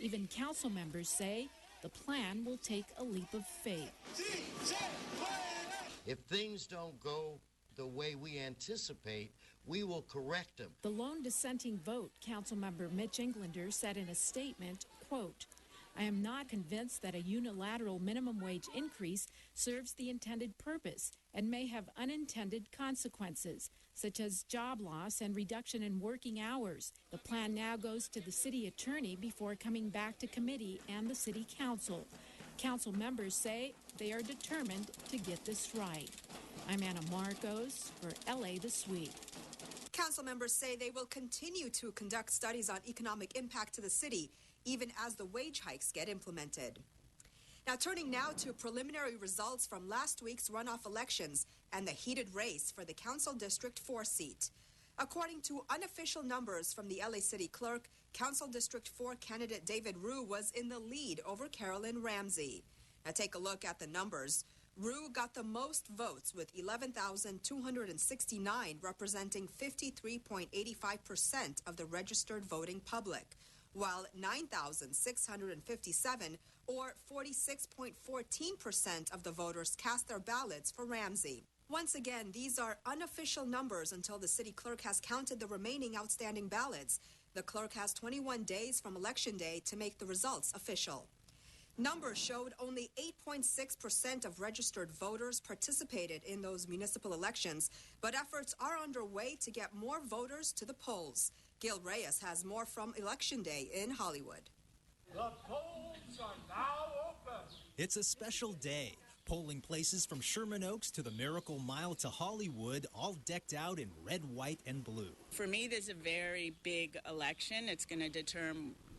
Even council members say the plan will take a leap of faith. If things don't go the way we anticipate, we will correct them. The lone dissenting vote, Councilmember Mitch Englander said in a statement, quote, I am not convinced that a unilateral minimum wage increase serves the intended purpose and may have unintended consequences, such as job loss and reduction in working hours. The plan now goes to the city attorney before coming back to committee and the city council. Council members say they are determined to get this right. I'm Anna Marcos for LA This Week. Council members say they will continue to conduct studies on economic impact to the city, even as the wage hikes get implemented. Now, turning now to preliminary results from last week's runoff elections and the heated race for the Council District 4 seat. According to unofficial numbers from the LA City Clerk, Council District 4 candidate David Ryu was in the lead over Carolyn Ramsey. Now, take a look at the numbers. Ryu got the most votes with 11,269, representing 53.85% of the registered voting public, while 9,657, or 46.14% of the voters cast their ballots for Ramsey. Once again, these are unofficial numbers until the city clerk has counted the remaining outstanding ballots. The clerk has 21 days from Election Day to make the results official. Numbers showed only 8.6% of registered voters participated in those municipal elections, but efforts are underway to get more voters to the polls. Gil Reyes has more from Election Day in Hollywood. The polls are now open. It's a special day. Polling places from Sherman Oaks to the Miracle Mile to Hollywood, all decked out in red, white, and blue. For me, this is a very big election. It's going to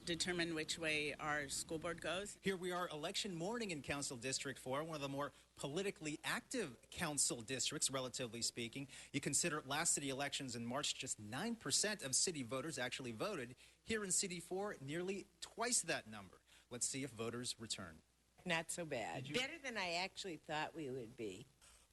determine which way our school board goes. Here we are, election morning in Council District 4, one of the more politically active council districts, relatively speaking. You consider last city elections in March, just 9% of city voters actually voted. Here in City 4, nearly twice that number. Let's see if voters return. Not so bad. Better than I actually thought we would be.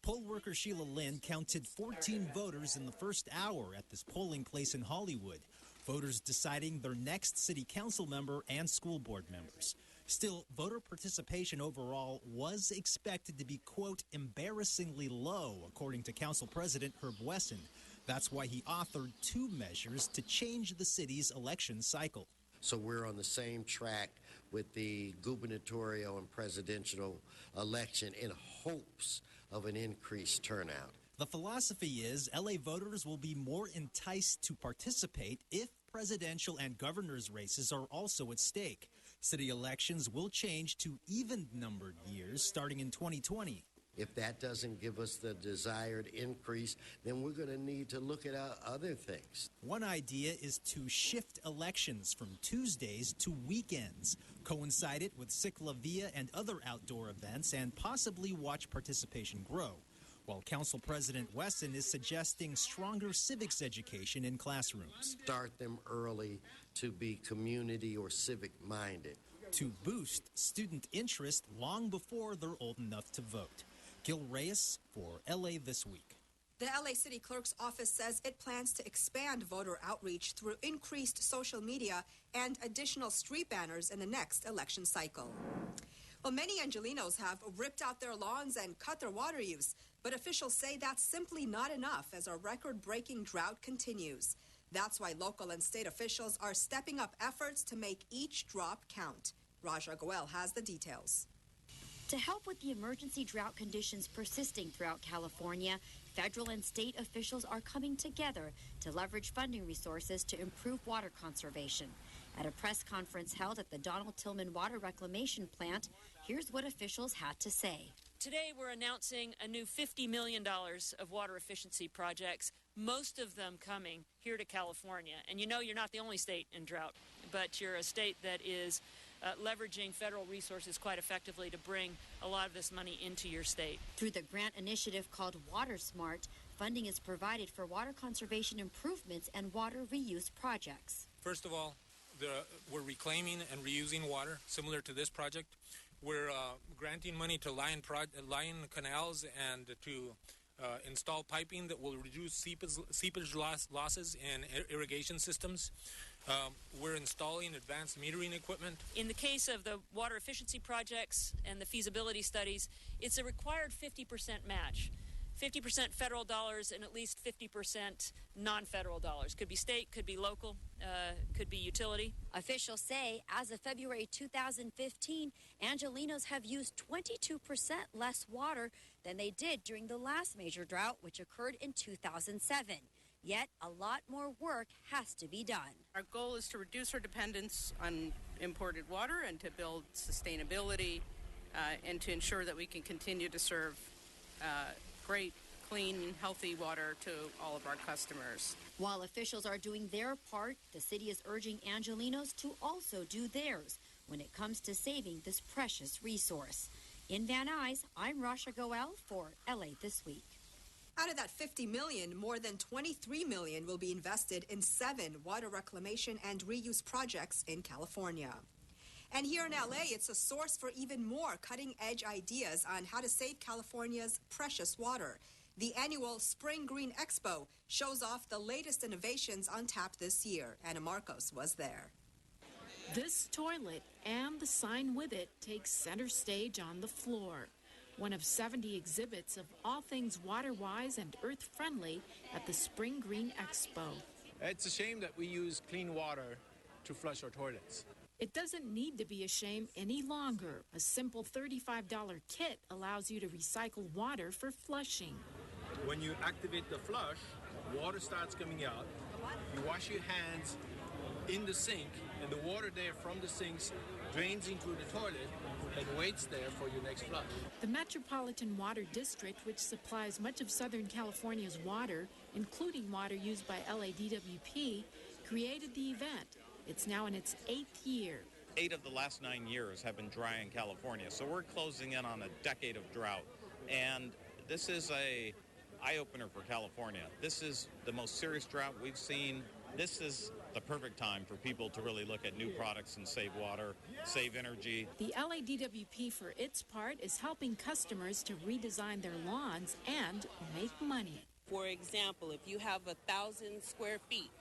Poll worker Sheila Lynn counted 14 voters in the first hour at this polling place in Hollywood. Voters deciding their next city council member and school board members. Still, voter participation overall was expected to be, quote, embarrassingly low, according to Council President Herb Wesson. That's why he authored two measures to change the city's election cycle. So we're on the same track with the gubernatorial and presidential election in hopes of an increased turnout. The philosophy is LA voters will be more enticed to participate if presidential and governor's races are also at stake. City elections will change to even-numbered years starting in 2020. If that doesn't give us the desired increase, then we're going to need to look at other things. One idea is to shift elections from Tuesdays to weekends, coincide it with Cicla Via and other outdoor events, and possibly watch participation grow. While Council President Wesson is suggesting stronger civics education in classrooms. Start them early to be community or civic-minded. To boost student interest long before they're old enough to vote. Gil Reyes for LA This Week. The LA City Clerk's office says it plans to expand voter outreach through increased social media and additional street banners in the next election cycle. Well, many Angelenos have ripped out their lawns and cut their water use, but officials say that's simply not enough as our record-breaking drought continues. That's why local and state officials are stepping up efforts to make each drop count. Raja Goel has the details. To help with the emergency drought conditions persisting throughout California, federal and state officials are coming together to leverage funding resources to improve water conservation. At a press conference held at the Donald Tillman Water Reclamation Plant, here's what officials had to say. Today, we're announcing a new $50 million of water efficiency projects, most of them coming here to California. And you know you're not the only state in drought, but you're a state that is leveraging federal resources quite effectively to bring a lot of this money into your state. Through the grant initiative called Water Smart, funding is provided for water conservation improvements and water reuse projects. First of all, we're reclaiming and reusing water, similar to this project. We're granting money to line canals and to install piping that will reduce seepage losses in irrigation systems. We're installing advanced metering equipment. In the case of the water efficiency projects and the feasibility studies, it's a required 50% match. 50% federal dollars and at least 50% non-federal dollars. Could be state, could be local, could be utility. Officials say as of February 2015, Angelenos have used 22% less water than they did during the last major drought, which occurred in 2007. Yet a lot more work has to be done. Our goal is to reduce our dependence on imported water and to build sustainability and to ensure that we can continue to serve great, clean, healthy water to all of our customers. While officials are doing their part, the city is urging Angelenos to also do theirs when it comes to saving this precious resource. In Van Nuys, I'm Rasha Goel for LA This Week. Out of that $50 million, more than $23 million will be invested in 7 water reclamation and reuse projects in California. And here in LA, it's a source for even more cutting-edge ideas on how to save California's precious water. The annual Spring Green Expo shows off the latest innovations on tap this year. Anna Marcos was there. This toilet and the sign with it takes center stage on the floor. One of 70 exhibits of all things water-wise and earth-friendly at the Spring Green Expo. It's a shame that we use clean water to flush our toilets. It doesn't need to be a shame any longer. A simple $35 kit allows you to recycle water for flushing. When you activate the flush, water starts coming out. You wash your hands in the sink, and the water there from the sinks drains into the toilet and waits there for your next flush. The Metropolitan Water District, which supplies much of Southern California's water, including water used by LADWP, created the event. It's now in its 8th year. 8 of the last 9 years have been dry in California, so we're closing in on a decade of drought. And this is a eye-opener for California. This is the most serious drought we've seen. This is the perfect time for people to really look at new products and save water, save energy. The LADWP, for its part, is helping customers to redesign their lawns and make money. For example, if you have 1,000 square feet,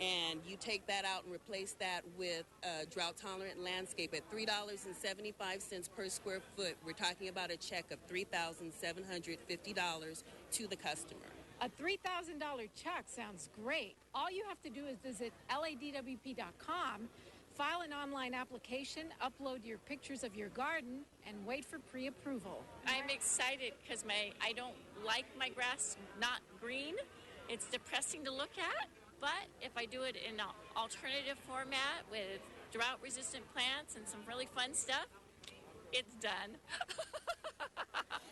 and you take that out and replace that with a drought-tolerant landscape at $3.75 per square foot, we're talking about a check of $3,750 to the customer. A $3,000 check sounds great. All you have to do is visit LADWP.com, file an online application, upload your pictures of your garden, and wait for pre-approval. I'm excited because I don't like my grass not green. It's depressing to look at. But if I do it in an alternative format with drought-resistant plants and some really fun stuff, it's done.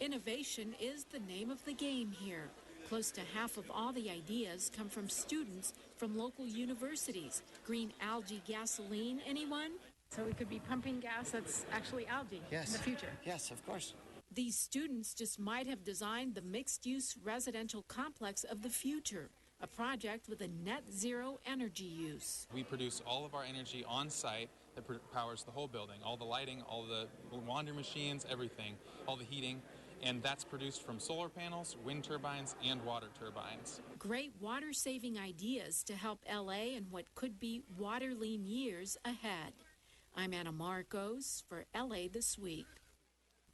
Innovation is the name of the game here. Close to half of all the ideas come from students from local universities. Green algae gasoline, anyone? So we could be pumping gas that's actually algae in the future. Yes, of course. These students just might have designed the mixed-use residential complex of the future. A project with a net zero energy use. We produce all of our energy on site that powers the whole building, all the lighting, all the laundry machines, everything, all the heating, and that's produced from solar panels, wind turbines, and water turbines. Great water-saving ideas to help LA in what could be water-lean years ahead. I'm Anna Marcos for LA This Week.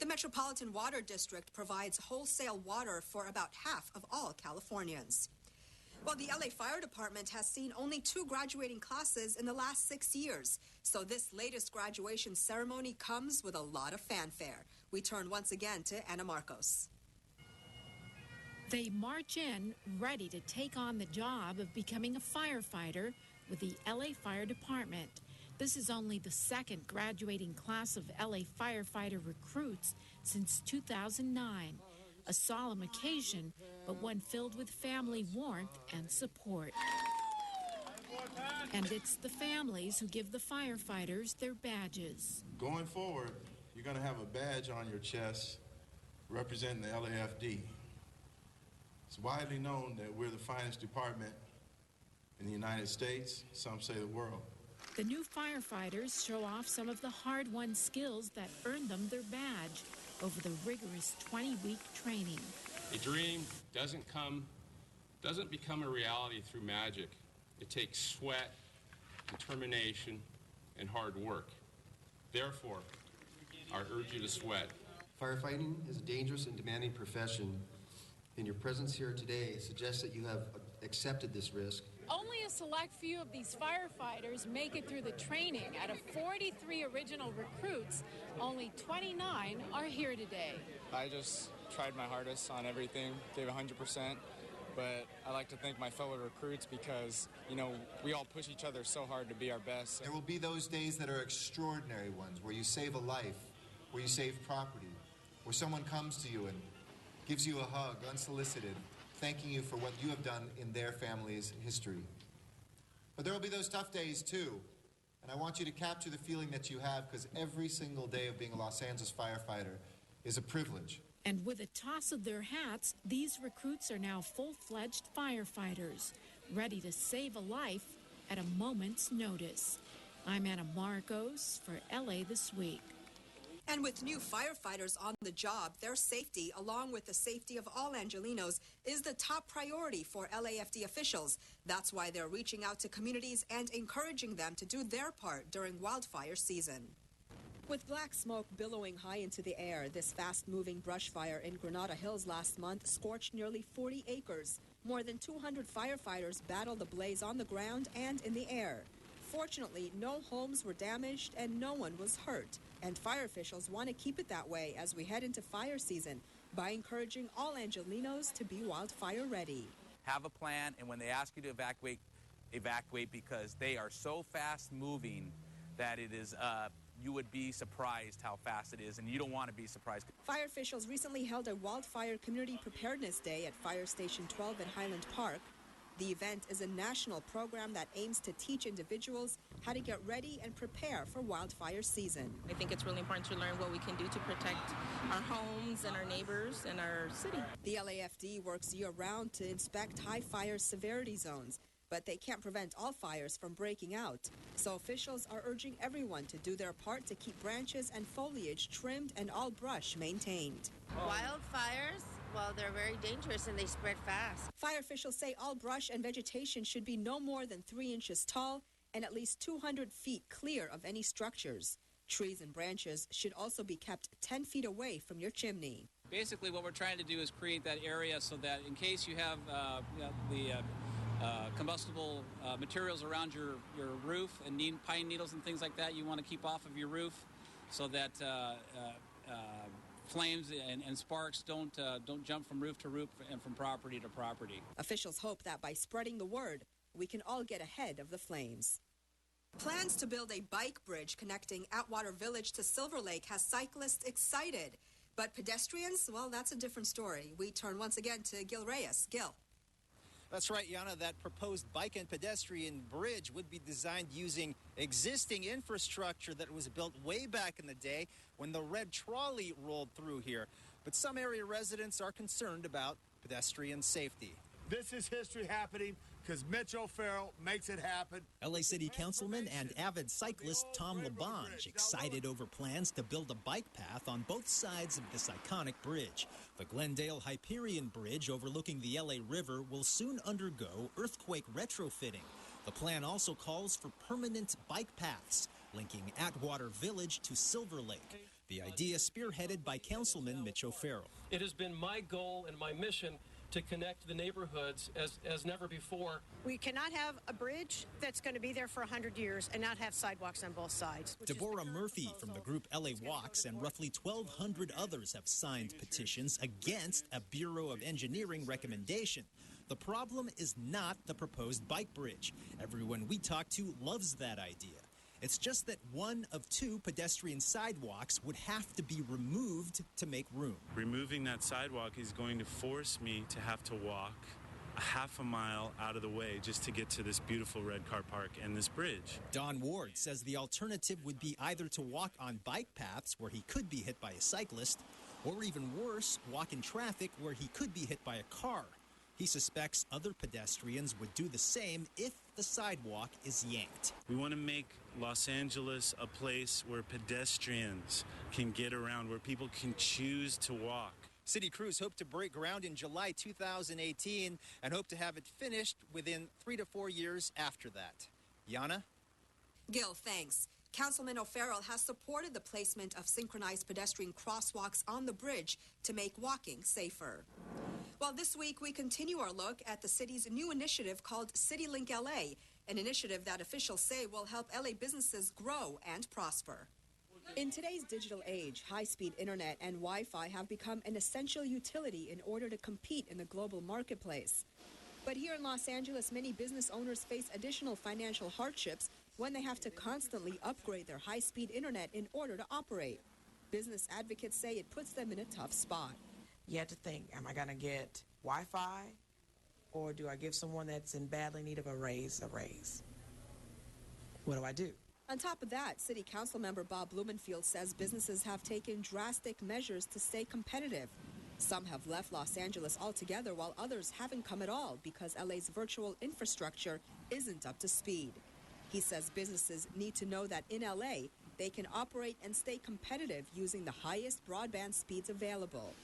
The Metropolitan Water District provides wholesale water for about half of all Californians. Well, the LA Fire Department has seen only 2 graduating classes in the last 6 years. So this latest graduation ceremony comes with a lot of fanfare. We turn once again to Anna Marcos. They march in ready to take on the job of becoming a firefighter with the LA Fire Department. This is only the 2nd graduating class of LA firefighter recruits since 2009. A solemn occasion, but one filled with family warmth and support. And it's the families who give the firefighters their badges. Going forward, you're going to have a badge on your chest representing the LAFD. It's widely known that we're the finest department in the United States, some say the world. The new firefighters show off some of the hard-won skills that earned them their badge over the rigorous 20-week training. A dream doesn't become a reality through magic. It takes sweat, determination, and hard work. Therefore, I urge you to sweat. Firefighting is a dangerous and demanding profession, and your presence here today suggests that you have accepted this risk. Only a select few of these firefighters make it through the training. Out of 43 original recruits, only 29 are here today. I just tried my hardest on everything, gave 100%, but I like to thank my fellow recruits because, you know, we all push each other so hard to be our best. There will be those days that are extraordinary ones, where you save a life, where you save property, where someone comes to you and gives you a hug, unsolicited, thanking you for what you have done in their family's history. But there will be those tough days, too. And I want you to capture the feeling that you have, because every single day of being a Los Angeles firefighter is a privilege. And with a toss of their hats, these recruits are now full-fledged firefighters, ready to save a life at a moment's notice. I'm Anna Marcos for LA This Week. And with new firefighters on the job, their safety, along with the safety of all Angelenos, is the top priority for LAFD officials. That's why they're reaching out to communities and encouraging them to do their part during wildfire season. With black smoke billowing high into the air, this fast-moving brush fire in Granada Hills last month scorched nearly 40 acres. More than 200 firefighters battled the blaze on the ground and in the air. Fortunately, no homes were damaged and no one was hurt. And fire officials want to keep it that way as we head into fire season by encouraging all Angelenos to be wildfire ready. Have a plan, and when they ask you to evacuate, evacuate, because they are so fast moving that it is, you would be surprised how fast it is, and you don't want to be surprised. Fire officials recently held a Wildfire Community Preparedness Day at Fire Station 12 in Highland Park. The event is a national program that aims to teach individuals how to get ready and prepare for wildfire season. I think it's really important to learn what we can do to protect our homes and our neighbors and our city. The LAFD works year-round to inspect high fire severity zones, but they can't prevent all fires from breaking out. So officials are urging everyone to do their part to keep branches and foliage trimmed and all brush maintained. Wildfires? Well, they're very dangerous and they spread fast. Fire officials say all brush and vegetation should be no more than 3 inches tall and at least 200 feet clear of any structures. Trees and branches should also be kept 10 feet away from your chimney. Basically, what we're trying to do is create that area so that in case you have combustible materials around your roof and pine needles and things like that, you want to keep off of your roof so that flames and sparks don't jump from roof to roof and from property to property. Officials hope that by spreading the word, we can all get ahead of the flames. Plans to build a bike bridge connecting Atwater Village to Silver Lake has cyclists excited. But pedestrians, well, that's a different story. We turn once again to Gil Reyes. Gil. That's right, Yana. That proposed bike and pedestrian bridge would be designed using existing infrastructure that was built way back in the day when the red trolley rolled through here. But some area residents are concerned about pedestrian safety. This is history happening because Mitch O'Farrell makes it happen. LA City Councilman and avid cyclist Tom LaBonge excited over plans to build a bike path on both sides of this iconic bridge. The Glendale Hyperion Bridge overlooking the LA River will soon undergo earthquake retrofitting. The plan also calls for permanent bike paths linking Atwater Village to Silver Lake. The idea spearheaded by Councilman Mitch O'Farrell. It has been my goal and my mission to connect the neighborhoods as never before. We cannot have a bridge that's going to be there for 100 years and not have sidewalks on both sides. Deborah Murphy from the group LA Walks and roughly 1,200 others have signed petitions against a Bureau of Engineering recommendation. The problem is not the proposed bike bridge. Everyone we talk to loves that idea. It's just that one of 2 pedestrian sidewalks would have to be removed to make room. Removing that sidewalk is going to force me to have to walk a half a mile out of the way just to get to this beautiful red car park and this bridge. Don Ward says the alternative would be either to walk on bike paths where he could be hit by a cyclist, or even worse, walk in traffic where he could be hit by a car. He suspects other pedestrians would do the same if the sidewalk is yanked. We want to make Los Angeles a place where pedestrians can get around, where people can choose to walk. City crews hope to break ground in July 2018 and hope to have it finished within 3 to 4 years after that. Yana? Gil, thanks. Councilman O'Farrell has supported the placement of synchronized pedestrian crosswalks on the bridge to make walking safer. Well, this week we continue our look at the city's new initiative called CityLink LA, an initiative that officials say will help LA businesses grow and prosper. In today's digital age, high-speed internet and Wi-Fi have become an essential utility in order to compete in the global marketplace. But here in Los Angeles, many business owners face additional financial hardships when they have to constantly upgrade their high-speed internet in order to operate. Business advocates say it puts them in a tough spot. You have to think, am I going to get Wi-Fi, or do I give someone that's in badly need of a raise? What do I do? On top of that, City Council member Bob Blumenfield says businesses have taken drastic measures to stay competitive. Some have left Los Angeles altogether, while others haven't come at all because LA's virtual infrastructure isn't up to speed. He says businesses need to know that in LA, they can operate and stay competitive using the highest broadband speeds available.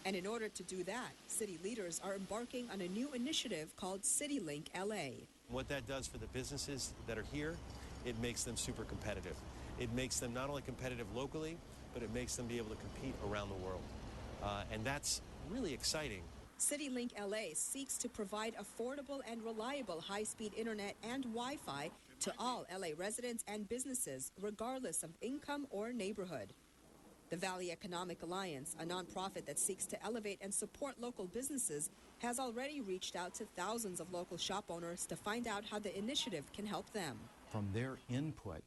And in order to do that, city leaders are embarking on a new initiative called CityLink LA. What that does for the businesses that are here, it makes them super competitive. It makes them not only competitive locally, but it makes them be able to compete around the world. And that's really exciting. CityLink LA seeks to provide affordable and reliable high-speed internet and Wi-Fi to all LA residents and businesses, regardless of income or neighborhood. The Valley Economic Alliance, a nonprofit that seeks to elevate and support local businesses, has already reached out to thousands of local shop owners to find out how the initiative can help them. From their input,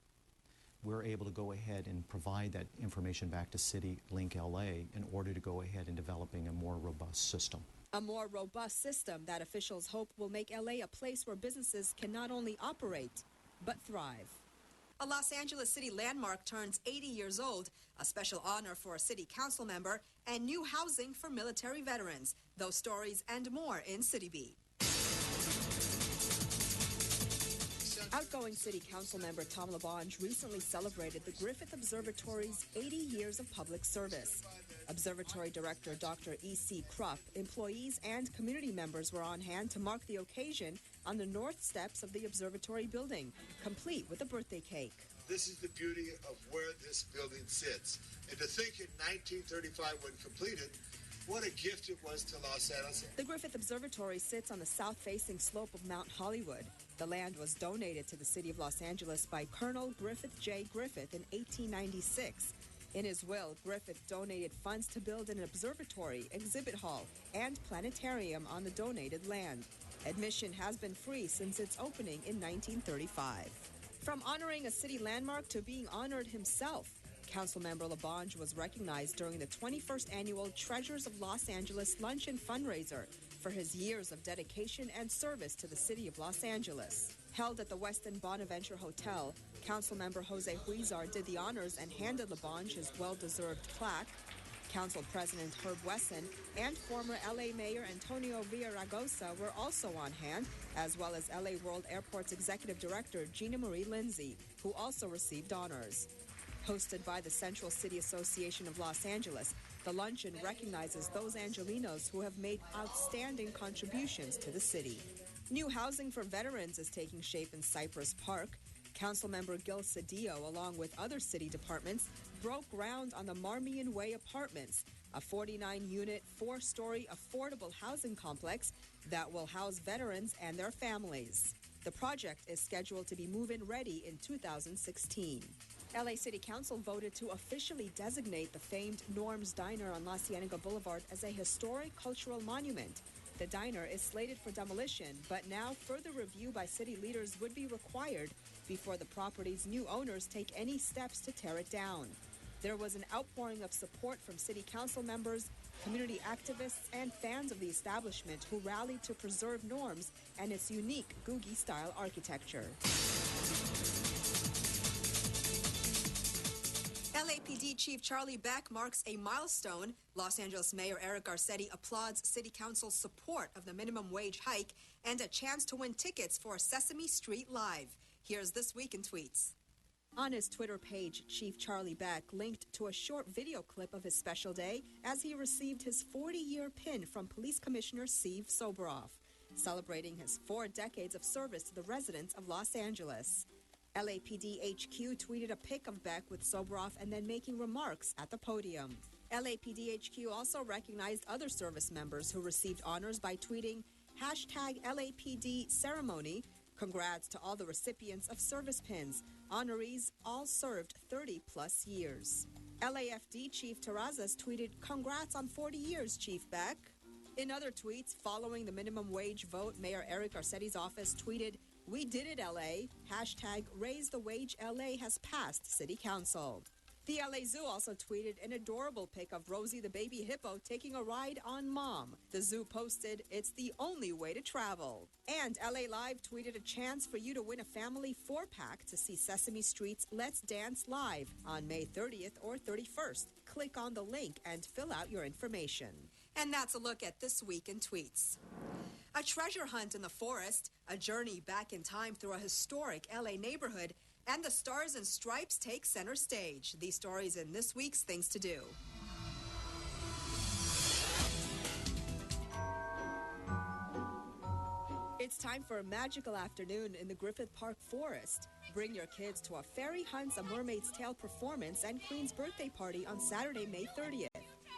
we're able to go ahead and provide that information back to CityLink LA in order to go ahead and developing a more robust system. A more robust system that officials hope will make LA a place where businesses can not only operate, but thrive. A Los Angeles City landmark turns 80 years old, a special honor for a city council member, and new housing for military veterans. Those stories and more in City Beat. Outgoing City Council member Tom LaBonge recently celebrated the Griffith Observatory's 80 years of public service. Observatory Director Dr. E.C. Krupp, employees and community members were on hand to mark the occasion on the north steps of the observatory building, complete with a birthday cake. This is the beauty of where this building sits. And to think in 1935 when completed, what a gift it was to Los Angeles. The Griffith Observatory sits on the south-facing slope of Mount Hollywood. The land was donated to the city of Los Angeles by Colonel Griffith J. Griffith in 1896. In his will, Griffith donated funds to build an observatory, exhibit hall, and planetarium on the donated land. Admission has been free since its opening in 1935. From honoring a city landmark to being honored himself, Councilmember LaBonge was recognized during the 21st annual Treasures of Los Angeles luncheon fundraiser for his years of dedication and service to the city of Los Angeles. Held at the Westin Bonaventure Hotel, Councilmember Jose Huizar did the honors and handed LaBonge his well-deserved plaque. Council President Herb Wesson and former LA Mayor Antonio Villaraigosa were also on hand, as well as LA World Airport's Executive Director Gina Marie Lindsay, who also received honors. Hosted by the Central City Association of Los Angeles, the luncheon recognizes those Angelenos who have made outstanding contributions to the city. New housing for veterans is taking shape in Cypress Park. Councilmember Gil Cedillo, along with other city departments, broke ground on the Marmion Way Apartments, a 49-unit, 4-story affordable housing complex that will house veterans and their families. The project is scheduled to be move-in ready in 2016. LA City Council voted to officially designate the famed Norm's Diner on La Cienega Boulevard as a historic cultural monument. The diner is slated for demolition, but now further review by city leaders would be required before the property's new owners take any steps to tear it down. There was an outpouring of support from city council members, community activists, and fans of the establishment who rallied to preserve Norm's and its unique Googie-style architecture. LAPD Chief Charlie Beck marks a milestone. Los Angeles Mayor Eric Garcetti applauds City Council's support of the minimum wage hike and a chance to win tickets for Sesame Street Live. Here's This Week in Tweets. On his Twitter page, Chief Charlie Beck linked to a short video clip of his special day as he received his 40-year pin from Police Commissioner Steve Soboroff, celebrating his 4 decades of service to the residents of Los Angeles. LAPD HQ tweeted a pic of Beck with Soboroff and then making remarks at the podium. LAPD HQ also recognized other service members who received honors by tweeting #LAPD ceremony. Congrats to all the recipients of service pins. Honorees all served 30-plus years. LAFD Chief Terrazas tweeted, "Congrats on 40 years, Chief Beck." In other tweets, following the minimum wage vote, Mayor Eric Garcetti's office tweeted, "We did it, LA. #Raise the Wage LA has passed City Council." The LA Zoo also tweeted an adorable pic of Rosie the baby hippo taking a ride on Mom. The zoo posted, "It's the only way to travel." And LA Live tweeted a chance for you to win a family 4-pack to see Sesame Street's Let's Dance Live on May 30th or 31st. Click on the link and fill out your information. And that's a look at This Week in Tweets. A treasure hunt in the forest, a journey back in time through a historic LA neighborhood, and the Stars and Stripes take center stage. These stories in this week's Things to Do. It's time for a magical afternoon in the Griffith Park Forest. Bring your kids to a Fairy Hunts A Mermaid's Tale performance and Queen's birthday party on Saturday, May 30th.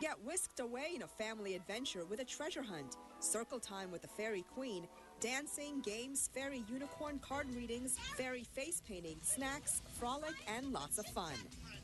Get whisked away in a family adventure with a treasure hunt, circle time with the Fairy Queen, dancing, games, fairy unicorn card readings, fairy face painting, snacks, frolic, and lots of fun.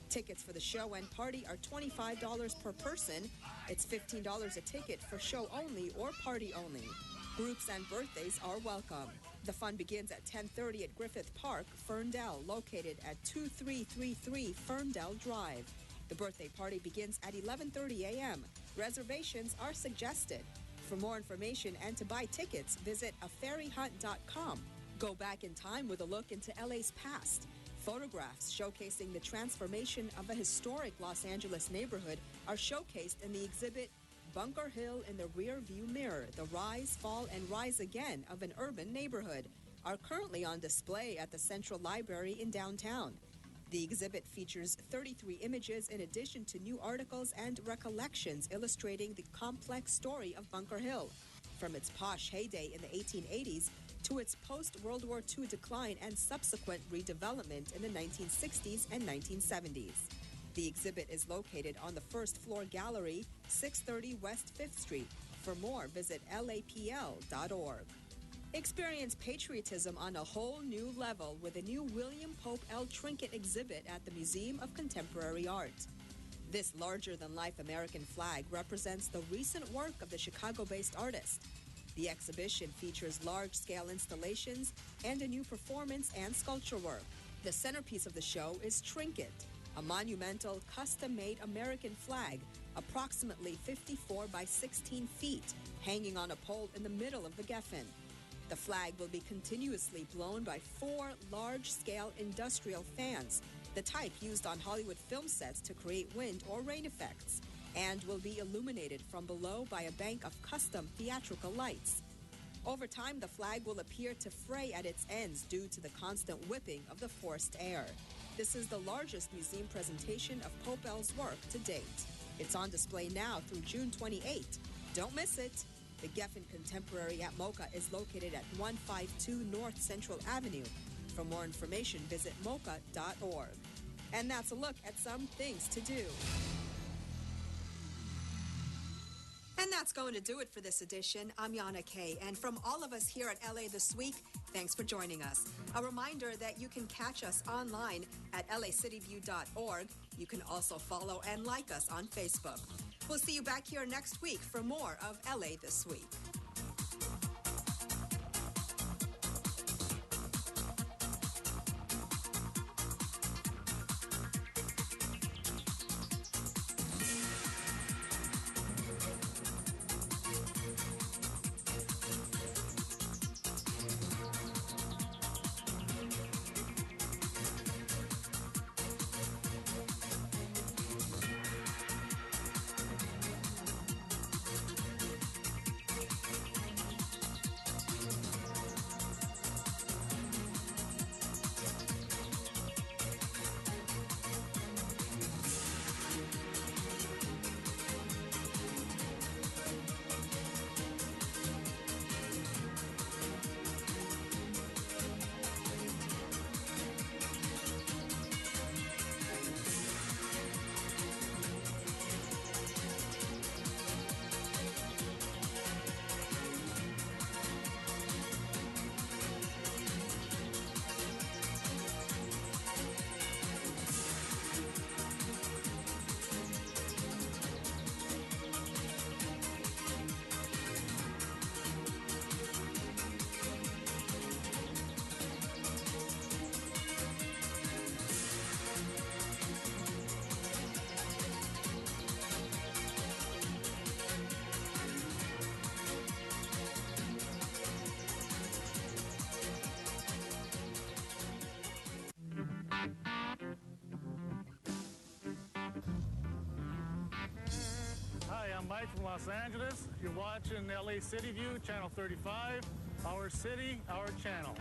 Tickets for the show and party are $25 per person. It's $15 a ticket for show only or party only. Groups and birthdays are welcome. The fun begins at 10:30 at Griffith Park, Ferndale, located at 2333 Ferndale Drive. The birthday party begins at 11:30 a.m. Reservations are suggested. For more information and to buy tickets, visit afairyhunt.com. Go back in time with a look into LA's past. Photographs showcasing the transformation of a historic Los Angeles neighborhood are showcased in the exhibit Bunker Hill in the Rear View Mirror, the Rise, Fall, and Rise Again of an Urban Neighborhood, are currently on display at the Central Library in downtown. The exhibit features 33 images in addition to new articles and recollections illustrating the complex story of Bunker Hill, from its posh heyday in the 1880s to its post-World War II decline and subsequent redevelopment in the 1960s and 1970s. The exhibit is located on the first floor gallery, 630 West 5th Street. For more, visit lapl.org. Experience patriotism on a whole new level with a new William Pope L. Trinket exhibit at the Museum of Contemporary Art. This larger-than-life American flag represents the recent work of the Chicago-based artist. The exhibition features large-scale installations and a new performance and sculpture work. The centerpiece of the show is Trinket, a monumental, custom-made American flag, approximately 54 by 16 feet, hanging on a pole in the middle of the Geffen. The flag will be continuously blown by 4 large-scale industrial fans, the type used on Hollywood film sets to create wind or rain effects, and will be illuminated from below by a bank of custom theatrical lights. Over time, the flag will appear to fray at its ends due to the constant whipping of the forced air. This is the largest museum presentation of Pope L's work to date. It's on display now through June 28. Don't miss it. The Geffen Contemporary at MoCA is located at 152 North Central Avenue. For more information, visit moca.org. And that's a look at some things to do. And that's going to do it for this edition. I'm Yana Kay, and from all of us here at LA This Week, thanks for joining us. A reminder that you can catch us online at lacityview.org. You can also follow and like us on Facebook. We'll see you back here next week for more of LA This Week. Live from Los Angeles. You're watching LA City View, Channel 35. Our city, our channel.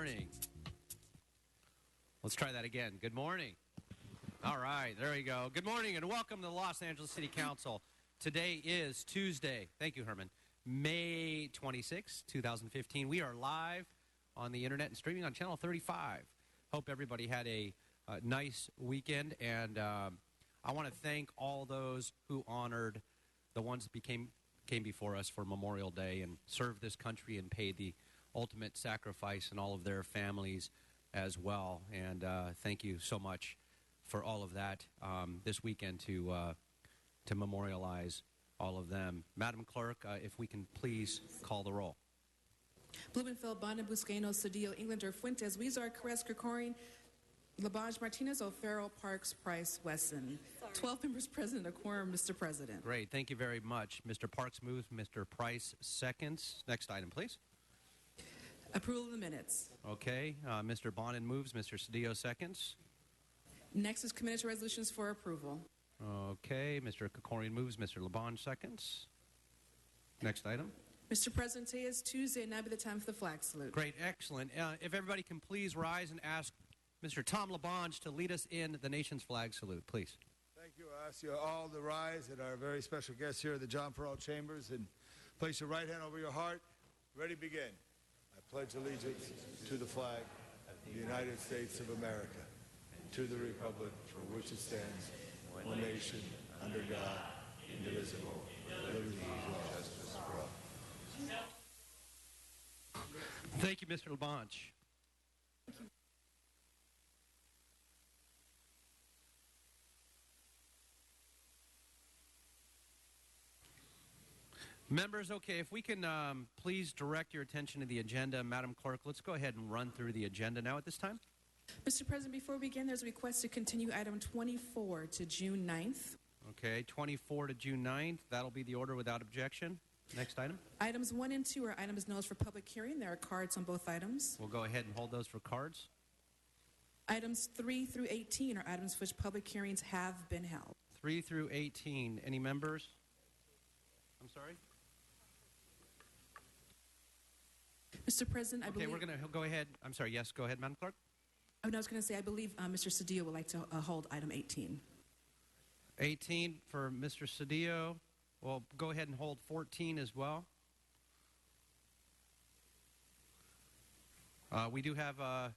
morning. Let's try that again. Good morning. All right, there we go. Good morning and welcome to the Los Angeles City Council. Today is Tuesday. Thank you, Herman. May 26, 2015. We are live on the internet and streaming on Channel 35. Hope everybody had a nice weekend, and I want to thank all those who honored the ones that came before us for Memorial Day and served this country and paid the ultimate sacrifice, and all of their families as well. And thank you so much for all of that this weekend to memorialize all of them. Madam Clerk, if we can please call the roll. Blumenfeld, Bonin, Buscaino, Cedillo, Englander, Fuentes, Weezer, Carres, Krikorin, Labange, Martinez, O'Farrell, Parks, Price, Wesson. 12 members present, a quorum, Mr. President. Great. Thank you very much. Mr. Parks moves, Mr. Price seconds. Next item, please. Approval of the minutes. Okay. Mr. Bonin moves, Mr. Cedillo seconds. Next is committed to resolutions for approval. Okay. Mr. Krikorin moves, Mr. Labange seconds. Next item. Mr. President, today is Tuesday, and now be the time for the flag salute. Great. Excellent. If everybody can please rise and ask Mr. Tom Labange to lead us in the nation's flag salute, please. Thank you. I ask you all to rise, and our very special guests here at the John Perrault Chambers, and place your right hand over your heart. Ready, begin. I pledge allegiance to the flag of the United States of America, to the republic for which it stands, one nation, under God, indivisible, with liberty and justice for all. Thank you, Mr. Labange. Members, okay, if we can please direct your attention to the agenda. Madam Clerk, let's go ahead and run through the agenda now at this time. Mr. President, before we begin, there's a request to continue item 24 to June 9th. Okay, 24 to June 9th. That'll be the order without objection. Next item. Items 1 and 2 are items noticed for public hearing. There are cards on both items. We'll go ahead and hold those for cards. Items 3 through 18 are items for which public hearings have been held. 3 through 18. Any members? I'm sorry? Mr. President, I believe... Okay, we're going to go ahead. I'm sorry. Yes, go ahead, Madam Clerk. Oh, no, I was going to say, I believe Mr. Cedillo would like to hold item 18. 18 for Mr. Cedillo. We'll go ahead and hold 14 as well. We do have, I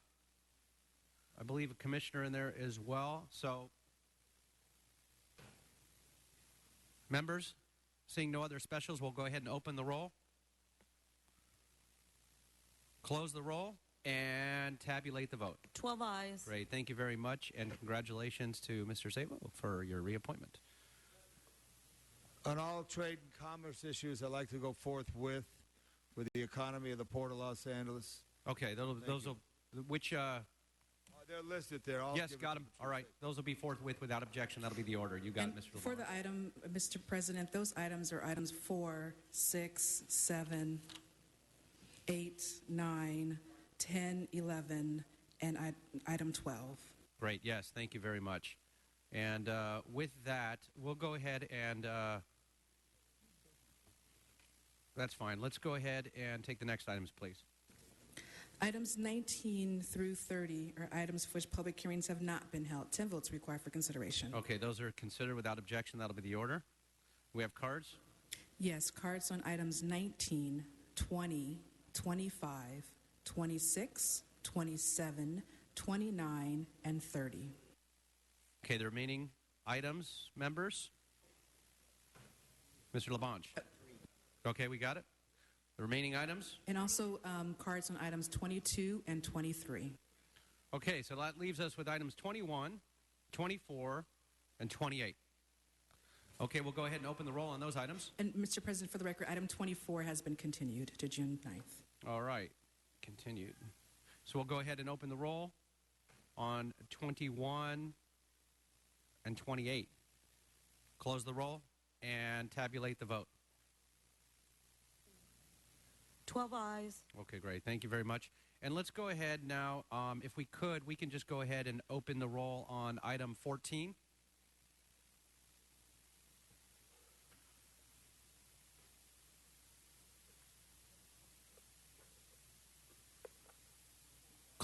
believe, a commissioner in there as well. So, members, seeing no other specials, we'll go ahead and open the roll, close the roll, and tabulate the vote. 12 ayes. Great. Thank you very much, and congratulations to Mr. Szabo for your reappointment. On all trade and commerce issues, I'd like to go forth with the economy of the Port of Los Angeles. Okay, those will, which... they're listed there. Yes, got them. All right, those will be forthwith without objection. That'll be the order. You got it, Mr. For the item, Mr. President, those items are items 4, 6, 7, 8, 9, 10, 11, and item 12. Great, yes, thank you very much. And with that, we'll go ahead and... that's fine. Let's go ahead and take the next items, please. Items 19 through 30 are items for which public hearings have not been held. 10 votes required for consideration. Okay, those are considered without objection. That'll be the order. We have cards? Yes, cards on items 19, 20, 25, 26, 27, 29, and 30. Okay, the remaining items, members? Mr. Labange. Okay, we got it. The remaining items? And also cards on items 22 and 23. Okay, so that leaves us with items 21, 24, and 28. Okay, we'll go ahead and open the roll on those items. And, Mr. President, for the record, item 24 has been continued to June 9th. All right, continued. So we'll go ahead and open the roll on 21 and 28. Close the roll and tabulate the vote. 12 ayes. Okay, great. Thank you very much. And let's go ahead now. If we could, we can just go ahead and open the roll on item 14.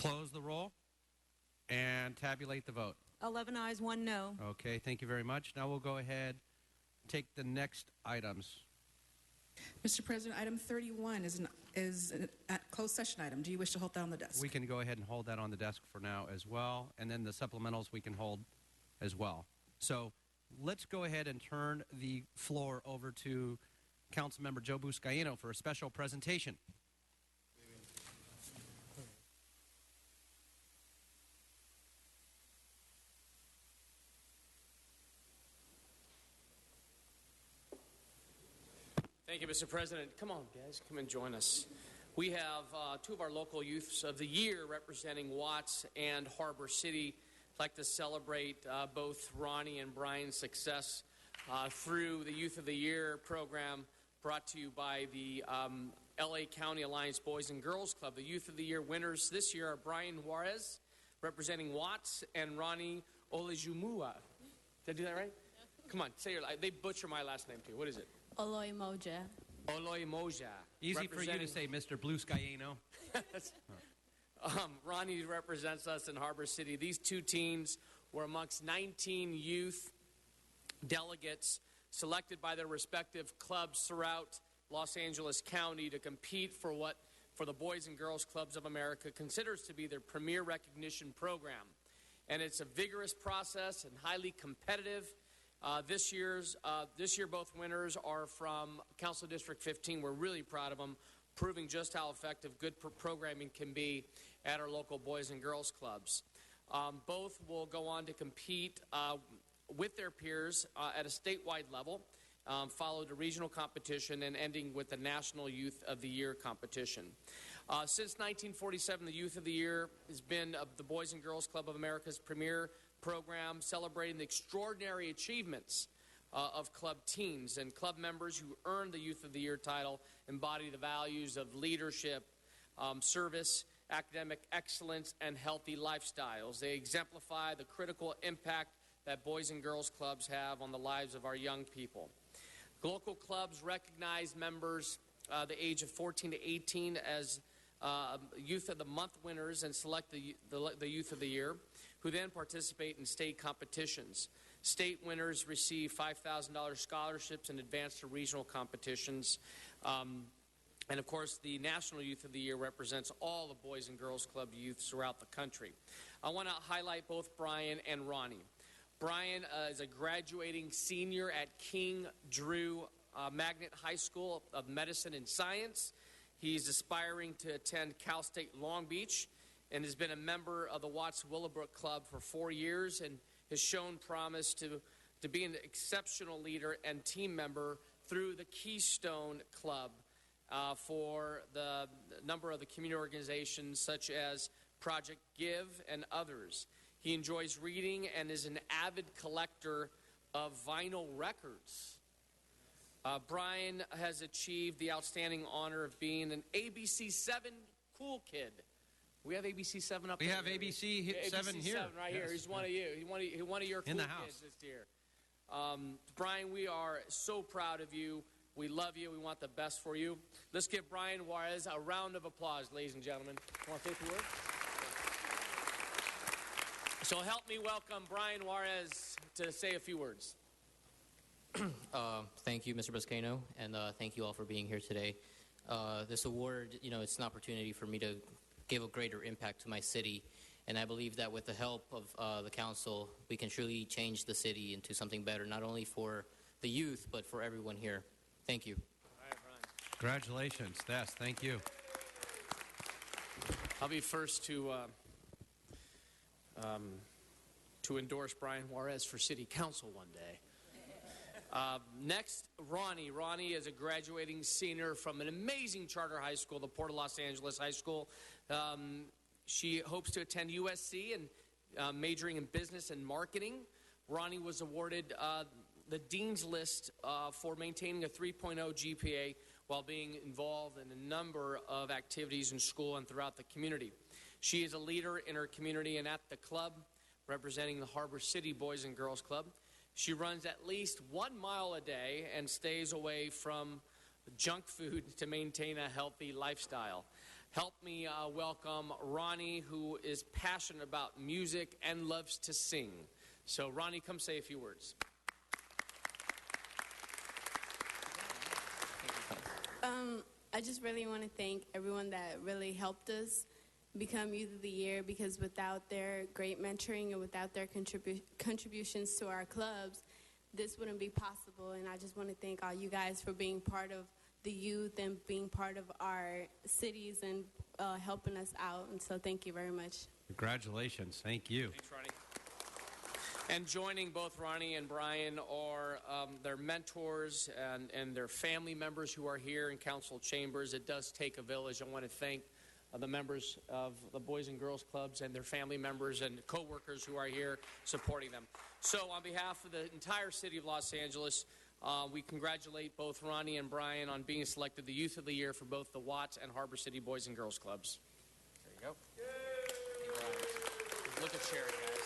Close the roll and tabulate the vote. 11 ayes, 1 no. Okay, thank you very much. Now we'll go ahead and take the next items. Mr. President, item 31 is a closed session item. Do you wish to hold that on the desk? We can go ahead and hold that on the desk for now as well, and then the supplementals we can hold as well. So let's go ahead and turn the floor over to Councilmember Joe Buscaino for a special presentation. Thank you, Mr. President. Come on, guys. Come and join us. We have two of our local youths of the year representing Watts and Harbor City. I'd like to celebrate both Ronnie and Brian's success through the Youth of the Year program brought to you by the LA County Alliance Boys and Girls Club. The Youth of the Year winners this year are Brian Juarez, representing Watts, and Ronnie Olejumua. Did I do that right? Come on, say your They butcher my last name, too. What is it? Oloimoja. Oloimoja. Easy for you to say, Mr. Blue Skyano. Ronnie represents us in Harbor City. These two teams were amongst 19 youth delegates selected by their respective clubs throughout Los Angeles County to compete for what the Boys and Girls Clubs of America considers to be their premier recognition program. And it's a vigorous process and highly competitive. This year, both winners are from Council District 15. We're really proud of them, proving just how effective good programming can be at our local Boys and Girls Clubs. Both will go on to compete with their peers at a statewide level, followed a regional competition, and ending with the National Youth of the Year competition. Since 1947, the Youth of the Year has been the Boys and Girls Club of America's premier program, celebrating the extraordinary achievements of club teams, and club members who earned the Youth of the Year title embody the values of leadership, service, academic excellence, and healthy lifestyles. They exemplify the critical impact that Boys and Girls Clubs have on the lives of our young people. Local clubs recognize members the age of 14 to 18 as Youth of the Month winners and select the Youth of the Year, who then participate in state competitions. State winners receive $5,000 scholarships and advance to regional competitions. And, of course, the National Youth of the Year represents all the Boys and Girls Club youths throughout the country. I want to highlight both Brian and Ronnie. Brian is a graduating senior at King Drew Magnet High School of Medicine and Science. He's aspiring to attend Cal State Long Beach and has been a member of the Watts Willowbrook Club for 4 years and has shown promise to be an exceptional leader and team member through the Keystone Club for the number of the community organizations such as Project Give and others. He enjoys reading and is an avid collector of vinyl records. Brian has achieved the outstanding honor of being an ABC 7 cool kid. We have ABC 7 up there. We have ABC 7 here. 7 right here. He's one of you. He's one of your cool kids this year. Brian, we are so proud of you. We love you. We want the best for you. Let's give Brian Juarez a round of applause, ladies and gentlemen. Want to take the word? So help me welcome Brian Juarez to say a few words. Thank you, Mr. Buscaino, and thank you all for being here today. This award, it's an opportunity for me to give a greater impact to my city, and I believe that with the help of the council, we can truly change the city into something better, not only for the youth, but for everyone here. Thank you. All right, Brian. Congratulations. Yes, thank you. I'll be first to endorse Brian Juarez for city council one day. Next, Ronnie. Ronnie is a graduating senior from an amazing charter high school, the Port of Los Angeles High School. She hopes to attend USC and majoring in business and marketing. Ronnie was awarded the Dean's List for maintaining a 3.0 GPA while being involved in a number of activities in school and throughout the community. She is a leader in her community and at the club, representing the Harbor City Boys and Girls Club. She runs at least 1 mile a day and stays away from junk food to maintain a healthy lifestyle. help me welcome Ronnie, who is passionate about music and loves to sing. So, Ronnie, come say a few words. I just really want to thank everyone that really helped us become Youth of the Year, because without their great mentoring and without their contributions to our clubs, this wouldn't be possible. And I just want to thank all you guys for being part of the youth and being part of our cities and helping us out. And so thank you very much. Congratulations. Thank you. Thanks, Ronnie. And joining both Ronnie and Brian are their mentors and their family members who are here in council chambers. It does take a village. I want to thank the members of the Boys and Girls Clubs and their family members and co-workers who are here supporting them. So on behalf of the entire city of Los Angeles, we congratulate both Ronnie and Brian on being selected the Youth of the Year for both the Watts and Harbor City Boys and Girls Clubs. There you go. Look at Sherry, guys.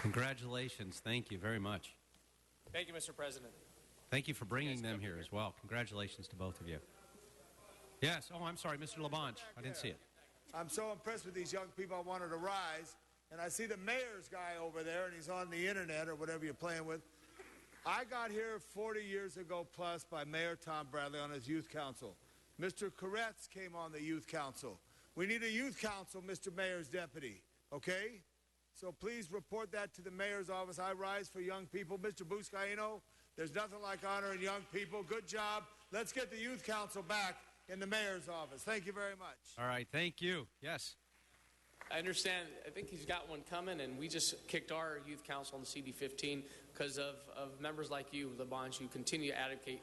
Congratulations. Thank you very much. Thank you, Mr. President. Thank you for bringing them here as well. Congratulations to both of you. Yes. Oh, I'm sorry, Mr. Labange. I didn't see it. I'm so impressed with these young people. I wanted to rise. And I see the mayor's guy over there, and he's on the internet or whatever you're playing with. I got here 40 years ago plus by Mayor Tom Bradley on his youth council. Mr. Koretz came on the youth council. We need a youth council, Mr. Mayor's deputy, okay? So please report that to the mayor's office. I rise for young people. Mr. Buscaino, there's nothing like honoring young people. Good job. Let's get the youth council back in the mayor's office. Thank you very much. All right. Thank you. Yes. I understand. I think he's got one coming, and we just kicked our youth council on the CD15 because of members like you, Labange, who continue to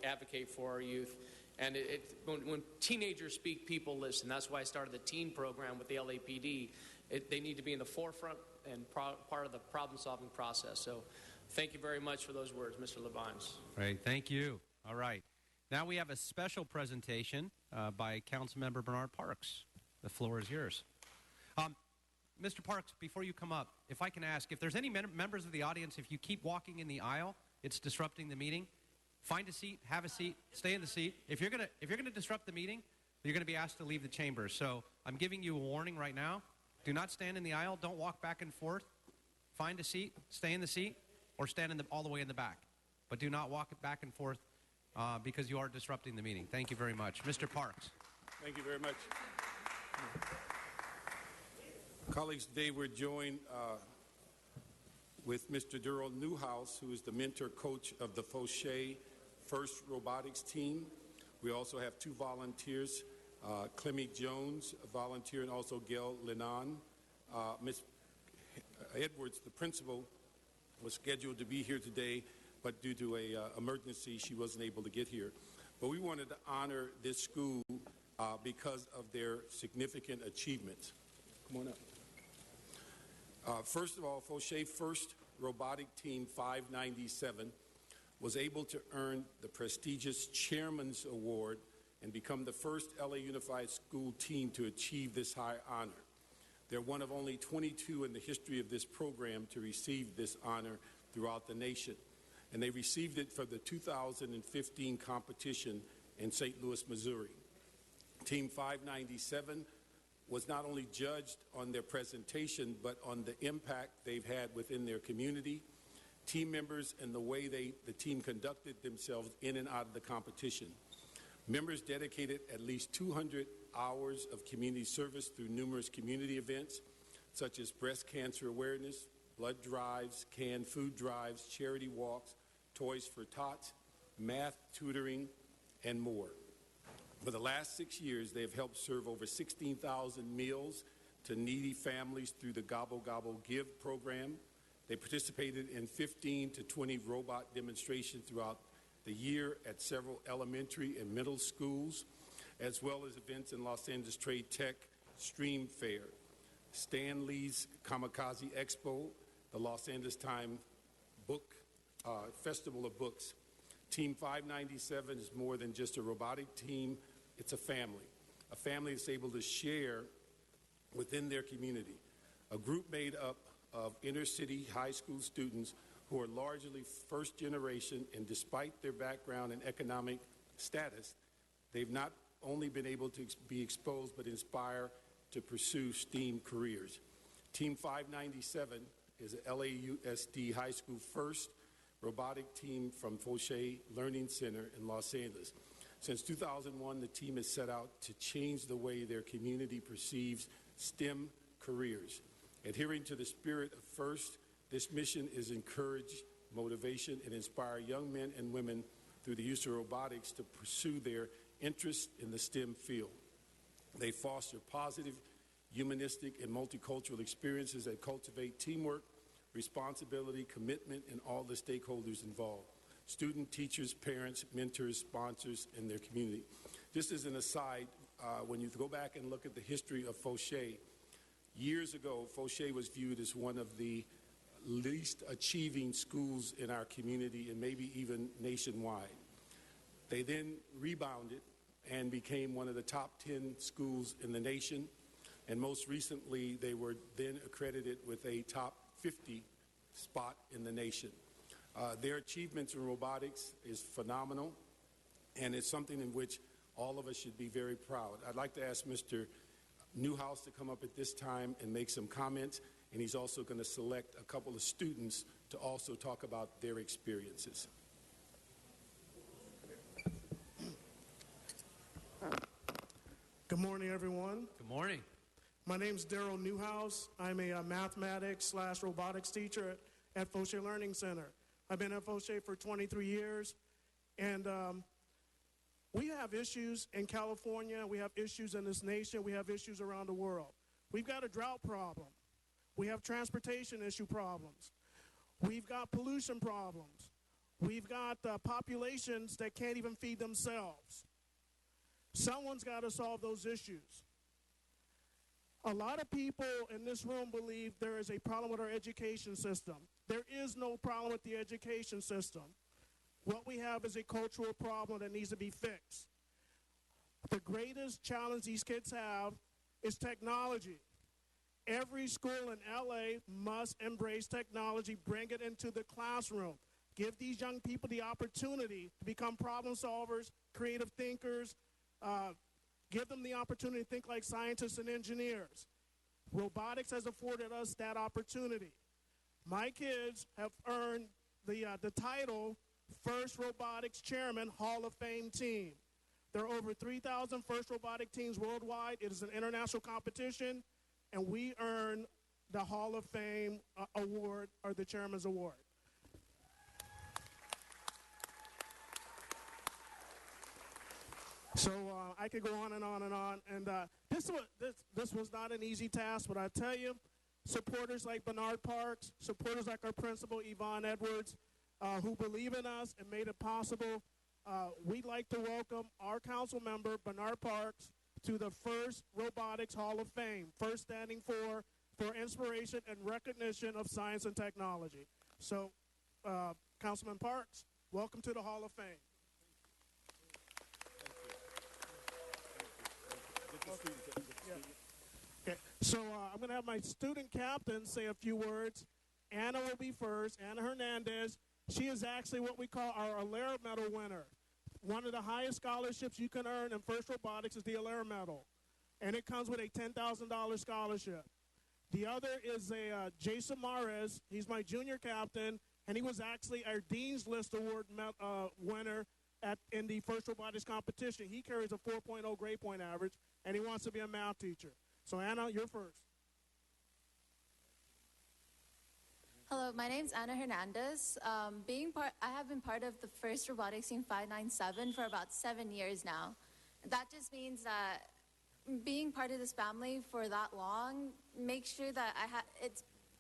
advocate for our youth. And when teenagers speak, people listen. That's why I started the teen program with the LAPD. They need to be in the forefront and part of the problem-solving process. So thank you very much for those words, Mr. Labange. Great. Thank you. All right. Now we have a special presentation by Councilmember Bernard Parks. The floor is yours. Mr. Parks, before you come up, if I can ask, if there's any members of the audience, if you keep walking in the aisle, it's disrupting the meeting. Find a seat, have a seat, stay in the seat. If you're gonna disrupt the meeting, you're gonna be asked to leave the chamber. So I'm giving you a warning right now. Do not stand in the aisle. Don't walk back and forth. Find a seat, stay in the seat, or stand all the way in the back. But do not walk back and forth because you are disrupting the meeting. Thank you very much. Mr. Parks. Thank you very much. Colleagues, today we're joined with Mr. Daryl Newhouse, who is the mentor coach of the Fauché First Robotics team. We also have two volunteers, Clemmy Jones, a volunteer, and also Gail Lennon. Ms. Edwards, the principal, was scheduled to be here today, but due to an emergency, she wasn't able to get here. But we wanted to honor this school because of their significant achievements. Come on up. First of all, Fauché First Robotic Team 597 was able to earn the prestigious Chairman's Award and become the first LA Unified School team to achieve this high honor. They're one of only 22 in the history of this program to receive this honor throughout the nation. And they received it for the 2015 competition in St. Louis, Missouri. Team 597 was not only judged on their presentation, but on the impact they've had within their community, team members, and the way the team conducted themselves in and out of the competition. Members dedicated at least 200 hours of community service through numerous community events, such as breast cancer awareness, blood drives, canned food drives, charity walks, Toys for Tots, math tutoring, and more. For the last 6 years, they have helped serve over 16,000 meals to needy families through the Gobble Gobble Give program. They participated in 15 to 20 robot demonstrations throughout the year at several elementary and middle schools, as well as events in Los Angeles Trade Tech Stream Fair, Stan Lee's Kamikaze Expo, the Los Angeles Times Book Festival of Books. Team 597 is more than just a robotic team. It's a family that's able to share within their community. A group made up of inner city high school students who are largely first generation, and despite their background and economic status, they've not only been able to be exposed but inspire to pursue STEAM careers. Team 597 is a LAUSD High School first robotic team from Fauché Learning Center in Los Angeles. Since 2001, the team has set out to change the way their community perceives STEM careers. Adhering to the spirit of FIRST, this mission is encourage, motivation, and inspire young men and women through the use of robotics to pursue their interest in the STEM field. They foster positive, humanistic, and multicultural experiences that cultivate teamwork, responsibility, commitment, and all the stakeholders involved: student, teachers, parents, mentors, sponsors, and their community. Just as an aside, when you go back and look at the history of Fauché, years ago, Fauché was viewed as one of the least achieving schools in our community and maybe even nationwide. They then rebounded and became one of the top 10 schools in the nation. And most recently, they were then accredited with a top 50 spot in the nation. Their achievements in robotics is phenomenal, and it's something in which all of us should be very proud. I'd like to ask Mr. Newhouse to come up at this time and make some comments, and he's also going to select a couple of students to also talk about their experiences. Good morning, everyone. Good morning. My name is Daryl Newhouse. I'm a mathematics/robotics teacher at Fauché Learning Center. I've been at Fauché for 23 years, and we have issues in California. We have issues in this nation. We have issues around the world. We've got a drought problem. We have transportation issue problems. We've got pollution problems. We've got populations that can't even feed themselves. Someone's got to solve those issues. A lot of people in this room believe there is a problem with our education system. There is no problem with the education system. What we have is a cultural problem that needs to be fixed. The greatest challenge these kids have is technology. Every school in LA must embrace technology, bring it into the classroom. Give these young people the opportunity to become problem solvers, creative thinkers. Give them the opportunity to think like scientists and engineers. Robotics has afforded us that opportunity. My kids have earned the title First Robotics Chairman Hall of Fame Team. There are over 3,000 First Robotic teams worldwide. It is an international competition, and we earn the Hall of Fame award, or the Chairman's Award. So I could go on and on and on. And this was not an easy task, but I tell you, supporters like Bernard Parks, supporters like our principal, Yvonne Edwards, who believe in us and made it possible, we'd like to welcome our council member, Bernard Parks, to the First Robotics Hall of Fame, first standing for inspiration and recognition of science and technology. So, Councilman Parks, welcome to the Hall of Fame. Okay, so I'm going to have my student captain say a few words. Anna will be first. Anna Hernandez. She is actually what we call our Alera Medal winner. One of the highest scholarships you can earn in First Robotics is the Alera Medal, and it comes with a $10,000 scholarship. The other is a Jason Mares. He's my junior captain, and he was actually our Dean's List Award winner in the First Robotics competition. He carries a 4.0 grade point average, and he wants to be a math teacher. So, Anna, you're first. Hello, my name's Anna Hernandez. I have been part of the First Robotics Team 597 for about 7 years now. That just means that being part of this family for that long makes sure that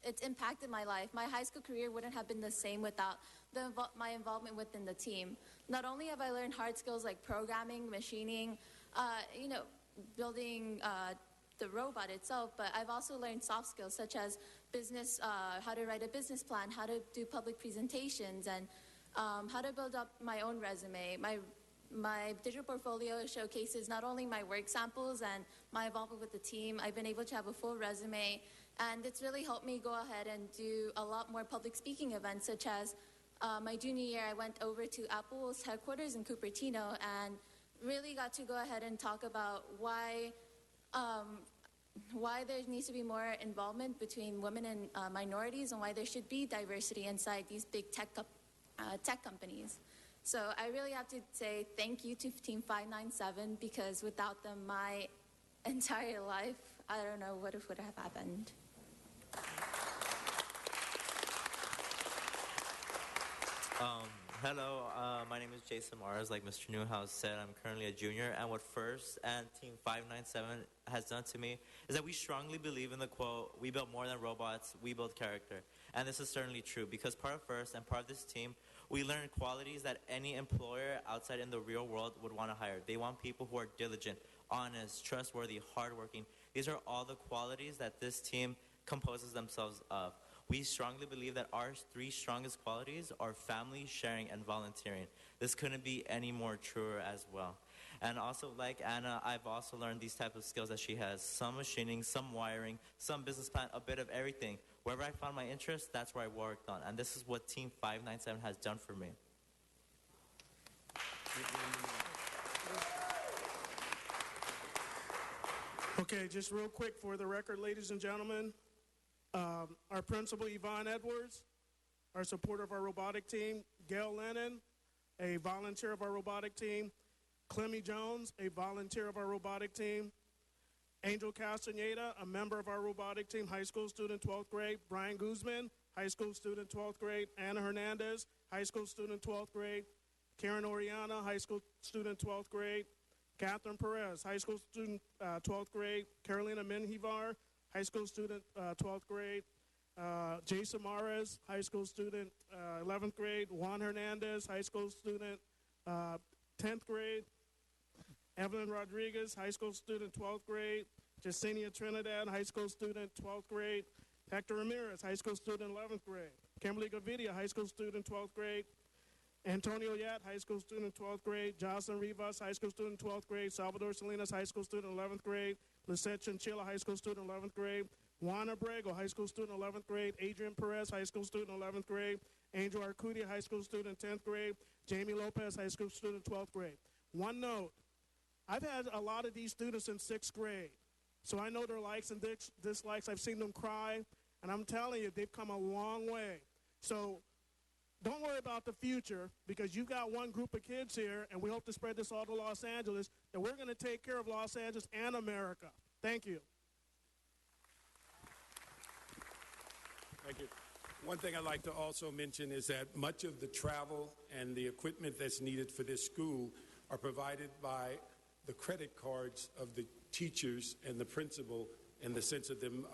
it's impacted my life. My high school career wouldn't have been the same without my involvement within the team. Not only have I learned hard skills like programming, machining, building the robot itself, but I've also learned soft skills such as business, how to write a business plan, how to do public presentations, and how to build up my own resume. My My digital portfolio showcases not only my work samples and my involvement with the team, I've been able to have a full resume, and it's really helped me go ahead and do a lot more public speaking events, such as my junior year, I went over to Apple's headquarters in Cupertino and really got to go ahead and talk about why there needs to be more involvement between women and minorities, and why there should be diversity inside these big tech companies. So I really have to say thank you to Team 597, because without them, my entire life, I don't know what would have happened. Hello, my name is Jason Mars. Like Mr. Newhouse said, I'm currently a junior, and what FIRST and Team 597 has done to me is that we strongly believe in the quote, "We build more than robots, we build character." And this is certainly true, because part of FIRST and part of this team, we learn qualities that any employer outside in the real world would want to hire. They want people who are diligent, honest, trustworthy, hardworking. These are all the qualities that this team composes themselves of. We strongly believe that our three strongest qualities are family, sharing, and volunteering. This couldn't be any more truer as well. And also, like Anna, I've also learned these type of skills that she has. Some machining, some wiring, some business plan, a bit of everything. Wherever I found my interest, that's where I worked on. And this is what Team 597 has done for me. Okay, just real quick for the record, ladies and gentlemen. Our principal, Yvonne Edwards, our supporter of our robotic team, Gail Lennon, a volunteer of our robotic team, Clemmy Jones, a volunteer of our robotic team, Angel Castaneda, a member of our robotic team, high school student, 12th grade, Brian Guzman, high school student, 12th grade, Anna Hernandez, high school student, 12th grade, Karen Oriana, high school student, 12th grade, Catherine Perez, high school student, 12th grade, Carolina Menjivar, high school student, 12th grade, Jason Mares, high school student, 11th grade, Juan Hernandez, high school student, 10th grade, Evelyn Rodriguez, high school student, 12th grade, Jasenia Trinidad, high school student, 12th grade, Hector Ramirez, high school student, 11th grade, Kimberly Gavidia, high school student, 12th grade, Antonio Yat, high school student, 12th grade, Jocelyn Rivas, high school student, 12th grade, Salvador Salinas, high school student, 11th grade, Lisette Chinchilla, high school student, 11th grade, Juan Abrego, high school student, 11th grade, Adrian Perez, high school student, 11th grade, Angel Arcudia, high school student, 10th grade, Jamie Lopez, high school student, 12th grade. One note, I've had a lot of these students in 6th grade, so I know their likes and dislikes. I've seen them cry, and I'm telling you, they've come a long way. So don't worry about the future, because you've got one group of kids here, and we hope to spread this all to Los Angeles, that we're going to take care of Los Angeles and America. Thank you. Thank you. One thing I'd like to also mention is that much of the travel and the equipment that's needed for this school are provided by the credit cards of the teachers and the principal, in the sense of them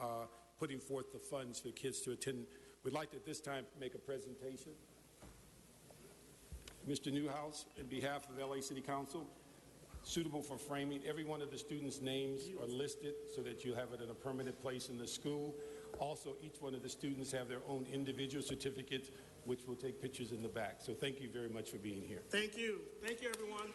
putting forth the funds for kids to attend. We'd like to at this time make a presentation. Mr. Newhouse, on behalf of LA City Council, suitable for framing. Every one of the students' names are listed so that you have it in a permanent place in the school. Also, each one of the students have their own individual certificates, which will take pictures in the back. So thank you very much for being here. Thank you. Thank you, everyone.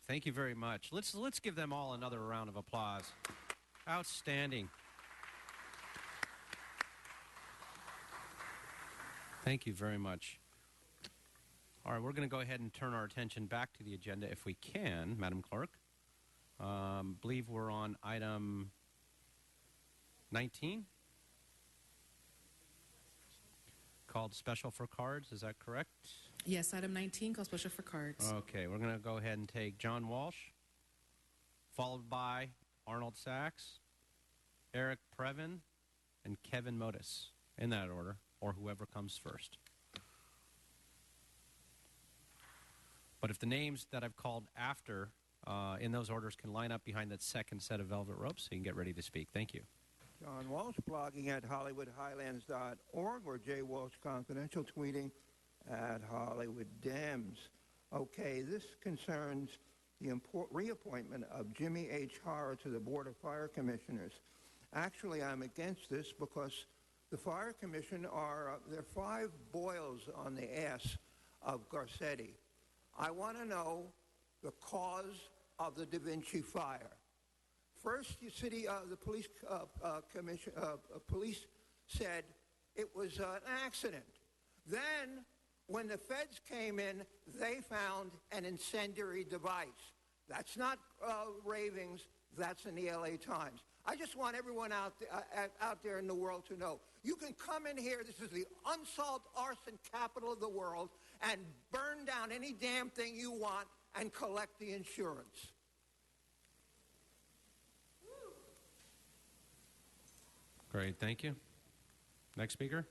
Thank you very much. Let's give them all another round of applause. Outstanding. Thank you very much. All right, we're going to go ahead and turn our attention back to the agenda if we can, Madam Clerk. Believe we're on item 19, called Special for Cards. Is that correct? Yes, item 19, called Special for Cards. Okay, we're going to go ahead and take John Walsh, followed by Arnold Sachs, Eric Previn, and Kevin Modis, in that order, or whoever comes first. But if the names that I've called after in those orders can line up behind that second set of velvet ropes, so you can get ready to speak. Thank you. John Walsh, blogging at HollywoodHighlands.org, or J. Walsh Confidential, tweeting at Hollywood Dems. Okay, this concerns the reappointment of Jimmy H. Hara to the Board of Fire Commissioners. Actually, I'm against this because the Fire Commission there are 5 boils on the ass of Garcetti. I want to know the cause of the Da Vinci fire. First, the police police said it was an accident. Then, when the feds came in, they found an incendiary device. That's not ravings. That's in the LA Times. I just want everyone out there in the world to know. You can come in here, this is the unsolved arson capital of the world, and burn down any damn thing you want and collect the insurance. Great, thank you. Next speaker.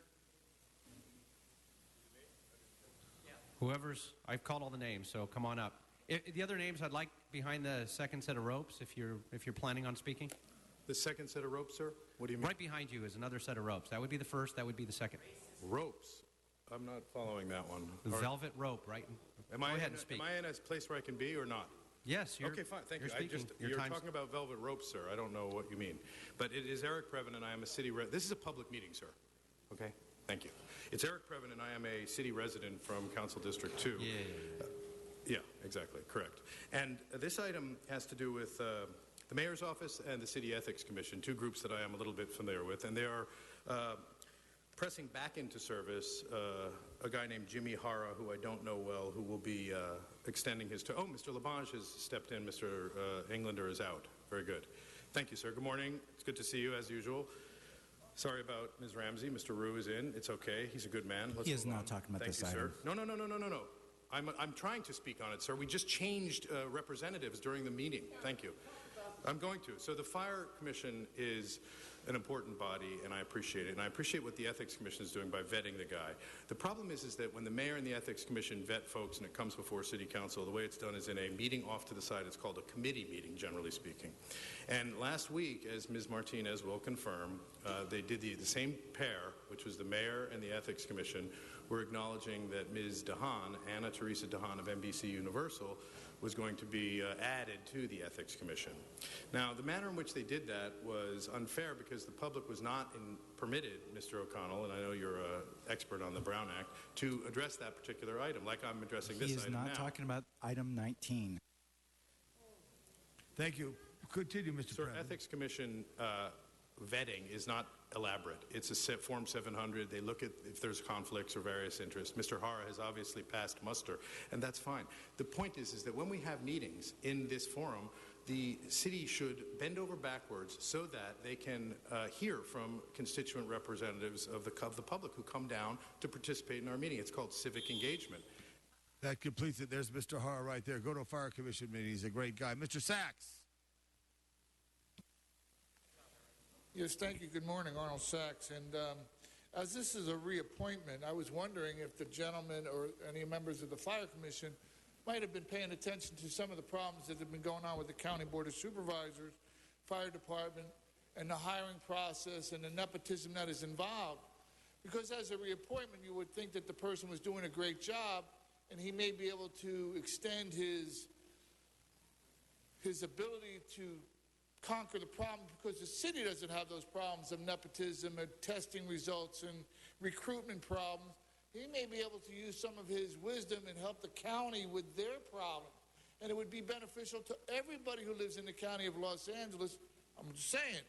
I've called all the names, so come on up. The other names I'd like behind the second set of ropes, if you're planning on speaking. The second set of ropes, sir? What do you mean? Right behind you is another set of ropes. That would be the first, that would be the second. Ropes? I'm not following that one. The velvet rope, right? Go ahead and speak. Am I in a place where I can be or not? Yes, you're. Okay, fine. Thank you. Speaking. You're talking about velvet ropes, sir. I don't know what you mean. But it is Eric Previn, and I am a city resident. This is a public meeting, sir. Okay? Thank you. It's Eric Previn, and I am a city resident from Council District 2. Yeah, exactly. Correct. And this item has to do with the Mayor's Office and the City Ethics Commission, 2 groups that I am a little bit familiar with. And they are pressing back into service a guy named Jimmy Hara, who I don't know well, who will be extending his term. Oh, Mr. Labange has stepped in. Mr. Englander is out. Very good. Thank you, sir. Good morning. It's good to see you, as usual. Sorry about Ms. Ramsey. Mr. Rue is in. It's okay. He's a good man. He is not talking about this item. No. I'm trying to speak on it, sir. We just changed representatives during the meeting. Thank you. I'm going to. So the Fire Commission is an important body, and I appreciate it. And I appreciate what the Ethics Commission is doing by vetting the guy. The problem is that when the Mayor and the Ethics Commission vet folks and it comes before City Council, the way it's done is in a meeting off to the side. It's called a committee meeting, generally speaking. And last week, as Ms. Martinez will confirm, they did the same pair, which was the Mayor and the Ethics Commission, were acknowledging that Ms. DeHaan, Anna Teresa DeHaan of NBC Universal, was going to be added to the Ethics Commission. Now, the manner in which they did that was unfair because the public was not permitted, Mr. O'Connell, and I know you're an expert on the Brown Act, to address that particular item, like I'm addressing this item now. He is not talking about item 19. Thank you. Continue, Mr. President. Ethics Commission vetting is not elaborate. It's a Form 700. They look at if there's conflicts or various interests. Mr. Hara has obviously passed muster, and that's fine. The point is that when we have meetings in this forum, the city should bend over backwards so that they can hear from constituent representatives of the public who come down to participate in our meeting. It's called civic engagement. That completes it. There's Mr. Hara right there. Go to a Fire Commission meeting. He's a great guy. Mr. Sachs. Yes, thank you. Good morning, Arnold Sachs. And as this is a reappointment, I was wondering if the gentleman or any members of the Fire Commission might have been paying attention to some of the problems that have been going on with the County Board of Supervisors, Fire Department, and the hiring process and the nepotism that is involved. Because as a reappointment, you would think that the person was doing a great job and he may be able to extend his ability to conquer the problem, because the city doesn't have those problems of nepotism and testing results and recruitment problems. He may be able to use some of his wisdom and help the county with their problem. And it would be beneficial to everybody who lives in the county of Los Angeles. I'm just saying,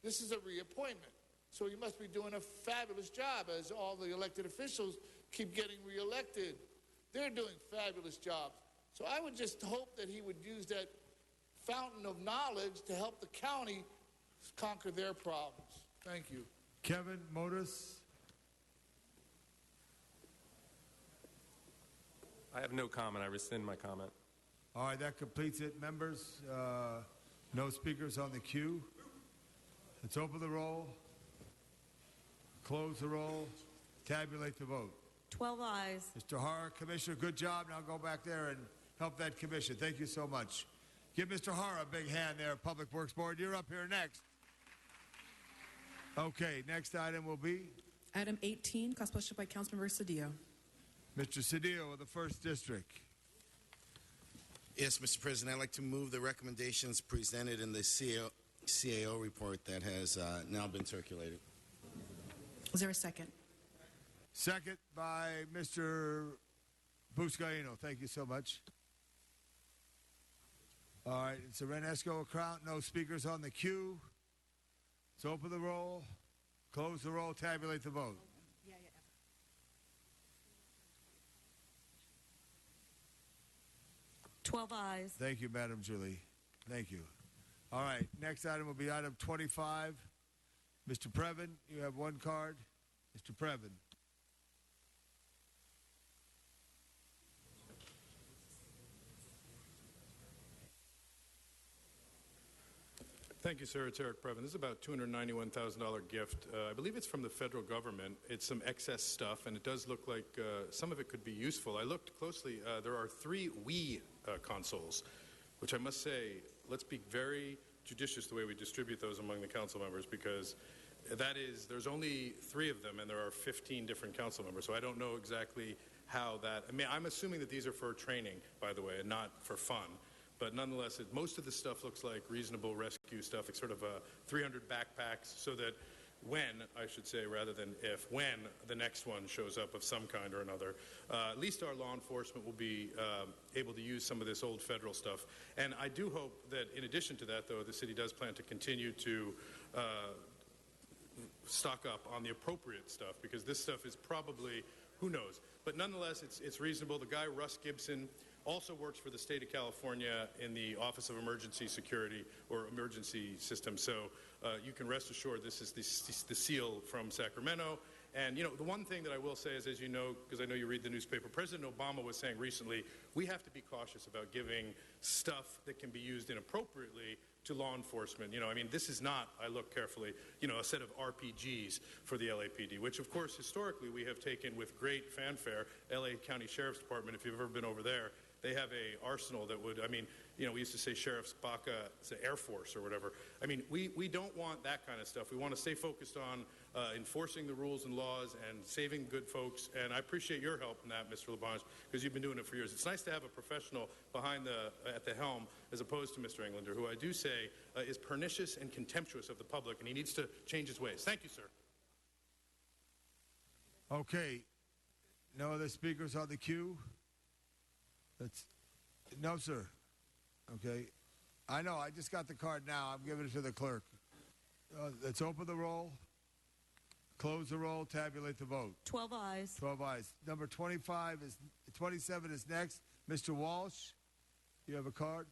this is a reappointment. So he must be doing a fabulous job, as all the elected officials keep getting reelected. They're doing fabulous jobs. So I would just hope that he would use that fountain of knowledge to help the county conquer their problems. Thank you. Kevin Modis. I have no comment. I rescind my comment. All right, that completes it. Members, no speakers on the queue. Let's open the roll, close the roll, tabulate the vote. 12 ayes. Mr. Hara, Commissioner, good job. Now go back there and help that commission. Thank you so much. Give Mr. Hara a big hand there, Public Works Board. You're up here next. Okay, next item will be? Item 18, cause sponsored by Councilmember Cedillo. Mr. Cedillo of the 1st District. Yes, Mr. President, I'd like to move the recommendations presented in the CAO report that has now been circulated. Is there a second? Second by Mr. Buscaino. Thank you so much. All right, it's a Renesco account. No speakers on the queue. So open the roll, close the roll, tabulate the vote. 12 ayes. Thank you, Madam Julie. Thank you. All right, next item will be item 25. Mr. Previn, you have one card. Mr. Previn. Thank you, sir. It's Eric Previn. This is about $291,000 gift. I believe it's from the federal government. It's some excess stuff, and it does look like some of it could be useful. I looked closely. There are 3 Wii consoles, which I must say, let's be very judicious the way we distribute those among the council members, because there's only 3 of them, and there are 15 different council members, so I don't know exactly how that, I'm assuming that these are for training, by the way, and not for fun. But nonetheless, most of the stuff looks like reasonable rescue stuff. It's sort of 300 backpacks, so that when, I should say, rather than if, when the next one shows up of some kind or another, at least our law enforcement will be able to use some of this old federal stuff. And I do hope that in addition to that, though, the city does plan to continue to stock up on the appropriate stuff, because this stuff is probably, who knows. But nonetheless, it's reasonable. The guy, Russ Gibson, also works for the state of California in the Office of Emergency Security or Emergency Systems. So you can rest assured this is the seal from Sacramento. And, the one thing that I will say is, as you know, because I know you read the newspaper, President Obama was saying recently, we have to be cautious about giving stuff that can be used inappropriately to law enforcement. This is not, I look carefully, a set of RPGs for the LAPD, which, of course, historically we have taken with great fanfare. LA County Sheriff's Department, if you've ever been over there, they have a arsenal that would, we used to say Sheriff's Baca, it's the Air Force or whatever. We don't want that kind of stuff. We want to stay focused on enforcing the rules and laws and saving good folks. And I appreciate your help in that, Mr. LaBonge, because you've been doing it for years. It's nice to have a professional at the helm, as opposed to Mr. Englander, who I do say is pernicious and contemptuous of the public, and he needs to change his ways. Thank you, sir. Okay. No other speakers on the queue? No, sir. Okay. I know. I just got the card now. I'm giving it to the clerk. Let's open the roll, close the roll, tabulate the vote. 12 ayes. 12 ayes. Number 27 is next. Mr. Walsh, you have a card?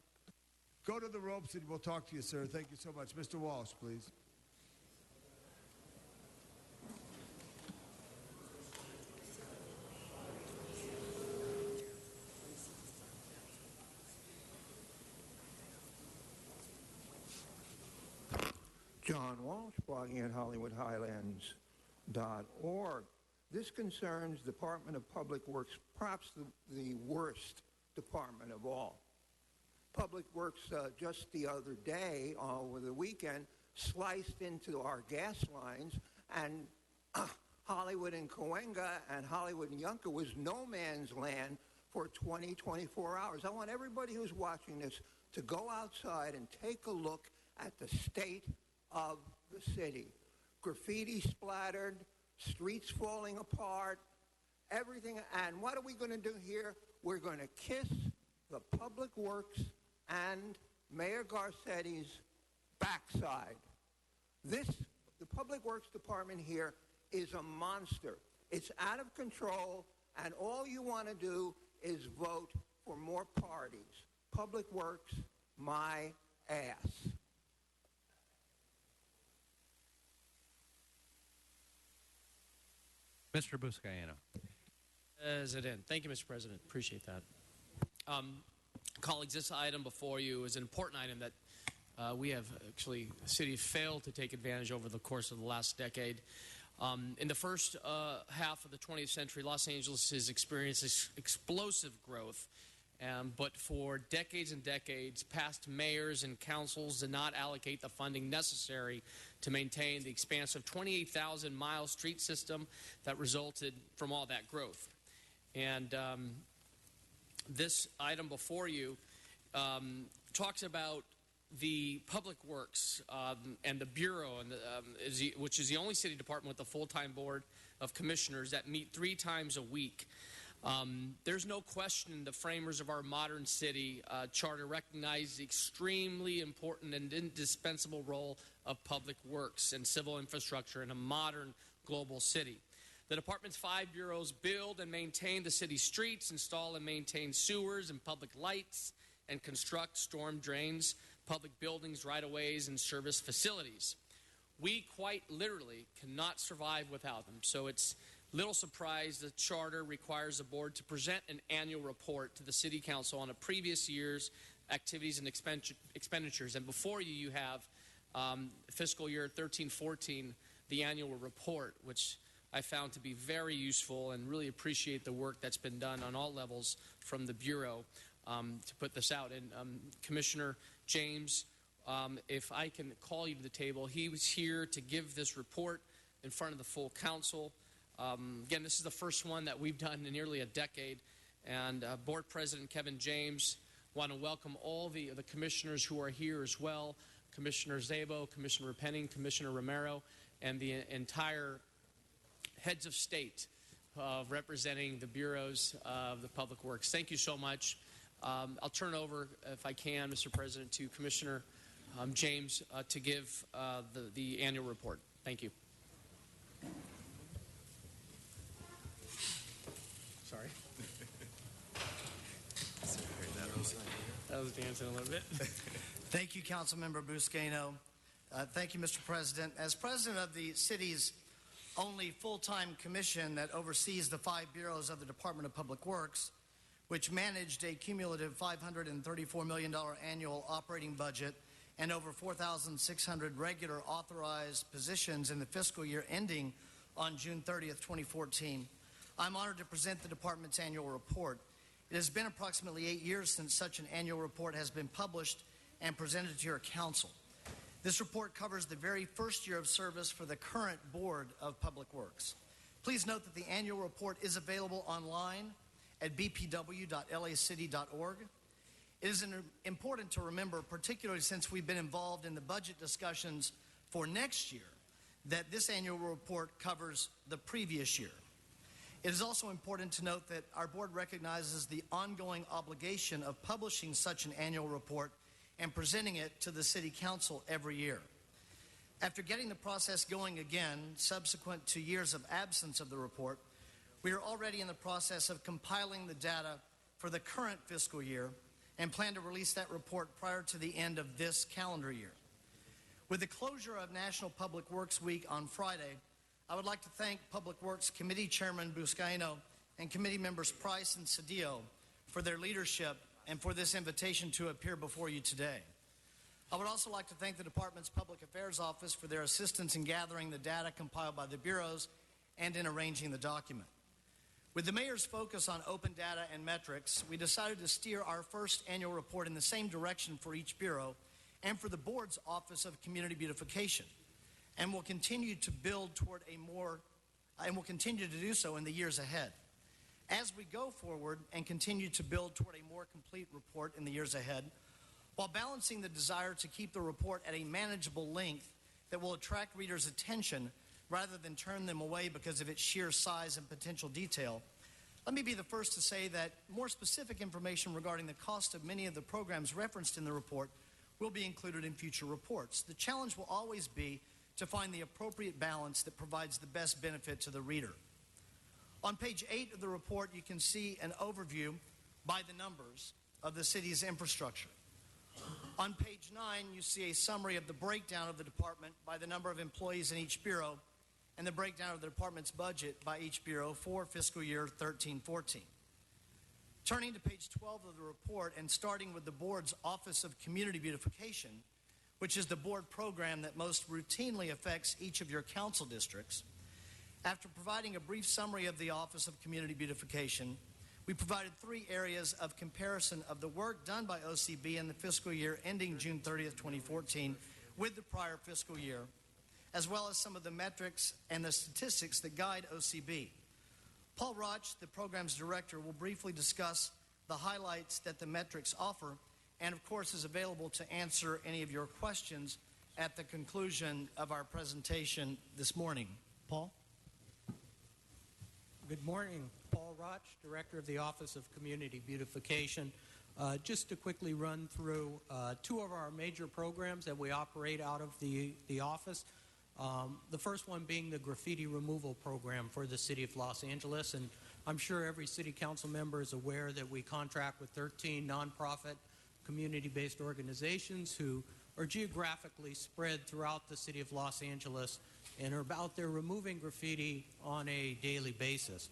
Go to the ropes and we'll talk to you, sir. Thank you so much. Mr. Walsh, please. John Walsh, blogging at HollywoodHighlands.org. This concerns Department of Public Works, perhaps the worst department of all. Public Works just the other day, over the weekend, sliced into our gas lines, and Hollywood and Cahuenga and Hollywood and Yunker was no man's land for 24 hours. I want everybody who's watching this to go outside and take a look at the state of the city. Graffiti splattered, streets falling apart, everything. And what are we going to do here? We're going to kiss the Public Works and Mayor Garcetti's backside. The Public Works Department here is a monster. It's out of control, and all you want to do is vote for more parties. Public Works, my ass. Mr. Buscaino. President. Thank you, Mr. President. Appreciate that. Colleagues, this item before you is an important item that we have actually, the city failed to take advantage over the course of the last decade. In the first half of the 20th century, Los Angeles has experienced explosive growth. But for decades and decades, past mayors and councils did not allocate the funding necessary to maintain the expansive 28,000-mile street system that resulted from all that growth. And this item before you talks about the Public Works and the Bureau, and which is the only city department with a full-time board of commissioners that meet 3 times a week. There's no question the framers of our modern city charter recognize the extremely important and indispensable role of public works and civil infrastructure in a modern global city. The department's 5 bureaus build and maintain the city's streets, install and maintain sewers and public lights, and construct storm drains, public buildings, right-of-ways, and service facilities. We quite literally cannot survive without them, so it's little surprise the charter requires the board to present an annual report to the City Council on a previous year's activities and expenditures. And before you, you have fiscal year 13-14, the annual report, which I found to be very useful and really appreciate the work that's been done on all levels from the Bureau to put this out. And Commissioner James, if I can call you to the table, he was here to give this report in front of the full council. Again, this is the first one that we've done in nearly a decade. And Board President Kevin James, want to welcome all the commissioners who are here as well, Commissioner Szabo, Commissioner Penning, Commissioner Romero, and the entire heads of state representing the bureaus of the Public Works. Thank you so much. I'll turn over, if I can, Mr. President, to Commissioner James to give the annual report. Thank you. Sorry. That was dancing a little bit. Thank you, Councilmember Buscaino. Thank you, Mr. President. As president of the city's only full-time commission that oversees the 5 bureaus of the Department of Public Works, which managed a cumulative $534 million annual operating budget and over 4,600 regular authorized positions in the fiscal year ending on June 30th, 2014, I'm honored to present the department's annual report. It has been approximately 8 years since such an annual report has been published and presented to your council. This report covers the very first year of service for the current Board of Public Works. Please note that the annual report is available online at bpw.lacity.org. It is important to remember, particularly since we've been involved in the budget discussions for next year, that this annual report covers the previous year. It is also important to note that our board recognizes the ongoing obligation of publishing such an annual report and presenting it to the City Council every year. After getting the process going again, subsequent to years of absence of the report, we are already in the process of compiling the data for the current fiscal year and plan to release that report prior to the end of this calendar year. With the closure of National Public Works Week on Friday, I would like to thank Public Works Committee Chairman Buscaino and Committee Members Price and Cedillo for their leadership and for this invitation to appear before you today. I would also like to thank the Department's Public Affairs Office for their assistance in gathering the data compiled by the bureaus and in arranging the document. With the Mayor's focus on open data and metrics, we decided to steer our first annual report in the same direction for each bureau and for the Board's Office of Community Beautification, and will continue to build toward and will continue to do so in the years ahead. As we go forward and continue to build toward a more complete report in the years ahead, while balancing the desire to keep the report at a manageable length that will attract readers' attention rather than turn them away because of its sheer size and potential detail, let me be the first to say that more specific information regarding the cost of many of the programs referenced in the report will be included in future reports. The challenge will always be to find the appropriate balance that provides the best benefit to the reader. On page 8 of the report, you can see an overview by the numbers of the city's infrastructure. On page 9, you see a summary of the breakdown of the department by the number of employees in each bureau and the breakdown of the department's budget by each bureau for fiscal year 13-14. Turning to page 12 of the report and starting with the Board's Office of Community Beautification, which is the board program that most routinely affects each of your council districts, after providing a brief summary of the Office of Community Beautification, we provided 3 areas of comparison of the work done by OCB in the fiscal year ending June 30th, 2014 with the prior fiscal year, as well as some of the metrics and the statistics that guide OCB. Paul Roch, the program's director, will briefly discuss the highlights that the metrics offer and of course is available to answer any of your questions at the conclusion of our presentation this morning. Paul? Good morning. Paul Roch, Director of the Office of Community Beautification. Just to quickly run through two of our major programs that we operate out of the office. The first one being the graffiti removal program for the City of Los Angeles. And I'm sure every City Council member is aware that we contract with 13 nonprofit community-based organizations who are geographically spread throughout the City of Los Angeles and are out there removing graffiti on a daily basis.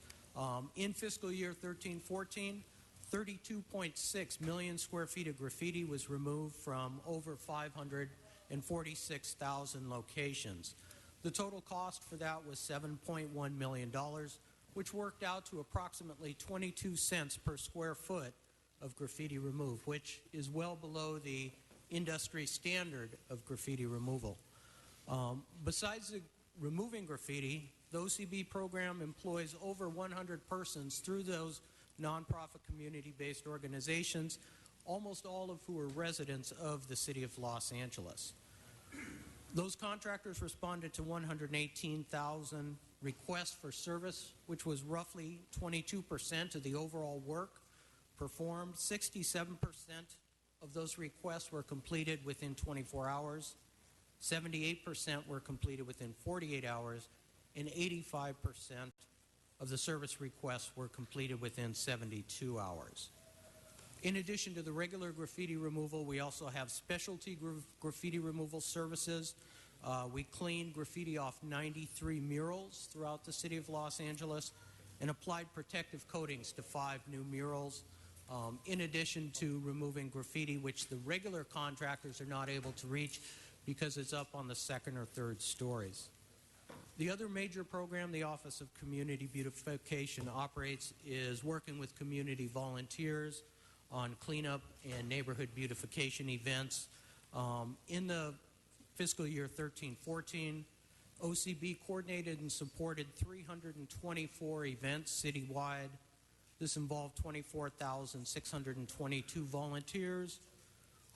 In fiscal year 13-14, 32.6 million square feet of graffiti was removed from over 546,000 locations. The total cost for that was $7.1 million, which worked out to approximately 22 cents per square foot of graffiti removed, which is well below the industry standard of graffiti removal. Besides removing graffiti, the OCB program employs over 100 persons through those nonprofit community-based organizations, almost all of who are residents of the City of Los Angeles. Those contractors responded to 118,000 requests for service, which was roughly 22% of the overall work performed. 67% of those requests were completed within 24 hours. 78% were completed within 48 hours, and 85% of the service requests were completed within 72 hours. In addition to the regular graffiti removal, we also have specialty graffiti removal services. We cleaned graffiti off 93 murals throughout the City of Los Angeles and applied protective coatings to 5 new murals, in addition to removing graffiti, which the regular contractors are not able to reach because it's up on the second or third stories. The other major program the Office of Community Beautification operates is working with community volunteers on cleanup and neighborhood beautification events. In the fiscal year 13-14, OCB coordinated and supported 324 events citywide. This involved 24,622 volunteers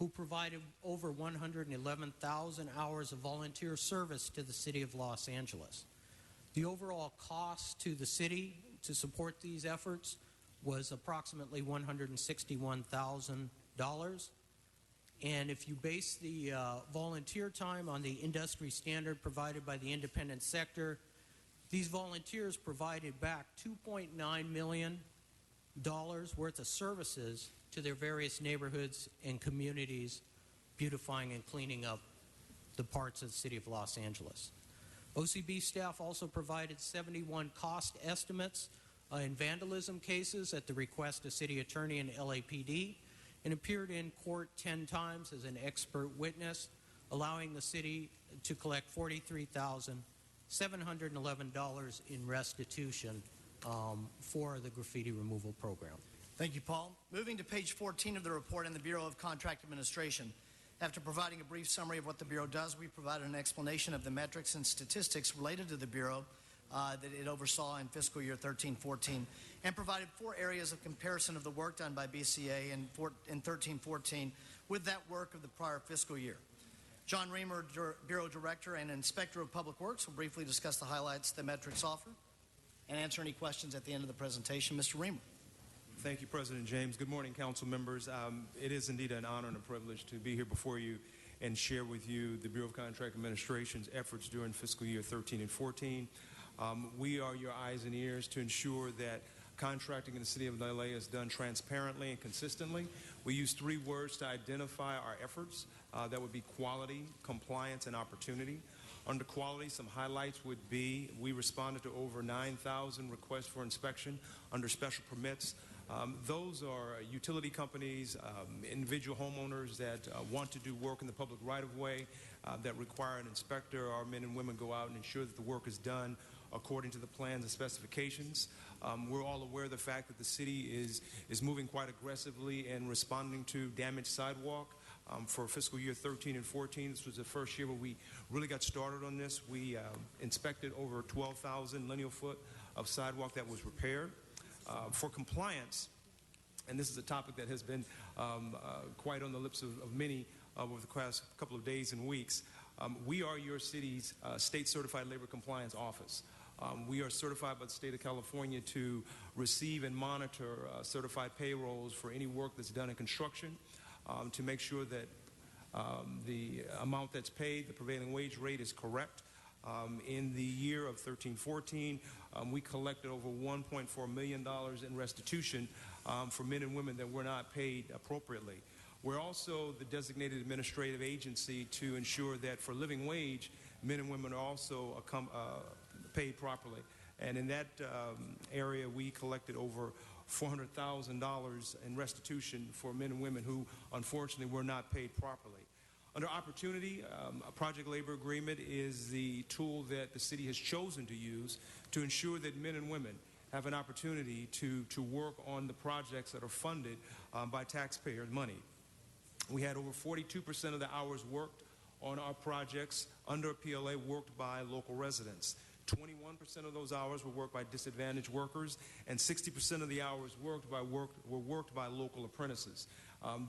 who provided over 111,000 hours of volunteer service to the City of Los Angeles. The overall cost to the city to support these efforts was approximately $161,000. And if you base the volunteer time on the industry standard provided by the independent sector, these volunteers provided back $2.9 million worth of services to their various neighborhoods and communities, beautifying and cleaning up the parts of the City of Los Angeles. OCB staff also provided 71 cost estimates in vandalism cases at the request of City Attorney and LAPD, and appeared in court 10 times as an expert witness, allowing the city to collect $43,711 in restitution for the graffiti removal program. Thank you, Paul. Moving to page 14 of the report in the Bureau of Contract Administration. After providing a brief summary of what the Bureau does, we provided an explanation of the metrics and statistics related to the Bureau that it oversaw in fiscal year 13-14, and provided 4 areas of comparison of the work done by BCA in 13-14 with that work of the prior fiscal year. John Reamer, Bureau Director and Inspector of Public Works, will briefly discuss the highlights the metrics offer and answer any questions at the end of the presentation. Mr. Reamer. Thank you, President James. Good morning, council members. It is indeed an honor and a privilege to be here before you and share with you the Bureau of Contract Administration's efforts during fiscal year 13 and 14. We are your eyes and ears to ensure that contracting in the city of LA is done transparently and consistently. We use 3 words to identify our efforts. That would be quality, compliance, and opportunity. Under quality, some highlights would be we responded to over 9,000 requests for inspection under special permits. Those are utility companies, individual homeowners that want to do work in the public right-of-way that require an inspector. Our men and women go out and ensure that the work is done according to the plans and specifications. We're all aware of the fact that the city is moving quite aggressively and responding to damaged sidewalk. For fiscal year 13 and 14, this was the first year where we really got started on this. We inspected over 12,000 lineal foot of sidewalk that was repaired. For compliance, and this is a topic that has been quite on the lips of many over the past couple of days and weeks. We are your city's state certified labor compliance office. We are certified by the state of California to receive and monitor certified payrolls for any work that's done in construction, to make sure that the amount that's paid, the prevailing wage rate, is correct. In the year of 13-14, we collected over $1.4 million in restitution for men and women that were not paid appropriately. We're also the designated administrative agency to ensure that for living wage, men and women are also paid properly. And in that area, we collected over $400,000 in restitution for men and women who unfortunately were not paid properly. Under Opportunity, a project labor agreement is the tool that the city has chosen to use to ensure that men and women have an opportunity to work on the projects that are funded by taxpayer money. We had over 42% of the hours worked on our projects under PLA worked by local residents. 21% of those hours were worked by disadvantaged workers, and 60% of the hours were worked by local apprentices.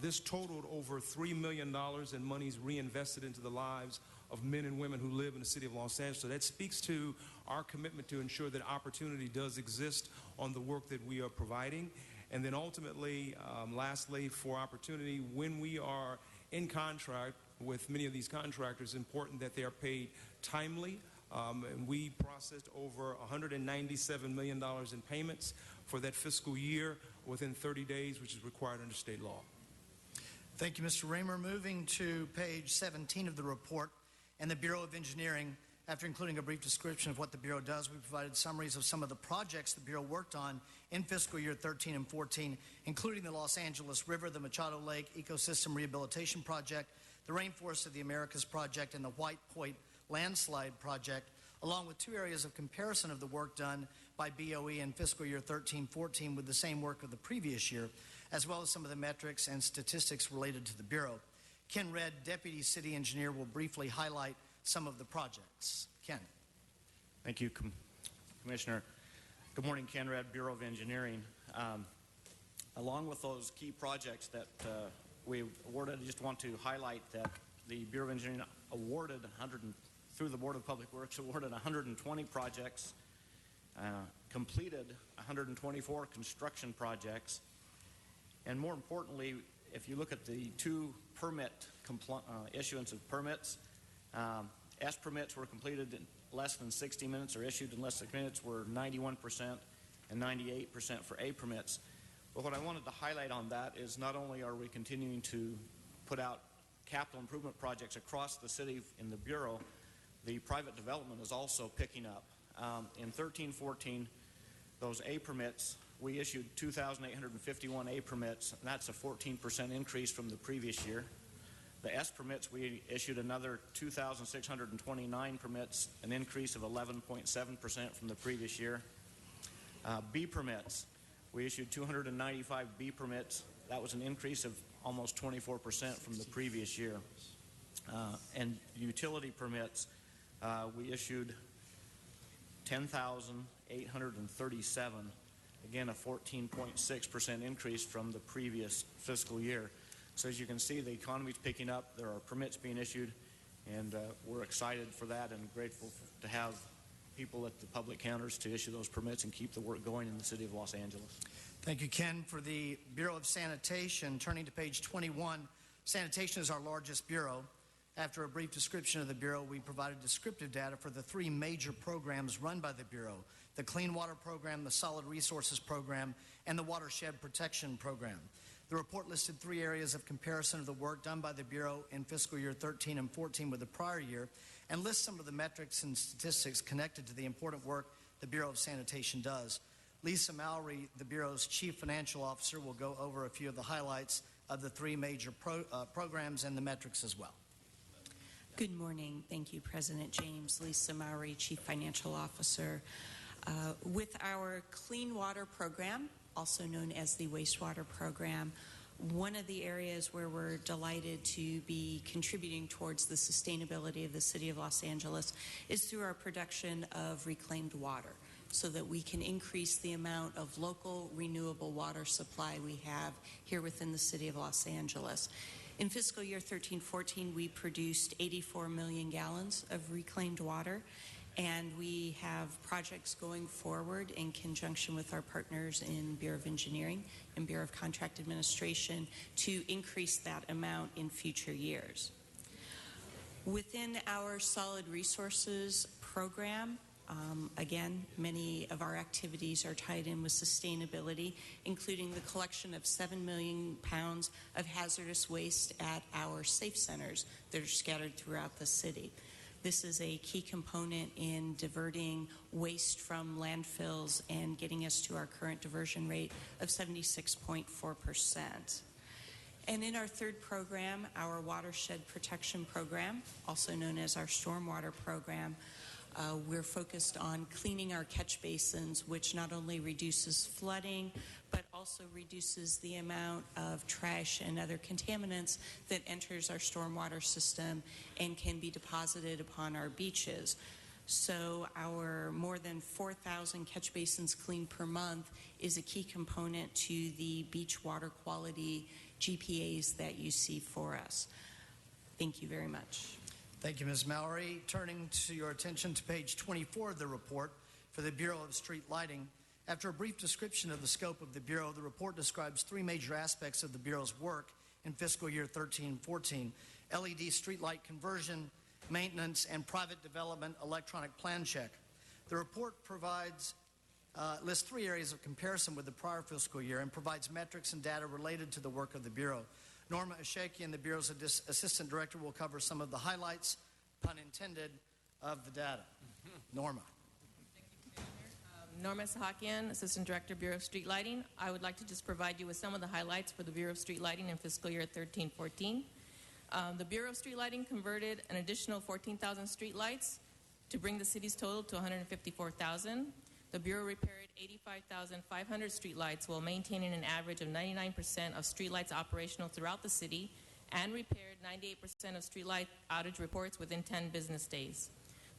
This totaled over $3 million in monies reinvested into the lives of men and women who live in the city of Los Angeles. So that speaks to our commitment to ensure that opportunity does exist on the work that we are providing. And then ultimately, lastly, for Opportunity, when we are in contract with many of these contractors, it's important that they are paid timely. And we processed over $197 million in payments for that fiscal year within 30 days, which is required under state law. Thank you, Mr. Raymer. Moving to page 17 of the report, and the Bureau of Engineering. After including a brief description of what the Bureau does, we provided summaries of some of the projects the Bureau worked on in fiscal year 13 and 14, including the Los Angeles River, the Machado Lake Ecosystem Rehabilitation Project, the Rainforest of the Americas Project, and the White Point Landslide Project, along with 2 areas of comparison of the work done by BOE in fiscal year 13-14 with the same work of the previous year, as well as some of the metrics and statistics related to the Bureau. Ken Redd, Deputy City Engineer, will briefly highlight some of the projects. Ken. Thank you, Commissioner. Good morning, Ken Redd, Bureau of Engineering. Along with those key projects that we awarded, I just want to highlight that the Bureau of Engineering awarded through the Board of Public Works, awarded 120 projects, completed 124 construction projects, and more importantly, if you look at the 2 permit issuance of permits, S permits were completed in less than 60 minutes, or issued in less than 60 minutes, were 91% and 98% for A permits. But what I wanted to highlight on that is not only are we continuing to put out capital improvement projects across the city in the Bureau, the private development is also picking up. In 13-14, those A permits, we issued 2,851 A permits, and that's a 14% increase from the previous year. The S permits, we issued another 2,629 permits, an increase of 11.7% from the previous year. B permits, we issued 295 B permits. That was an increase of almost 24% from the previous year. And utility permits, we issued 10,837, again a 14.6% increase from the previous fiscal year. So as you can see, the economy is picking up. There are permits being issued, and we're excited for that and grateful to have people at the public counters to issue those permits and keep the work going in the city of Los Angeles. Thank you, Ken. For the Bureau of Sanitation, turning to page 21, sanitation is our largest bureau. After a brief description of the Bureau, we provided descriptive data for the 3 major programs run by the Bureau: the Clean Water Program, the Solid Resources Program, and the Watershed Protection Program. The report listed 3 areas of comparison of the work done by the Bureau in fiscal year 13 and 14 with the prior year, and lists some of the metrics and statistics connected to the important work the Bureau of Sanitation does. Lisa Mowry, the Bureau's Chief Financial Officer, will go over a few of the highlights of the 3 major programs and the metrics as well. Good morning. Thank you, President James. Lisa Mowry, Chief Financial Officer. With our Clean Water Program, also known as the Wastewater Program, one of the areas where we're delighted to be contributing towards the sustainability of the City of Los Angeles is through our production of reclaimed water. so that we can increase the amount of local renewable water supply we have here within the city of Los Angeles. In fiscal year 13-14, we produced 84 million gallons of reclaimed water, and we have projects going forward in conjunction with our partners in Bureau of Engineering and Bureau of Contract Administration to increase that amount in future years. Within our solid resources program, again, many of our activities are tied in with sustainability, including the collection of 7 million pounds of hazardous waste at our safe centers that are scattered throughout the city. This is a key component in diverting waste from landfills and getting us to our current diversion rate of 76.4%. And in our third program, our watershed protection program, also known as our stormwater program, we're focused on cleaning our catch basins, which not only reduces flooding, but also reduces the amount of trash and other contaminants that enters our stormwater system and can be deposited upon our beaches. So our more than 4,000 catch basins cleaned per month is a key component to the beach water quality GPAs that you see for us. Thank you very much. Thank you, Ms. Mallory. Turning to your attention to page 24 of the report for the Bureau of Street Lighting. After a brief description of the scope of the Bureau, the report describes three major aspects of the Bureau's work in fiscal year 13-14: LED streetlight conversion, maintenance, and private development electronic plan check. The report lists three areas of comparison with the prior fiscal year and provides metrics and data related to the work of the Bureau. Norma Ashakian, the Bureau's Assistant Director, will cover some of the highlights, pun intended, of the data. Norma. Norma Sahakian, Assistant Director, Bureau of Street Lighting. I would like to just provide you with some of the highlights for the Bureau of Street Lighting in fiscal year 13-14. The Bureau of Street Lighting converted an additional 14,000 street lights to bring the city's total to 154,000. The Bureau repaired 85,500 streetlights while maintaining an average of 99% of streetlights operational throughout the city, and repaired 98% of streetlight outage reports within 10 business days.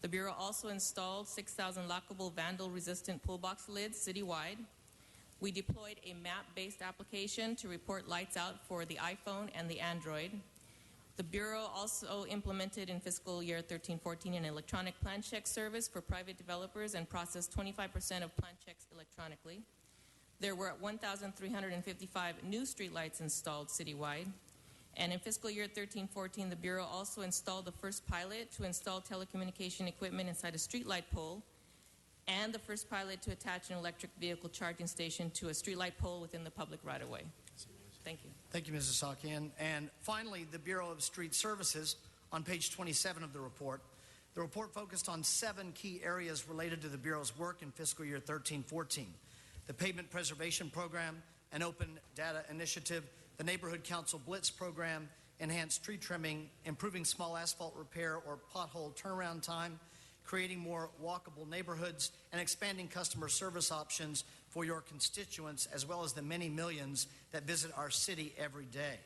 The Bureau also installed 6,000 lockable vandal-resistant pull box lids citywide. We deployed a map-based application to report lights out for the iPhone and the Android. The Bureau also implemented in fiscal year 13-14 an electronic plan check service for private developers and processed 25% of plan checks electronically. There were 1,355 new streetlights installed citywide. And in fiscal year 13-14, the Bureau also installed the first pilot to install telecommunication equipment inside a streetlight pole, and the first pilot to attach an electric vehicle charging station to a streetlight pole within the public right-of-way. Thank you. Thank you, Mrs. Sakian. And finally, the Bureau of Street Services on page 27 of the report. The report focused on 7 key areas related to the Bureau's work in fiscal year 13-14. The Pavement Preservation Program, an open data initiative, the Neighborhood Council Blitz Program, enhanced tree trimming, improving small asphalt repair or pothole turnaround time, creating more walkable neighborhoods, and expanding customer service options for your constituents, as well as the many millions that visit our city every day.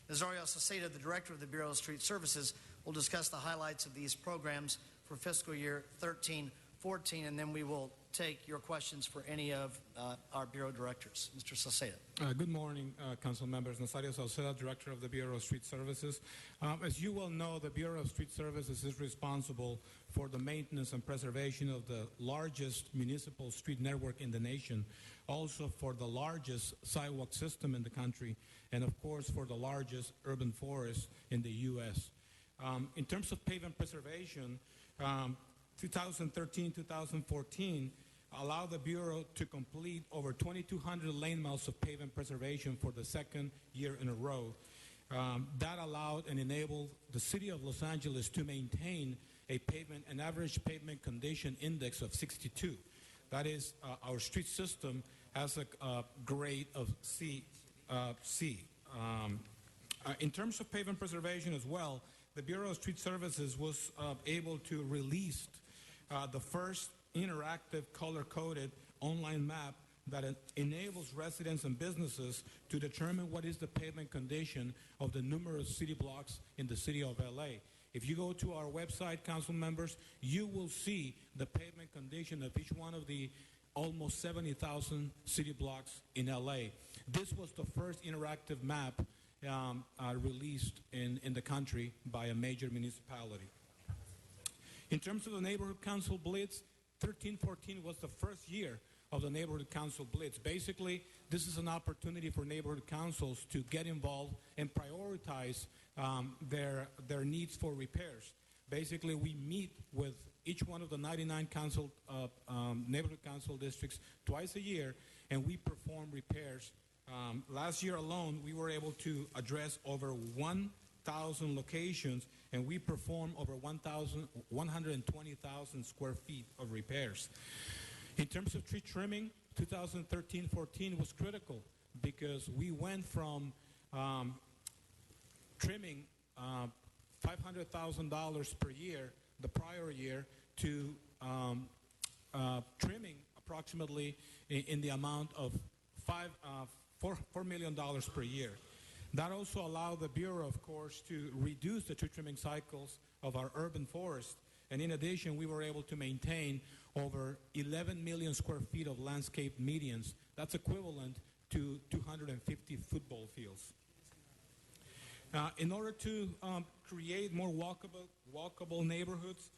Nazario Saucedo, the Director of the Bureau of Street Services, will discuss the highlights of these programs for fiscal year 13-14, and then we will take your questions for any of our Bureau Directors. Mr. Saucedo. Good morning, Council members. Nazario Saucedo, Director of the Bureau of Street Services. As you well know, the Bureau of Street Services is responsible for the maintenance and preservation of the largest municipal street network in the nation, also for the largest sidewalk system in the country, and of course for the largest urban forest in the U.S. In terms of pavement preservation, 2013-2014 allowed the Bureau to complete over 2,200 lane miles of pavement preservation for the second year in a row. That allowed and enabled the City of Los Angeles to maintain an average pavement condition index of 62. That is, our street system has a grade of C. In terms of pavement preservation as well, the Bureau of Street Services was able to release the first interactive color-coded online map that enables residents and businesses to determine what is the pavement condition of the numerous city blocks in the city of LA. If you go to our website, council members, you will see the pavement condition of each one of the almost 70,000 city blocks in LA. This was the first interactive map released in the country by a major municipality. In terms of the Neighborhood Council Blitz, 13-14 was the first year of the Neighborhood Council Blitz. Basically, this is an opportunity for neighborhood councils to get involved and prioritize their needs for repairs. Basically, we meet with each one of the 99 neighborhood council districts twice a year, and we perform repairs. Last year alone, we were able to address over 1,000 locations, and we performed over 120,000 square feet of repairs. In terms of tree trimming, 2013-14 was critical because we went from trimming $500,000 per year the prior year to trimming approximately in the amount of $4 million per year. That also allowed the Bureau, of course, to reduce the tree trimming cycles of our urban forest. And in addition, we were able to maintain over 11 million square feet of landscape medians. That's equivalent to 250 football fields. In order to create more walkable neighborhoods,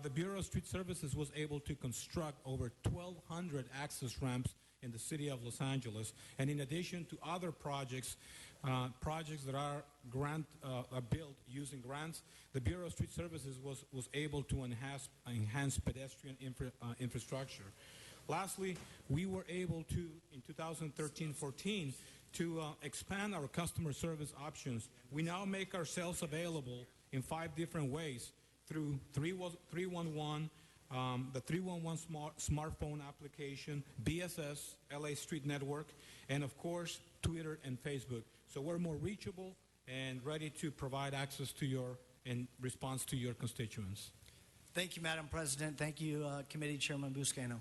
the Bureau of Street Services was able to construct over 1,200 access ramps in the city of Los Angeles. And in addition to other projects that are built using grants, the Bureau of Street Services was able to enhance pedestrian infrastructure. Lastly, we were able to, in 2013-14, to expand our customer service options. We now make ourselves available in 5 different ways through 311, the 311 smartphone application, BSS, LA Street Network, and of course, Twitter and Facebook. So we're more reachable and ready to provide access to in response to your constituents. Thank you, Madam President. Thank you, Committee Chairman Buscaino.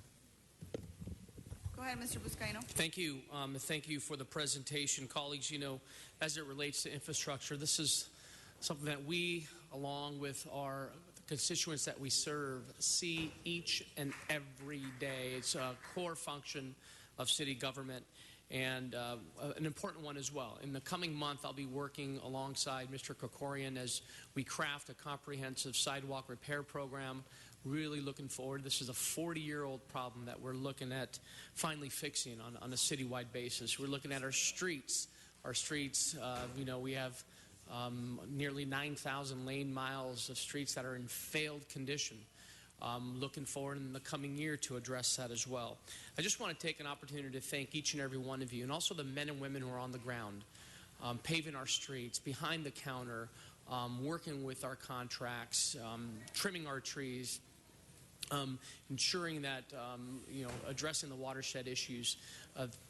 Go ahead, Mr. Buscaino. Thank you. Thank you for the presentation. Colleagues, you know, as it relates to infrastructure, this is something that we, along with our constituents that we serve, see each and every day. It's a core function of city government and an important one as well. In the coming month, I'll be working alongside Mr. Krikorian as we craft a comprehensive sidewalk repair program. Really looking forward. This is a 40-year-old problem that we're looking at finally fixing on a citywide basis. We're looking at our streets. Our streets, you know, we have nearly 9,000 lane miles of streets that are in failed condition. Looking forward in the coming year to address that as well. I just want to take an opportunity to thank each and every one of you, and also the men and women who are on the ground, paving our streets, behind the counter, working with our contracts, trimming our trees, ensuring that, you know, addressing the watershed issues.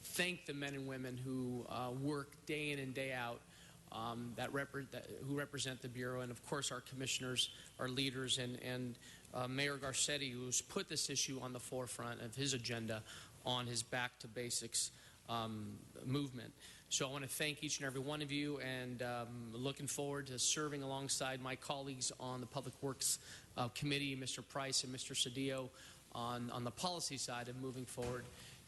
Thank the men and women who work day in and day out, who represent the Bureau, and of course our commissioners, our leaders, and Mayor Garcetti, who's put this issue on the forefront of his agenda on his Back to Basics movement. So I want to thank each and every one of you, and looking forward to serving alongside my colleagues on the Public Works Committee, Mr. Price and Mr. Cedillo, on the policy side of moving forward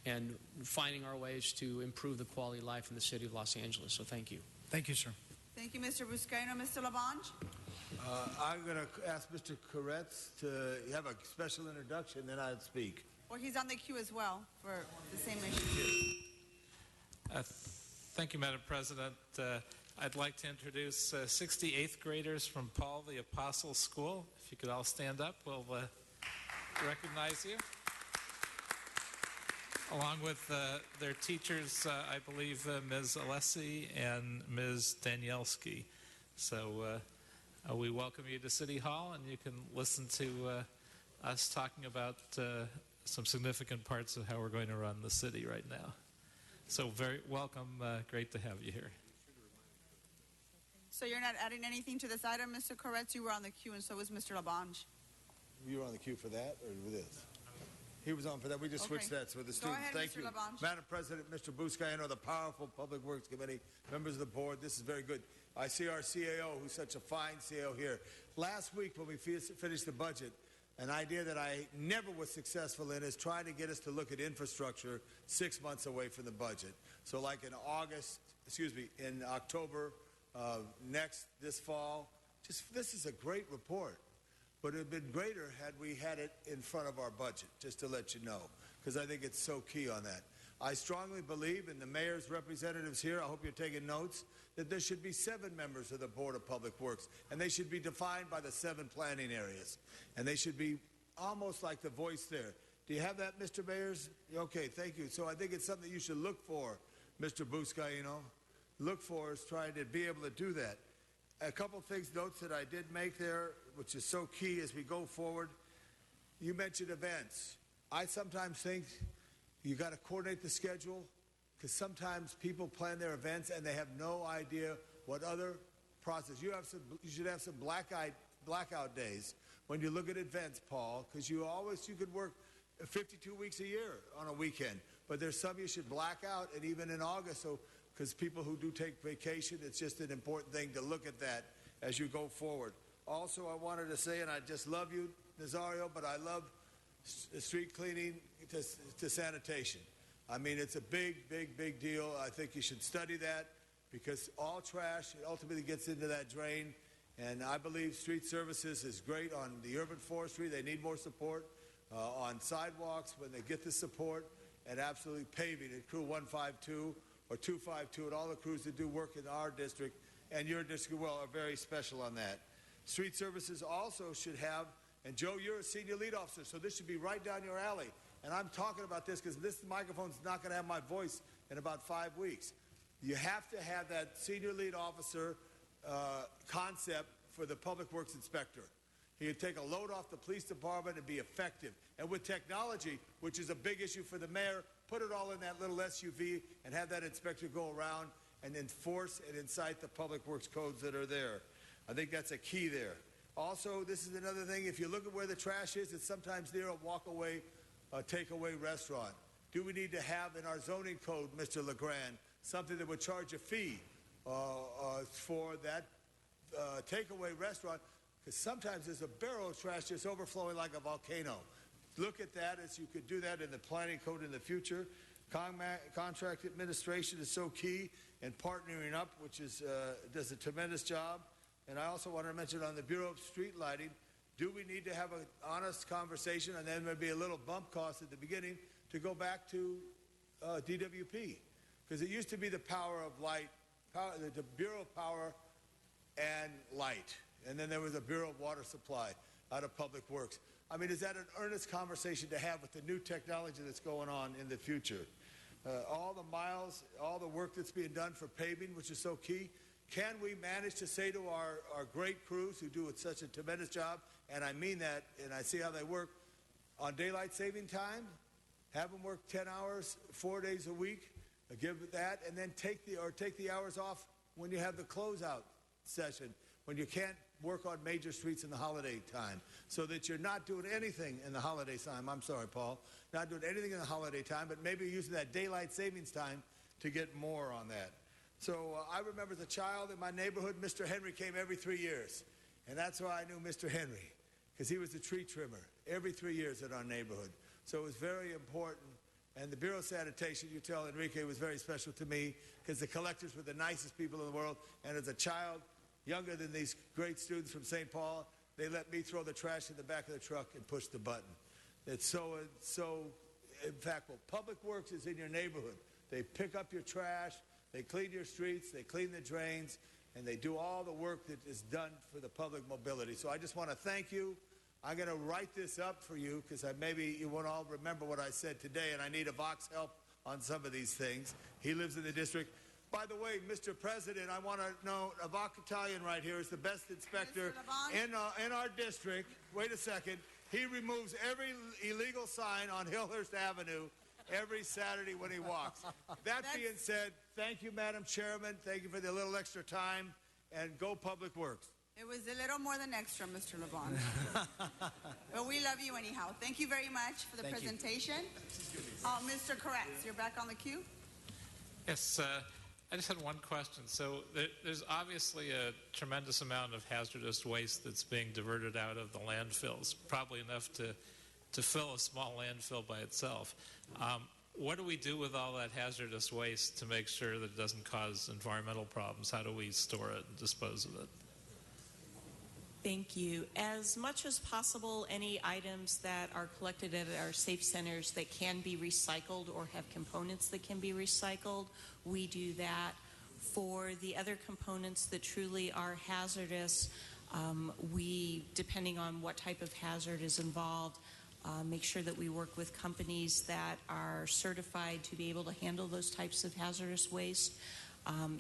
and finding our ways to improve the quality of life in the city of Los Angeles. So thank you. Thank you, sir. Thank you, Mr. Buscaino. Mr. Labange? I'm going to ask Mr. Koretz to have a special introduction, then I'd speak. Well, he's on the queue as well for the same issue. Thank you, Madam President. I'd like to introduce 68th graders from Paul the Apostle School. If you could all stand up, we'll recognize you. Along with their teachers, I believe Ms. Alessi and Ms. Danielski. So we welcome you to City Hall, and you can listen to us talking about some significant parts of how we're going to run the city right now. So very welcome. Great to have you here. So you're not adding anything to this item, Mr. Koretz? You were on the queue, and so was Mr. Labange. You were on the queue for that, or with this? He was on for that. We just switched that for the students. Go ahead, Thank Mr. you. Labange. Madam President, Mr. Buscaino, the powerful Public Works Committee, members of the board, this is very good. I see our CAO, who's such a fine CAO here. Last week when we finished the budget, an idea that I never was successful in is trying to get us to look at infrastructure 6 months away from the budget. So like in October this fall, this is a great report. But it would have been greater had we had it in front of our budget, just to let you know, because I think it's so key on that. I strongly believe, in the mayor's representatives here, I hope you're taking notes, that there should be 7 members of the Board of Public Works, and they should be defined by the 7 planning areas. And they should be almost like the voice there. Do you have that, Mr. Mayors? Okay, thank you. So I think it's something you should look for, Mr. Buscaino. Look for is trying to be able to do that. A couple things, notes that I did make there, which is so key as we go forward. You mentioned events. I sometimes think you got to coordinate the schedule, because sometimes people plan their events and they have no idea what other process. You should have some blackout days when you look at events, Paul, because you could work 52 weeks a year on a weekend, but there's some you should black out, and even in August, because people who do take vacation, it's just an important thing to look at that as you go forward. Also, I wanted to say, and I just love you, Nazario, but I love street cleaning to sanitation. I mean, it's a big, big, big deal. I think you should study that, because all trash ultimately gets into that drain. And I believe street services is great on the urban forestry. They need more support on sidewalks when they get the support, and absolutely paving at Crew 152 or 252, and all the crews that do work in our district and your district are very special on that. Street services also should have, and Joe, you're a senior lead officer, so this should be right down your alley. And I'm talking about this because this microphone's not going to have my voice in about 5 weeks. You have to have that senior lead officer concept for the public works inspector. He would take a load off the police department and be effective. And with technology, which is a big issue for the mayor, put it all in that little SUV and have that inspector go around and enforce and incite the public works codes that are there. I think that's a key there. Also, this is another thing. If you look at where the trash is, it's sometimes near a walk-away, takeaway restaurant. Do we need to have in our zoning code, Mr. LeGrand, something that would charge a fee for that takeaway restaurant? Because sometimes there's a barrel of trash just overflowing like a volcano. Look at that, as you could do that in the planning code in the future. Contract administration is so key, and partnering up, which does a tremendous job. And I also want to mention on the Bureau of Street Lighting, do we need to have an honest conversation, and then maybe a little bump cost at the beginning to go back to DWP? Because it used to be the power of light, the Bureau of Power and Light. And then there was a Bureau of Water Supply out of Public Works. I mean, is that an earnest conversation to have with the new technology that's going on in the future? All the miles, all the work that's being done for paving, which is so key. Can we manage to say to our great crews who do such a tremendous job, and I mean that, and I see how they work, on daylight saving time, have them work 10 hours, 4 days a week, give that, and then take the hours off when you have the closeout session, when you can't work on major streets in the holiday time, so that you're not doing anything in the holiday time. I'm sorry, Paul. Not doing anything in the holiday time, but maybe using that daylight savings time to get more on that. So I remember as a child in my neighborhood, Mr. Henry came every 3 years. And that's why I knew Mr. Henry, because he was the tree trimmer every 3 years in our neighborhood. So it was very important. And the Bureau of Sanitation, you tell Enrique, was very special to me, because the collectors were the nicest people in the world. And as a child, younger than these great students from St. Paul, they let me throw the trash in the back of the truck and push the button. It's so, in fact, well, Public Works is in your neighborhood. They pick up your trash, they clean your streets, they clean the drains, and they do all the work that is done for the public mobility. So I just want to thank you. I'm going to write this up for you, because maybe you won't all remember what I said today, and I need Avoc's help on some of these things. He lives in the district. By the way, Mr. President, I want to know, Avoc Italian right here is the best inspector in our district. Wait a second. He removes every illegal sign on Hillhurst Avenue every Saturday when he walks. That being said, thank you, Madam Chairman. Thank you for the little extra time, and go Public Works. It was a little more than extra, Mr. LeBon. But we love you anyhow. Thank you very much for the presentation. Mr. Koretz, you're back on the queue. Yes, I just had one question. So there's obviously a tremendous amount of hazardous waste that's being diverted out of the landfills, probably enough to fill a small landfill by itself. What do we do with all that hazardous waste to make sure that it doesn't cause environmental problems? How do we store it and dispose of it? Thank you. As much as possible, any items that are collected at our safe centers that can be recycled or have components that can be recycled, we do that. For the other components that truly are hazardous, we, depending on what type of hazard is involved, make sure that we work with companies that are certified to be able to handle those types of hazardous waste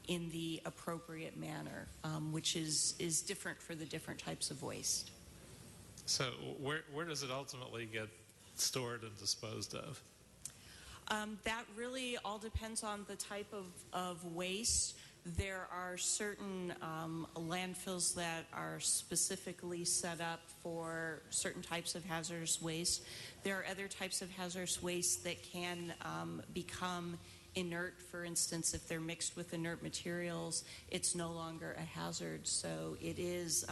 in the appropriate manner, which is different for the different types of waste. So where does it ultimately get stored and disposed of? That really all depends on the type of waste. There are certain landfills that are specifically set up for certain types of hazardous waste. There are other types of hazardous waste that can become inert. For instance, if they're mixed with inert materials, it's no longer a hazard. So it is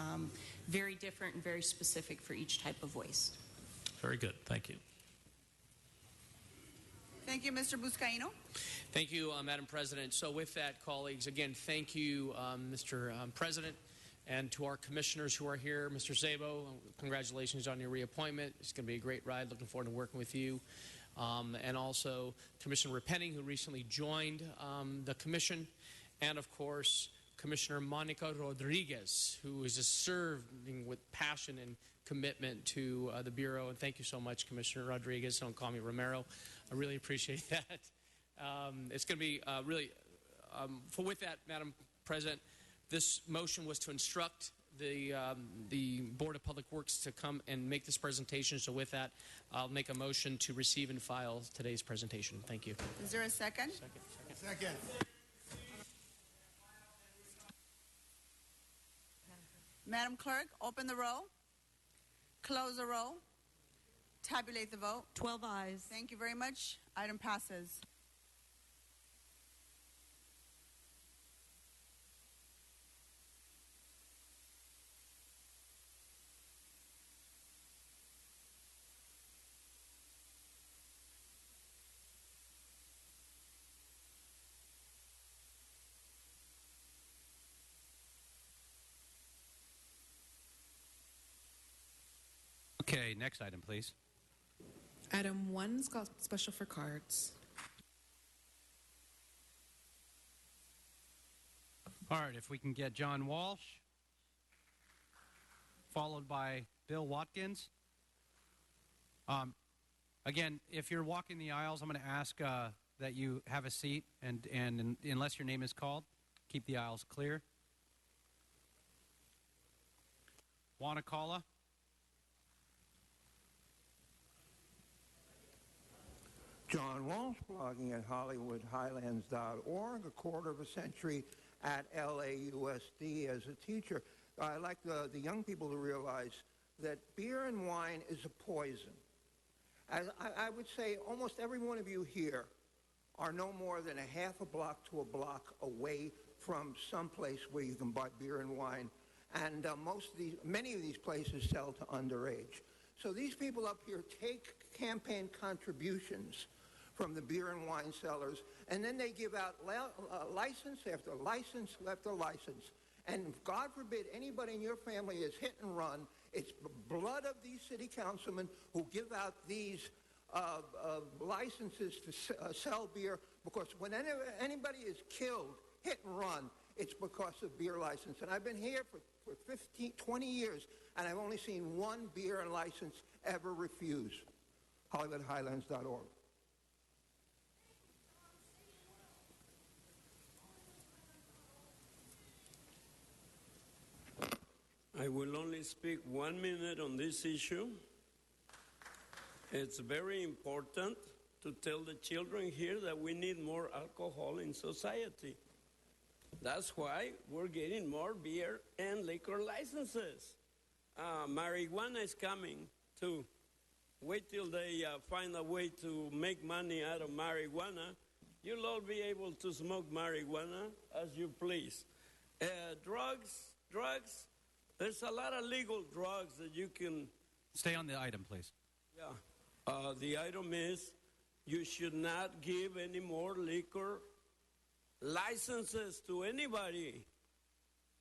very different and very specific for each type of waste. Very good. Thank you. Thank you, Mr. Buscaino. Thank you, Madam President. So with that, colleagues, again, thank you, Mr. President, and to our commissioners who are here. Mr. Szabo, congratulations on your reappointment. It's going to be a great ride. Looking forward to working with you. And also Commissioner Repenning, who recently joined the commission, and of course Commissioner Monica Rodriguez, who is just serving with passion and commitment to the Bureau. And thank you so much, Commissioner Rodriguez. Don't call me Romero. I really appreciate that. It's going to be really, with that, Madam President, this motion was to instruct the Board of Public Works to come and make this presentation. So with that, I'll make a motion to receive and file today's presentation. Thank you. Is there a second? Second. Madam Clerk, open the roll, close the roll, tabulate the vote. 12 ayes. Thank you very much. Item passes. Okay, next item, please. Item 1 is called special for cards. All right, if we can get John Walsh, followed by Bill Watkins. Again, if you're walking the aisles, I'm going to ask that you have a seat, and unless your name is called, keep the aisles clear. Wanakala. John Walsh, blogging at HollywoodHighlands.org, a quarter of a century at LAUSD as a teacher. I'd like the young people to realize that beer and wine is a poison. As I would say almost every one of you here are no more than a half a block to a block away from someplace where you can buy beer and wine. And many of these places sell to underage. So these people up here take campaign contributions from the beer and wine sellers, and then they give out license after license after license. And God forbid anybody in your family is hit and run. It's blood of these city councilmen who give out these licenses to sell beer, because when anybody is killed, hit and run, it's because of beer license. And I've been here for 20 years, and I've only seen one beer and license ever refused. HollywoodHighlands.org. I will only speak 1 minute on this issue. It's very important to tell the children here that we need more alcohol in society. That's why we're getting more beer and liquor licenses. Marijuana is coming too. Wait till they find a way to make money out of marijuana, You'll all be able to smoke marijuana as you please. Drugs, there's a lot of legal drugs that you can... Stay on the item, please. Yeah. The item is you should not give any more liquor licenses to anybody.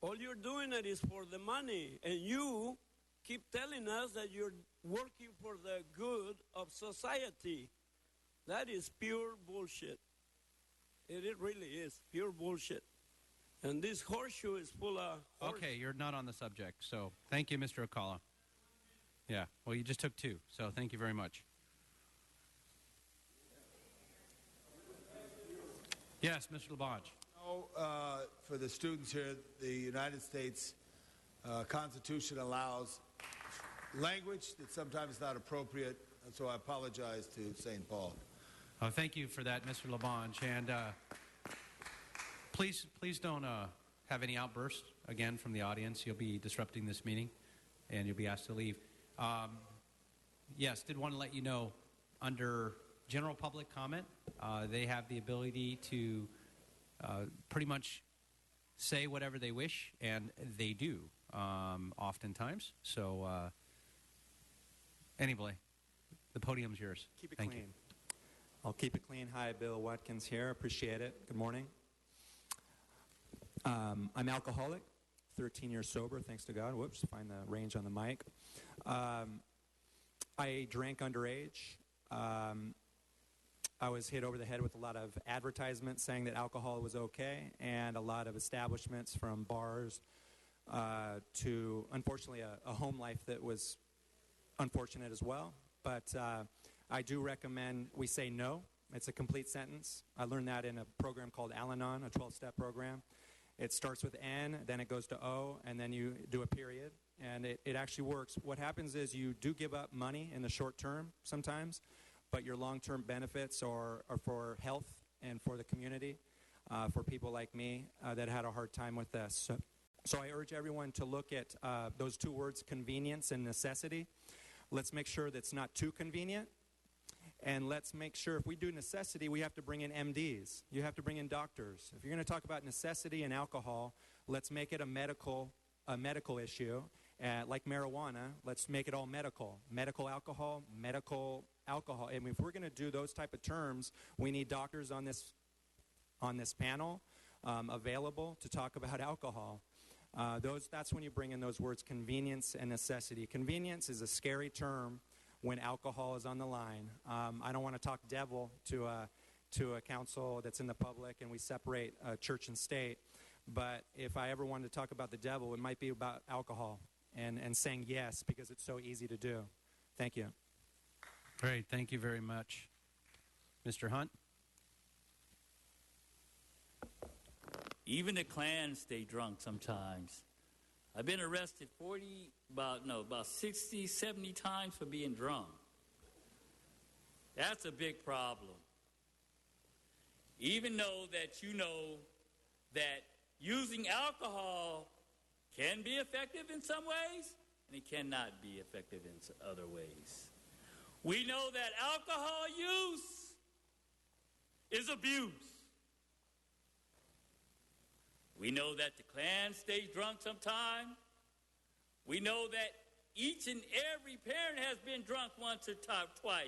All you're doing it is for the money, and you keep telling us that you're working for the good of society. That is pure bullshit. It really is pure bullshit. And this horseshoe is full of Okay, you're not on the subject, so thank you, Mr. Alcala. Yeah, well, you just took two, so thank you very much. Yes, Mr. Labange. For the students here, the United States Constitution allows language that sometimes is not appropriate, and so I apologize to St. Paul. Thank you for that, Mr. Labange. And please don't have any outbursts again from the audience. You'll be disrupting this meeting, and you'll be asked to leave. Yes, did want to let you know, under general public comment, they have the ability to pretty much say whatever they wish, and they do oftentimes. So anyway, the podium's yours. Keep it Thank clean. you. I'll keep it clean. Hi, Bill Watkins here. Appreciate it. Good morning. I'm alcoholic, 13 years sober, thanks to God. Whoops, find the range on the mic. I drank underage. I was hit over the head with a lot of advertisements saying that alcohol was okay, and a lot of establishments from bars to, unfortunately, a home life that was unfortunate as well. But I do recommend we say no. It's a complete sentence. I learned that in a program called Al-Anon, a 12-step program. It starts with N, then it goes to O, and then you do a period, and it actually works. What happens is you do give up money in the short term sometimes, but your long-term benefits are for health and for the community, for people like me that had a hard time with this. So I urge everyone to look at those two words, convenience and necessity. Let's make sure that's not too convenient. And let's make sure if we do necessity, we have to bring in MDs. You have to bring in doctors. If you're going to talk about necessity and alcohol, let's make it a medical issue. Like marijuana, let's make it all medical. Medical alcohol. And if we're going to do those type of terms, we need doctors on this panel available to talk about alcohol. That's when you bring in those words, convenience and necessity. Convenience is a scary term when alcohol is on the line. I don't want to talk devil to a council that's in the public and we separate church and state. But if I ever wanted to talk about the devil, it might be about alcohol and saying yes because it's so easy to do. Thank you. Great. Thank you very much. Mr. Hunt? Even the Klan stay drunk sometimes. I've been arrested about 60, 70 times for being drunk. That's a big problem. Even though that you know that using alcohol can be effective in some ways, and it cannot be effective in other ways. We know that alcohol use is abuse. We know that the Klan stays drunk sometime. We know that each and every parent has been drunk once or twice,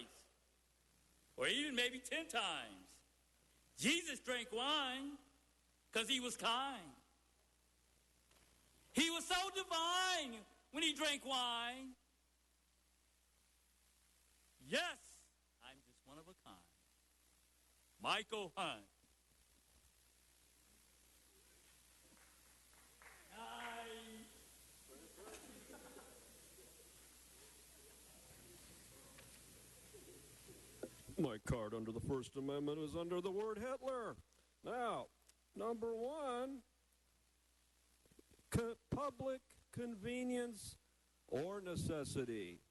or even maybe 10 times. Jesus drank wine because he was kind. He was so divine when he drank wine. Yes, I'm just one of a kind. Michael Hunt. My card under the First Amendment is under the word Hitler. Now, number one, public convenience or necessity.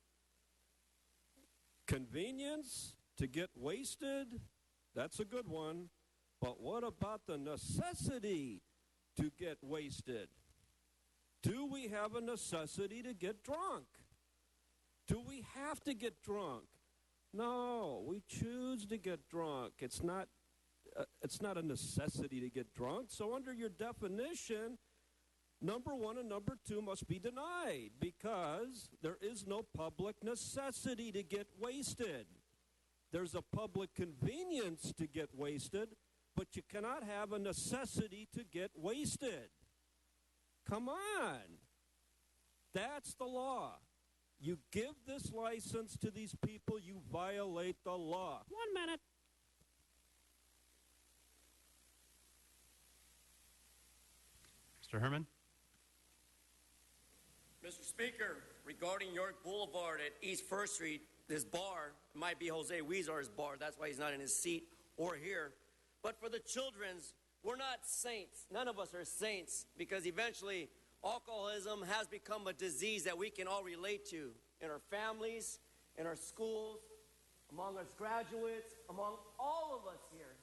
Convenience to get wasted, that's a good one. But what about the necessity to get wasted? Do we have a necessity to get drunk? Do we have to get drunk? No, we choose to get drunk. It's not it's not a necessity to get drunk. So under your definition, number one and number two must be denied because there is no public necessity to get wasted. There's a public convenience to get wasted, but you cannot have a necessity to get wasted. Come on. That's the law. You give this license to these people, you violate the law. 1 minute. Mr. Herman? Mr. Speaker, regarding York Boulevard at East First Street, this bar might be Jose Huizar's bar. That's why he's not in his seat or here. But for the children's, we're not saints. None of us are saints because eventually alcoholism has become a disease that we can all relate to in our families, in our schools, among us graduates, among all of us here.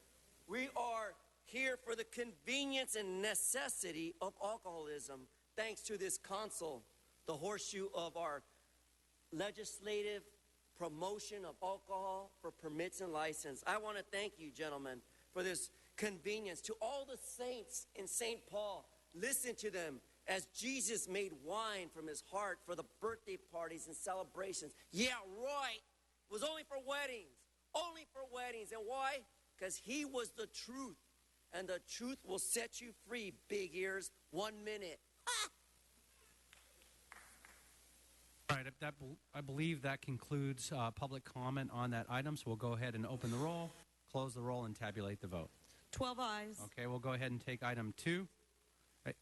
We are here for the convenience and necessity of alcoholism, thanks to this console, the horseshoe of our legislative promotion of alcohol for permits and license. I want to thank you, gentlemen, for this convenience. To all the saints in St. Paul, listen to them as Jesus made wine from his heart for the birthday parties and celebrations. Yeah, right. It was only for weddings. Only for weddings. And why? Because he was the truth. And the truth will set you free, big ears. 1 minute. All right, I believe that concludes public comment on that item, so we'll go ahead and open the roll, close the roll, and tabulate the vote. 12 ayes. Okay, we'll go ahead and take item 2.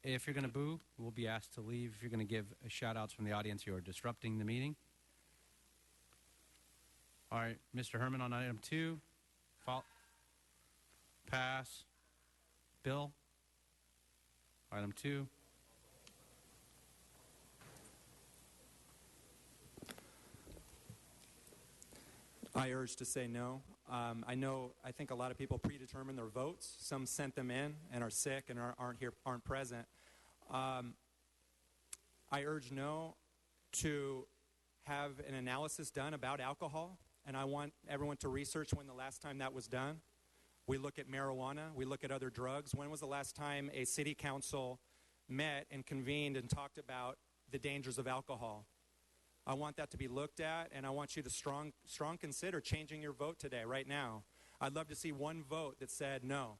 If you're going to boo, we'll be asked to leave. If you're going to give shout-outs from the audience, you are disrupting the meeting. All right, Mr. Herman on item 2. Pass. Bill? Item 2. I urge to say no. I think a lot of people predetermine their votes. Some sent them in and are sick and aren't present. I urge no to have an analysis done about alcohol, and I want everyone to research when the last time that was done. We look at marijuana. We look at other drugs. When was the last time a city council met and convened and talked about the dangers of alcohol? I want that to be looked at, and I want you to strong consider changing your vote today, right now. I'd love to see one vote that said no,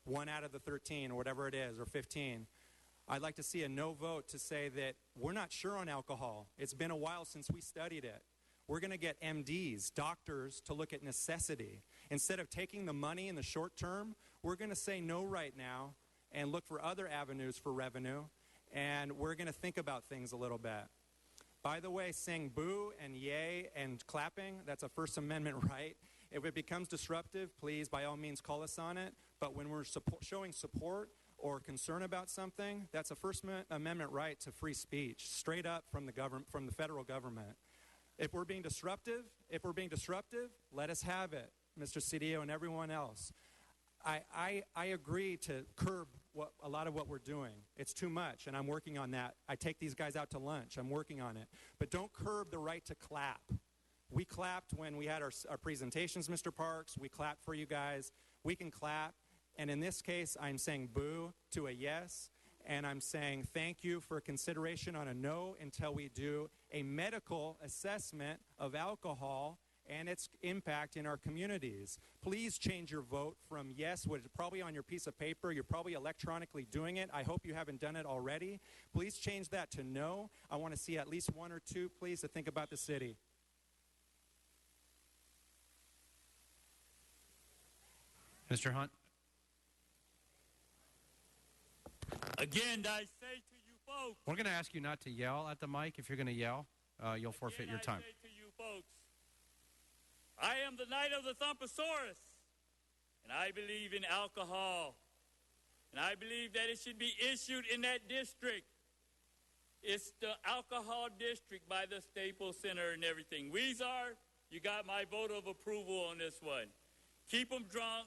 1 out of the 13 or whatever it is, or 15. I'd like to see a no vote to say that we're not sure on alcohol. It's been a while since we studied it. We're going to get MDs, doctors, to look at necessity. Instead of taking the money in the short term, we're going to say no right now and look for other avenues for revenue, and we're going to think about things a little bit. By the way, saying boo and yay and clapping, that's a First Amendment right. If it becomes disruptive, please, by all means, call us on it. But when we're showing support or concern about something, that's a First Amendment right to free speech, straight up from the federal government. If we're being disruptive, let us have it, Mr. Cedillo and everyone else. I agree to curb a lot of what we're doing. It's too much, and I'm working on that. I take these guys out to lunch. I'm working on it. But don't curb the right to clap. We clapped when we had our presentations, Mr. Parks. We clapped for you guys. We can clap. And in this case, I'm saying boo to a yes. And I'm saying thank you for consideration on a no until we do a medical assessment of alcohol and its impact in our communities. Please change your vote from yes, which is probably on your piece of paper. You're probably electronically doing it. I hope you haven't done it already. Please change that to no. I want to see at least 1 or 2, please, to think about the city. Mr. Hunt? Again, I say to you folks. We're going to ask you not to yell at the mic. If you're going to yell, you'll forfeit your time. I say to you folks, I am the Knight of the Thumposaurus, and I believe in alcohol, and I believe that it should be issued in that district. It's the alcohol district by the Staples Center and everything. Weezer, you got my vote of approval on this one. Keep them drunk,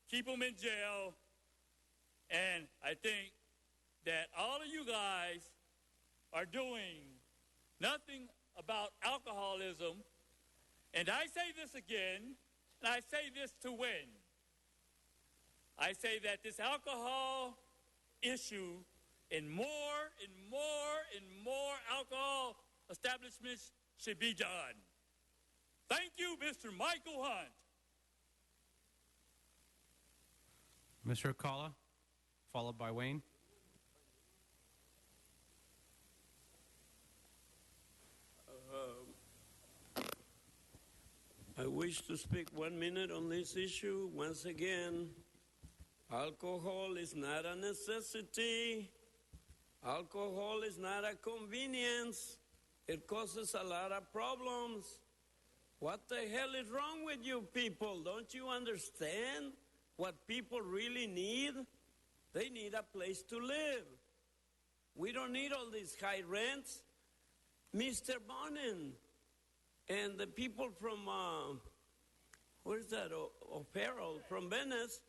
keep them in jail, and I think that all of you guys are doing nothing about alcoholism. And I say this again, and I say this to win. I say that this alcohol issue and more alcohol establishments should be done. Thank you, Mr. Michael Hunt. Mr. Akala, followed by Wayne. I wish to speak 1 minute on this issue. Once again, alcohol is not a necessity. Alcohol is not a convenience. It causes a lot of problems. What the hell is wrong with you people? Don't you understand what people really need? They need a place to live. We don't need all these high rents. Mr. Bonin and the people from, where's that, O'Farrell, from Venice,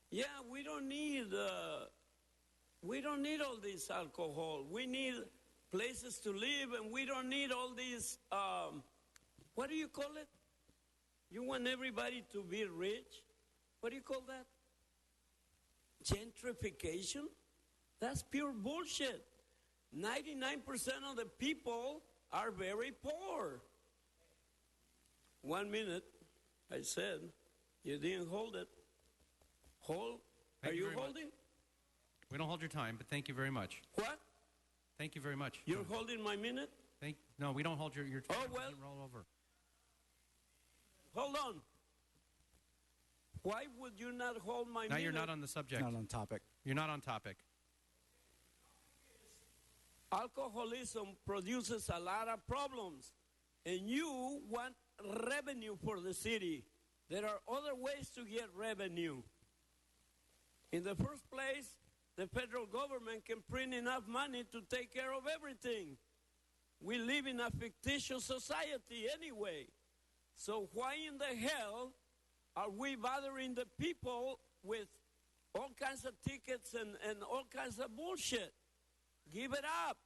yeah, we don't need all this alcohol. We need places to live, and we don't need all these, what do you call it? You want everybody to be rich? What do you call that? Gentrification? That's pure bullshit. 99% of the people are very poor. 1 minute, I said. You didn't hold it. Are you holding? We don't hold your time, but thank you very much. What? Thank you very much. You're holding my minute? No, we don't hold your time. Oh, well. Roll over. Hold on. Why would you not hold my minute? Now you're not on the subject. Not on topic. You're not on topic. Alcoholism produces a lot of problems, and you want revenue for the city. There are other ways to get revenue. In the first place, the federal government can print enough money to take care of everything. We live in a fictitious society anyway. So why in the hell are we bothering the people with all kinds of tickets and all kinds of bullshit? Give it up.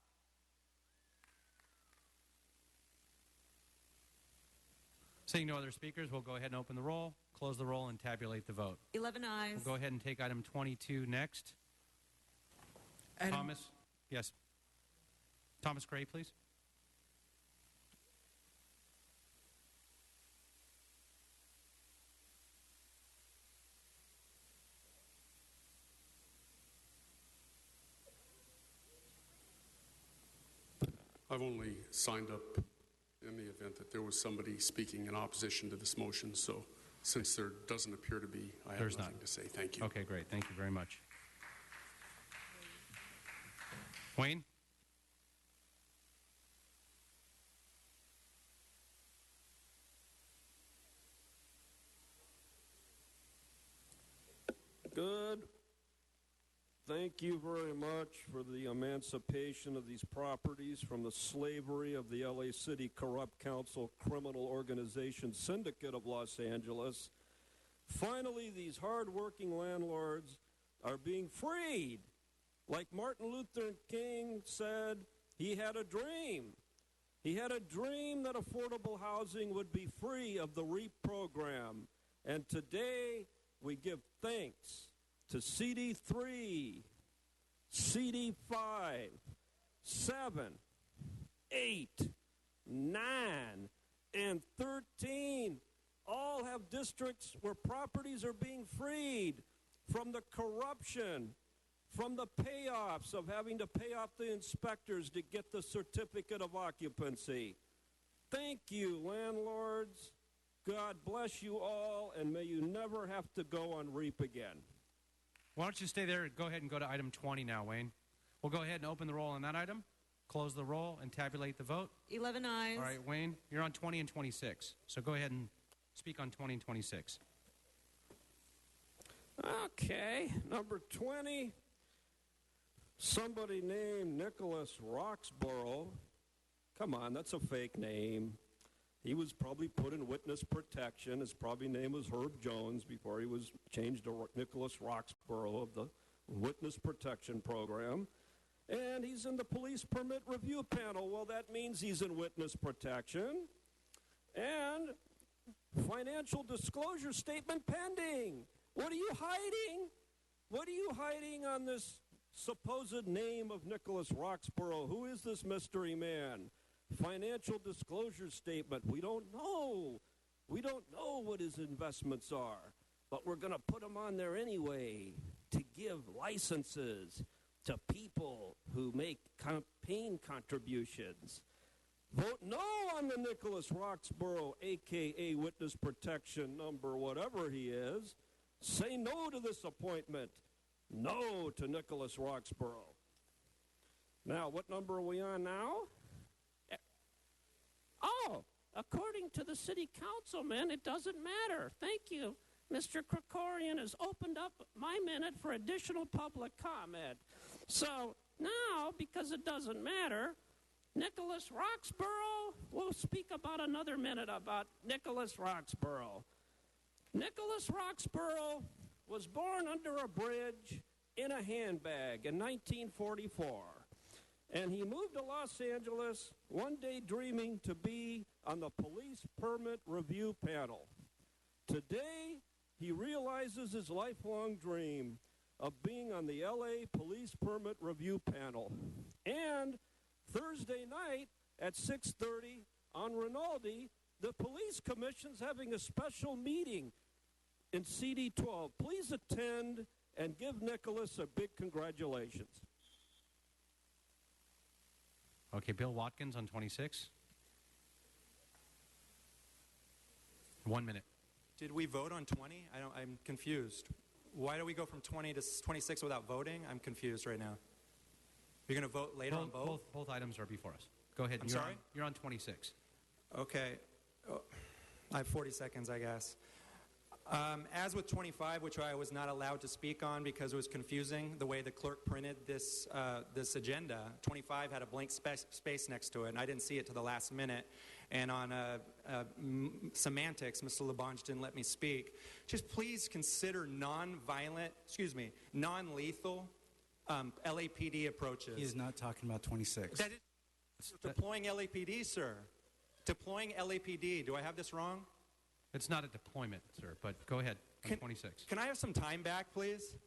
Seeing no other speakers, we'll go ahead and open the roll, close the roll, and tabulate the vote. 11 ayes. We'll go ahead and take item 22 next. Thomas? Yes. Thomas Gray, please. I've only signed up in the event that there was somebody speaking in opposition to this motion, so since there doesn't appear to be, I have nothing to say. Thank you. Okay, great. Thank you very much. Wayne? Good. Thank you very much for the emancipation of these properties from the slavery of the LA City Corrupt Council Criminal Organization Syndicate of Los Angeles. Finally, these hard-working landlords are being freed. Like Martin Luther King said, he had a dream. He had a dream that affordable housing would be free of the REAP program. And today, we give thanks to CD3, CD5, 7, 8, 9, and 13 all have districts where properties are being freed from the corruption, from the payoffs of having to pay off the inspectors to get the certificate of occupancy. Thank you, landlords. God bless you all, and may you never have to go on REAP again. Why don't you stay there and go ahead and go to item 20 now, Wayne. We'll go ahead and open the roll on that item, close the roll, and tabulate the vote. 11 ayes. All right, Wayne, you're on 20 and 26. So go ahead and speak on 20 and 26. Okay, number 20, somebody named Nicholas Roxborough. Come on, that's a fake name. He was probably put in witness protection. His probably name was Herb Jones before he was changed to Nicholas Roxborough of the Witness Protection Program. And he's in the police permit review panel. Well, that means he's in witness protection. And Financial disclosure statement pending. What are you hiding? What are you hiding on this supposed name of Nicholas Roxborough? Who is this mystery man? Financial disclosure statement. We don't know. We don't know what his investments are, but we're going to put them on there anyway to give licenses to people who make campaign contributions. Vote no on the Nicholas Roxborough, a.k.a. witness protection number, whatever he is. Say no to this appointment. No to Nicholas Roxborough. Now, what number are we on now? Oh, according to the city councilman, it doesn't matter. Thank you. Mr. Krikorian has opened up my minute for additional public comment. So now, because it doesn't matter, Nicholas Roxborough, we'll speak about another minute about Nicholas Roxborough. Nicholas Roxborough was born under a bridge in a handbag in 1944. And he moved to Los Angeles one day dreaming to be on the police permit review panel. Today, he realizes his lifelong dream of being on the LA Police Permit Review Panel. And Thursday night at 6:30 on Rinaldi, the Police Commission's having a special meeting in CD12. Please attend and give Nicholas a big congratulations. Okay, Bill Watkins on 26. 1 minute. Did we vote on 20? I'm confused. Why do we go from 20 to 26 without voting? I'm confused right now. You're going to vote later on both? Both items are before us. Go ahead. I'm sorry? You're on 26. Okay. Oh, I have 40 seconds, I guess. As with 25, which I was not allowed to speak on because it was confusing the way the clerk printed this agenda, 25 had a blank space next to it, and I didn't see it to the last minute. And on semantics, Mr. Labange didn't let me speak. Just please consider non-lethal LAPD approaches. He is not talking about 26. That is deploying LAPD, sir. Deploying LAPD. Do I have this wrong? It's not a deployment, sir, but go ahead on 26. Can I have some time back, please?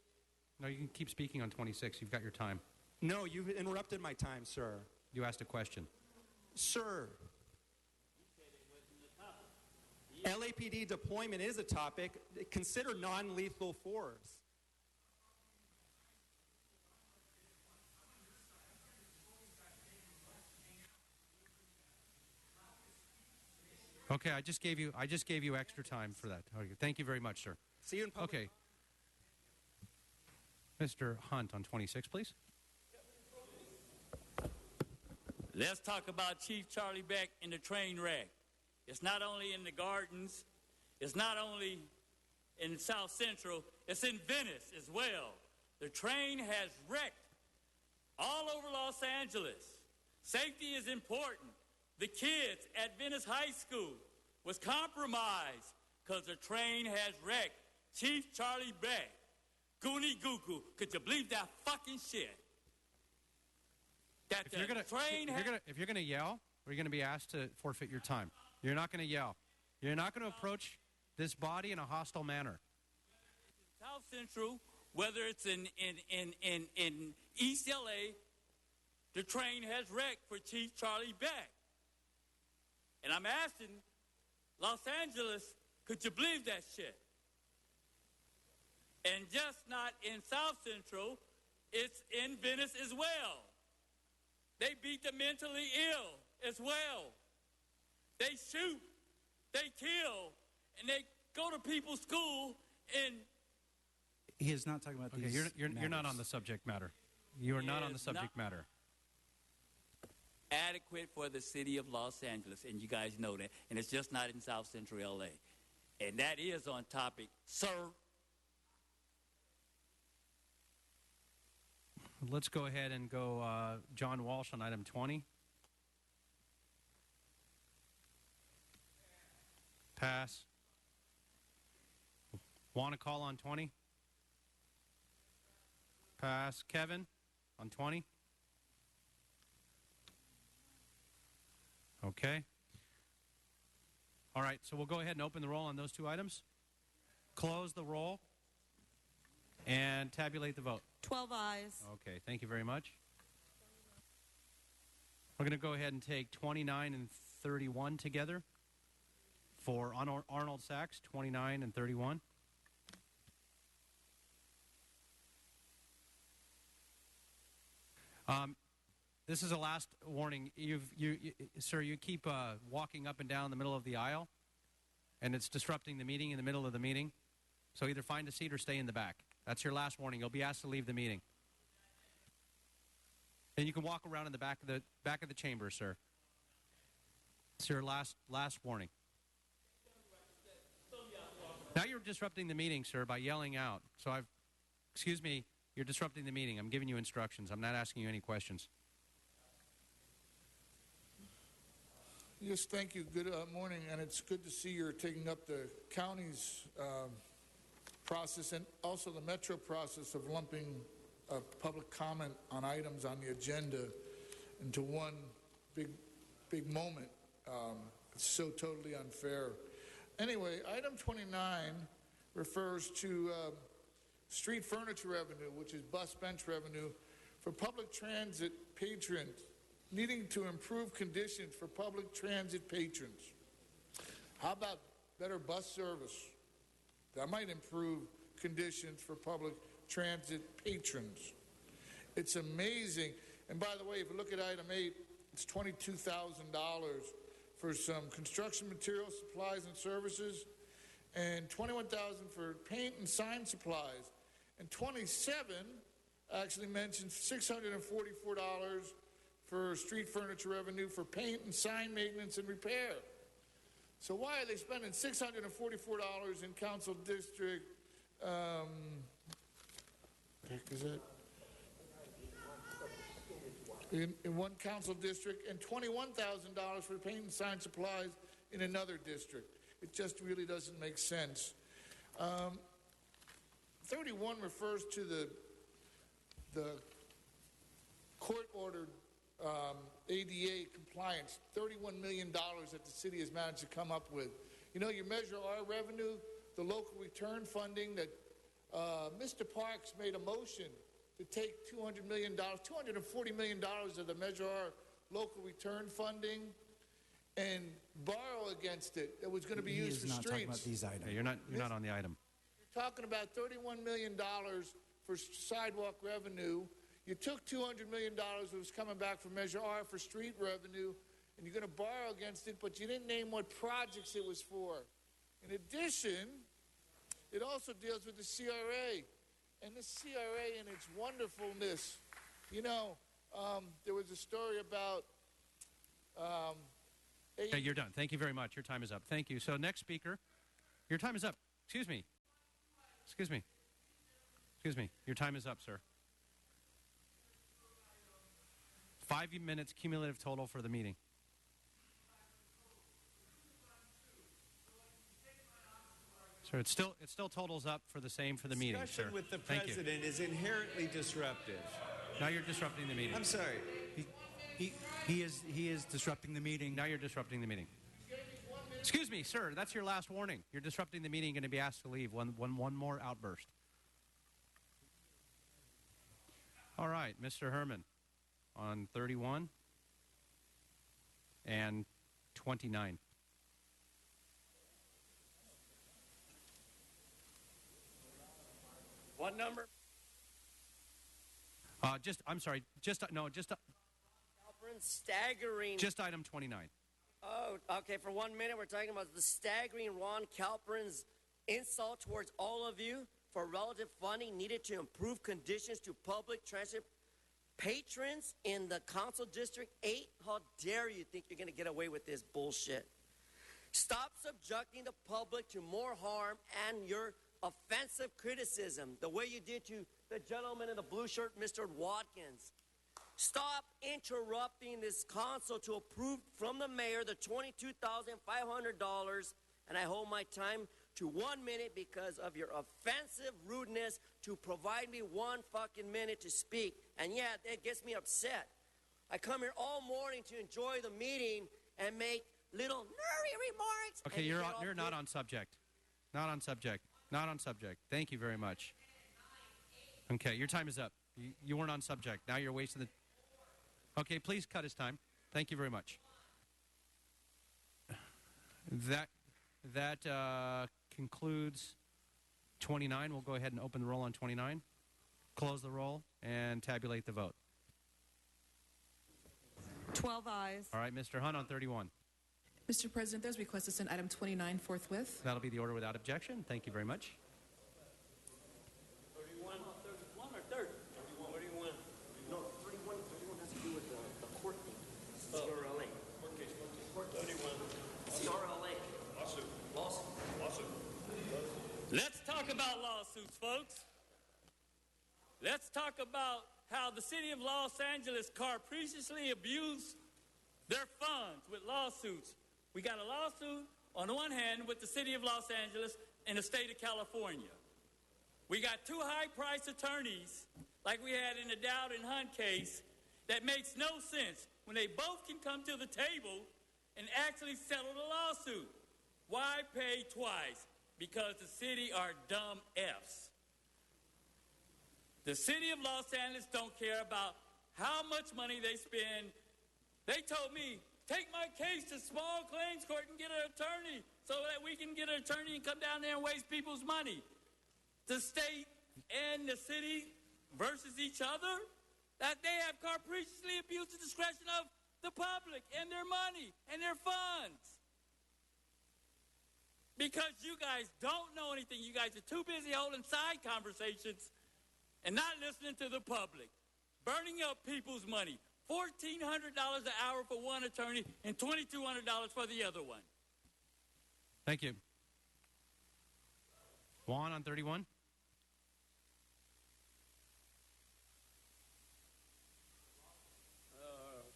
No, you can keep speaking on 26. You've got your time. No, you've interrupted my time, sir. You asked a question. Sir. LAPD deployment is a topic. Consider non-lethal force. Okay, I just gave you extra time for that. Okay, thank you very much, sir. See you in public. Okay. Mr. Hunt on 26, please. Let's talk about Chief Charlie Beck and the train wreck. It's not only in the Gardens, it's not only in South Central, it's in Venice as well. The train has wrecked all over Los Angeles. Safety is important. The kids at Venice High School was compromised because the train has wrecked. Chief Charlie Beck, Goonie Goo Goo, could you believe that fucking shit? That If you're gonna yell, you're gonna be asked to forfeit your time. You're not gonna yell. You're not gonna approach this body in a hostile manner. South Central, whether it's in East LA, the train has wrecked for Chief Charlie Beck. And I'm asking Los Angeles, could you believe that shit? And just not in South Central, it's in Venice as well. They beat the mentally ill as well. They shoot, they kill, and they go to people's school and... He is not talking about Okay, these you're not on the subject matter. You are not on the subject matter. Adequate for the city of Los Angeles, and you guys know that. And it's just not in South Central LA. And that is on topic, sir. Let's go ahead and go John Walsh on item 20. Pass. Want to call on 20? Pass. Kevin on 20? Okay. All right, so we'll go ahead and open the roll on those 2 items. Close the roll and tabulate the vote. 12 ayes. Okay, thank you very much. We're going to go ahead and take 29 and 31 together for Arnold Sachs, 29 and 31. This is a last warning. Sir, you keep walking up and down the middle of the aisle, and it's disrupting the meeting in the middle of the meeting. So either find a seat or stay in the back. That's your last warning. You'll be asked to leave the meeting. And you can walk around in the back of the chamber, sir. It's your last warning. Now you're disrupting the meeting, sir, by yelling out. So excuse me, you're disrupting the meeting. I'm giving you instructions. I'm not asking you any questions. Yes, thank you. Good morning, and it's good to see you're taking up the county's process and also the metro process of lumping public comment on items on the agenda into one big moment. It's so totally unfair. Anyway, item 29 refers to street furniture revenue, which is bus bench revenue for public transit patrons, needing to improve conditions for public transit patrons. How about better bus service? That might improve conditions for public transit patrons. It's amazing. And by the way, if you look at item 8, it's $22,000 for some construction materials, supplies, and services, and $21,000 for paint and sign supplies. And 27 actually mentions $644 for street furniture revenue for paint and sign maintenance and repair. So why are they spending $644 in council district? Is it? In one council district, and $21,000 for paint and sign supplies in another district. It just really doesn't make sense. 31 refers to the court-ordered ADA compliance, $31 million that the city has managed to come up with. You know, you measure our revenue, the local return funding that Mr. Parks made a motion to take $200 million, $240 million of the Measure R local return funding and borrow against it that was going to be used for streets. He is not talking about these items. Okay, you're not on the item. You're talking about $31 million for sidewalk revenue. You took $200 million that was coming back from Measure R for street revenue, and you're going to borrow against it, but you didn't name what projects it was for. In addition, it also deals with the CRA. And the CRA and its wonderfulness. You know, there was a story about... Okay, you're done. Thank you very much. Your time is up. Thank you. So next speaker, your time is up. Excuse me. Excuse me. Excuse me. Your time is up, sir. 5 minutes cumulative total for the meeting. Sir, it still totals up for the same for the meeting, sir. Discussion with the Thank president is inherently disruptive. Now you're disrupting the meeting. I'm sorry. He is disrupting the meeting. Now you're disrupting the meeting. Excuse me, sir. That's your last warning. You're disrupting the meeting. Going to be asked to leave. One more outburst. All right, Mr. Herman, on 31 and 29. What number? I'm sorry. Staggering. Just item 29. Oh, okay. For 1 minute, we're talking about the staggering Ron Calperin's insult towards all of you for relative funding needed to improve conditions to public transit patrons in the Council District 8. How dare you think you're going to get away with this bullshit? Stop subjecting the public to more harm and your offensive criticism, the way you did to the gentleman in the blue shirt, Mr. Watkins. Stop interrupting this council to approve from the mayor the $22,500, and I hold my time to 1 minute because of your offensive rudeness to provide me 1 fucking minute to speak. And yeah, that gets me upset. I come here all morning to enjoy the meeting and make little nerdy remarks Okay, you're not on subject. Not on subject. Not on subject. Thank you very much. Okay, your time is up. You weren't on subject. Now you're wasting the... Okay, please cut his time. Thank you very much. That concludes 29. We'll go ahead and open the roll on 29. Close the roll and tabulate the vote. 12 ayes. All right, Mr. Hunt on 31. Mr. President, there's a request to send item 29 forthwith. That'll be the order without objection. Thank you very much. 31 or 30? 31. No, 31 has to do with the court thing. CRLA. Court case. 31. CRLA. Lawsuit. Let's talk about lawsuits, folks. Let's talk about how the city of Los Angeles capriciously abused their funds with lawsuits. We got a lawsuit on the one hand with the city of Los Angeles and the state of California. We got two high-priced attorneys, like we had in the Dowd and Hunt case, that makes no sense when they both can come to the table and actually settle the lawsuit. Why pay twice? Because the city are dumb Fs. The city of Los Angeles don't care about how much money they spend. They told me, take my case to small claims court and get an attorney so that we can get an attorney and come down there and waste people's money. The state and the city versus each other, that they have capriciously abused the discretion of the public and their money and their funds. Because you guys don't know anything. You guys are too busy holding side conversations and not listening to the public. Burning up people's money. $1,400 an hour for one attorney and $2,200 for the other one. Thank you. Juan on 31.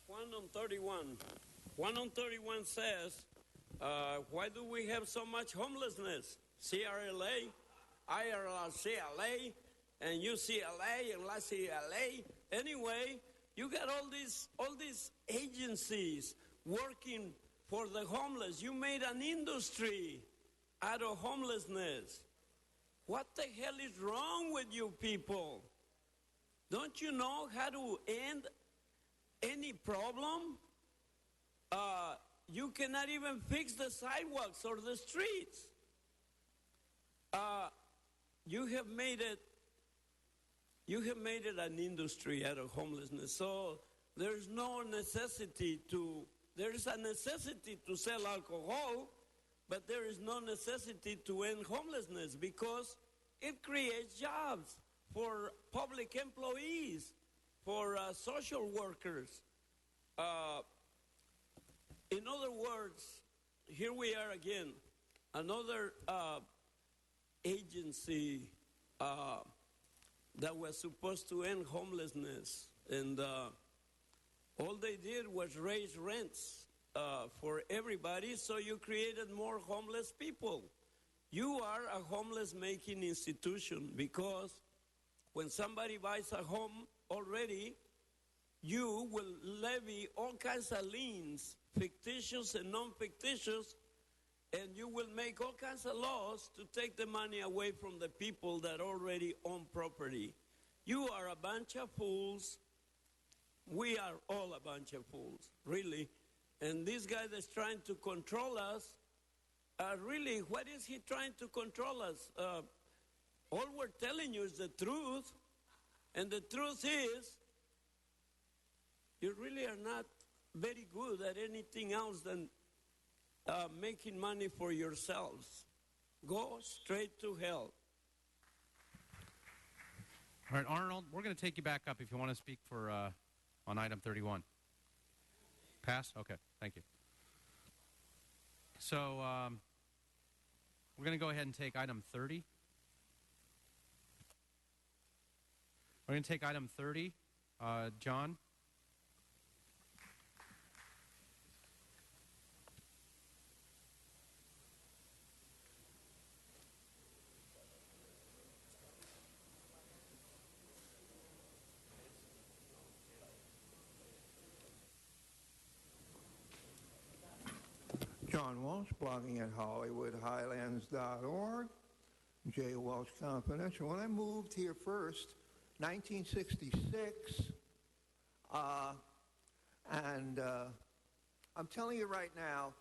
Juan on 31. Juan on 31 says, why do we have so much homelessness? CRLA, IRLCLA, and UCLA and LACLA. Anyway, you got all these agencies working for the homeless. You made an industry out of homelessness. What the hell is wrong with you people? Don't you know how to end any problem? You cannot even fix the sidewalks or the streets. You have made it an industry out of homelessness. So there's a necessity to sell alcohol, but there is no necessity to end homelessness because it creates jobs for public employees, for social workers. In other words, here we are again, another agency that was supposed to end homelessness, and all they did was raise rents for everybody, so you created more homeless people. You are a homeless-making institution because when somebody buys a home already, you will levy all kinds of liens, fictitious and non-fictitious, and you will make all kinds of laws to take the money away from the people that already own property. You are a bunch of fools. We are all a bunch of fools, really. And this guy that's trying to control us, really, what is he trying to control us? All we're telling you is the truth, and the truth is you really are not very good at anything else than making money for yourselves. Go straight to hell. All right, Arnold, we're going to take you back up if you want to speak for on item 31. Pass? Okay, thank you. So we're going to go ahead and take item 30. We're going to take item 30. John? John Walsh, blogging at HollywoodHighlands.org. J. Walsh Confidential. When I moved here first, 1966, I'm telling you right now,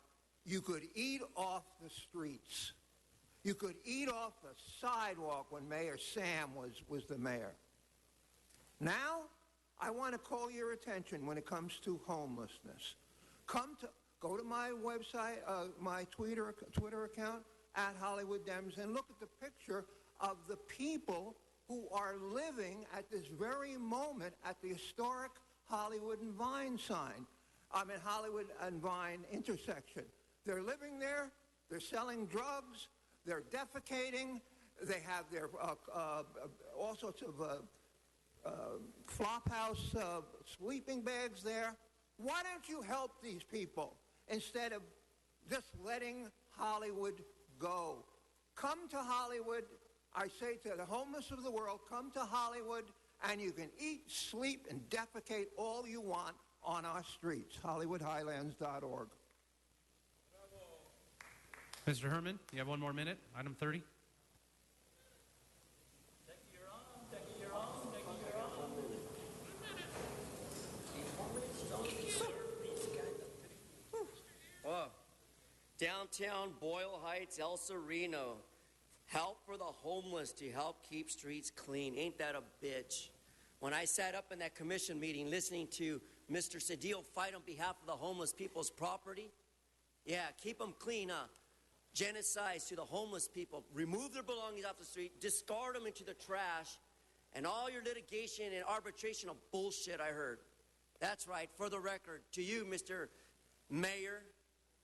you could eat off the streets. You could eat off the sidewalk when Mayor Sam was the mayor. Now, I want to call your attention when it comes to homelessness. Go to my website, my Twitter account, at Hollywood Dems, and look at the picture of the people who are living at this very moment at the historic Hollywood and Vine sign. Hollywood and Vine intersection. They're living there. They're selling drugs. They're defecating. They have their all sorts of flop house sleeping bags there. Why don't you help these people instead of just letting Hollywood go? Come to Hollywood. I say to the homeless of the world, come to Hollywood, and you can eat, sleep, and defecate all you want on our streets. HollywoodHighlands.org. Mr. Herman, you have one more minute. Item 30. Downtown Boyle Heights, El Sereno. Help for the homeless to help keep streets clean. Ain't that a bitch? When I sat up in that commission meeting listening to Mr. Cedillo fight on behalf of the homeless people's property, yeah, keep them clean, huh? Genocide to the homeless people. Remove their belongings off the street, discard them into the trash, and all your litigation and arbitration of bullshit I heard. That's right, for the record, to you, Mr. Mayor.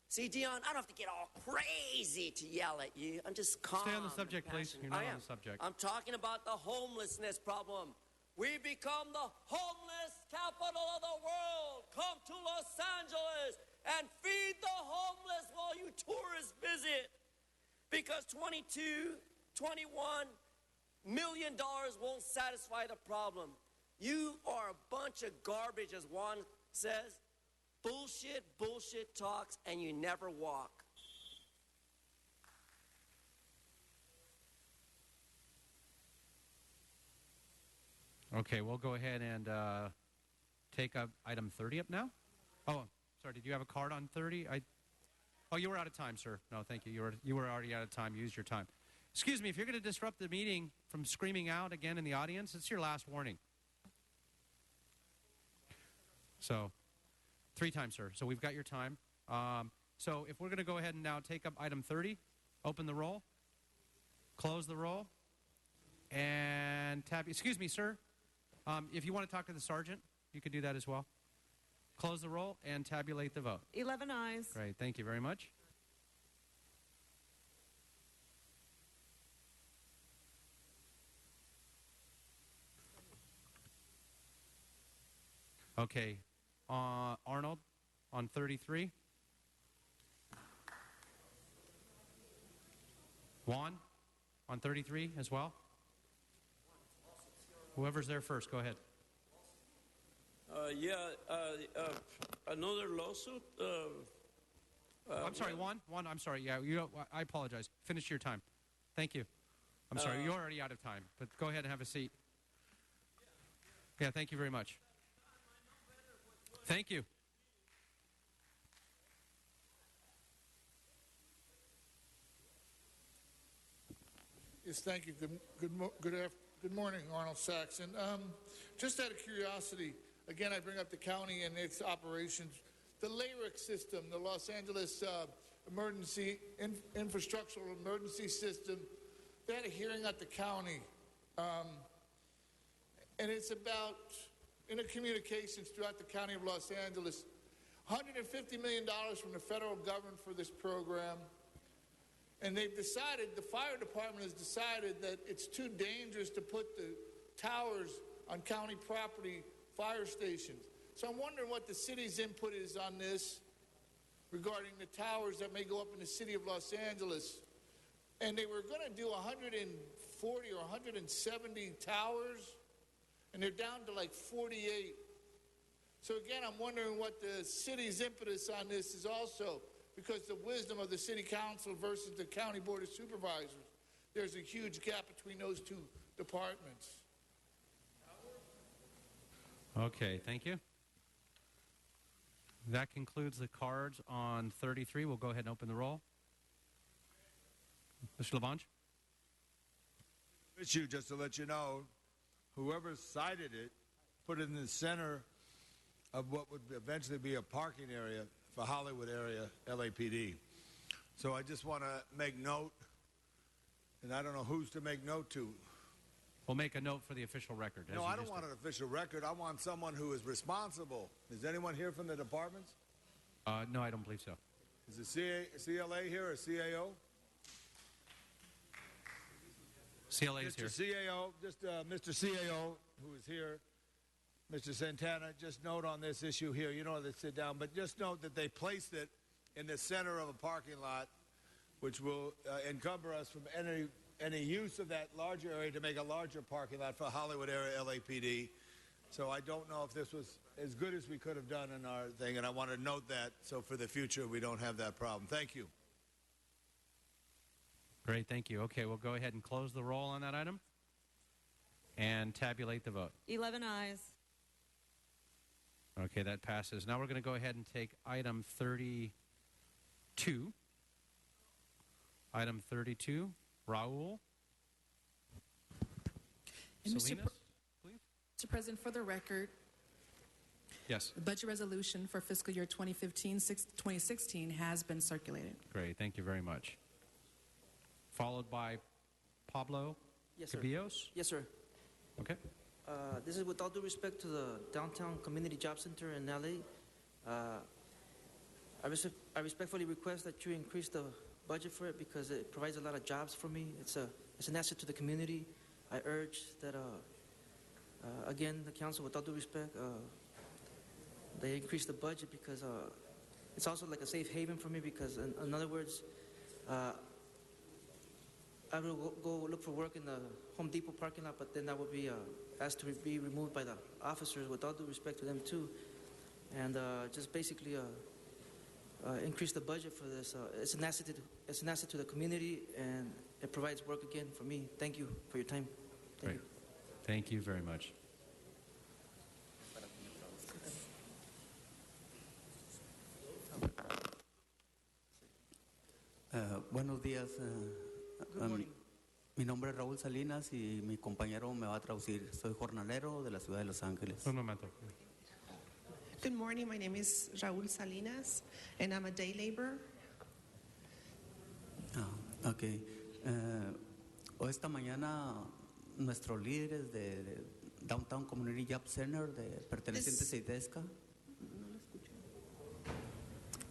See, Dion, I don't have to get all crazy to yell at you. I'm just calm. Stay on the subject, please. You're not on the subject. I'm talking about the homelessness problem. We become the homeless capital of the world. Come to Los Angeles and feed the homeless while you tourists visit. Because $22, $21 million won't satisfy the problem. You are a bunch of garbage, as Juan says. Bullshit, bullshit talks, and you never walk. Okay, we'll go ahead and take up item 30 up now. Oh, sorry, did you have a card on 30? Oh, you were out of time, sir. No, thank you. You were already out of time. Use your time. Excuse me, if you're going to disrupt the meeting from screaming out again in the audience, it's your last warning. So, 3 times, sir. So we've got your time. So if we're going to go ahead and now take up item 30, open the roll, close the roll, and tab. Excuse me, sir. If you want to talk to the sergeant, you could do that as well. Close the roll and tabulate the vote. 11 ayes. Great. Thank you very much. Okay. Arnold on 33. Juan on 33 as well. Whoever's there first, go ahead. Another lawsuit. I'm sorry, Juan. I'm sorry. Yeah, I apologize. Finish your time. Thank you. I'm sorry, you're already out of time, but go ahead and have a seat. Yeah, thank you very much. Thank you. Yes, thank you. Good morning, Arnold Saxon. Just out of curiosity, again, I bring up the county and its operations. The LARIC system, the Los Angeles Emergency Infrastructural Emergency System, they had a hearing at the county, and it's about intercommunications throughout the county of Los Angeles. $150 million from the federal government for this program. And they've decided, the fire department has decided that it's too dangerous to put the towers on county property fire stations. So I'm wondering what the city's input is on this regarding the towers that may go up in the city of Los Angeles. And they were going to do 140 or 170 towers, and they're down to like 48. So again, I'm wondering what the city's impetus on this is also. because the wisdom of the city council versus the county board of supervisors, there's a huge gap between those two departments. Okay, thank you. That concludes the cards on 33. We'll go ahead and open the roll. Mr. Labange? Issue, just to let you know, whoever cited it put it in the center of what would eventually be a parking area for Hollywood area LAPD. So I just want to make note, and I don't know who's to make note to. We'll make a note for the official record. No, I don't want an official record. I want someone who is responsible. Is anyone here from the departments? No, I don't believe so. Is the CLA here or CAO? CLA is here. Mr. CAO, just Mr. CAO, who is here, Mr. Santana, just note on this issue here. You don't have to sit down, but just note that they placed it in the center of a parking lot, which will encumber us from any use of that larger area to make a larger parking lot for Hollywood area LAPD. So I don't know if this was as good as we could have done in our thing, and I want to note that so for the future we don't have that problem. Thank you. Great, thank you. Okay, we'll go ahead and close the roll on that item and tabulate the vote. 11 ayes. Okay, that passes. Now we're going to go ahead and take item 32. Item 32, Raul. And Salinas? Mr. President, for the record, Yes. the budget resolution for fiscal year 2015-2016 has been circulated. Great, thank you very much. Followed by Pablo Yes, sir. Cabillos. Yes, sir. Okay. This is with all due respect to the Downtown Community Job Center in LA. I respectfully request that you increase the budget for it because it provides a lot of jobs for me. It's an asset to the community. I urge that, again, the council, with all due respect, they increase the budget because it's also like a safe haven for me because, in other words, I will go look for work in the Home Depot parking lot, but then I will be asked to be removed by the officers, with all due respect to them too, and just basically increase the budget for this. It's an asset to the community, and it provides work again for me. Thank you for your time. Thank you. Thank you very much. Buenos días. Good morning. Mi nombre es Raúl Salinas y mi compañero me va a traducir. Soy jornalero de la ciudad de Los Ángeles. Un momento. Good morning. My name is Raúl Salinas, and I'm a day laborer. Ok. Esta mañana nuestros líderes de Downtown Community Job Center, pertenecientes a IDESCA.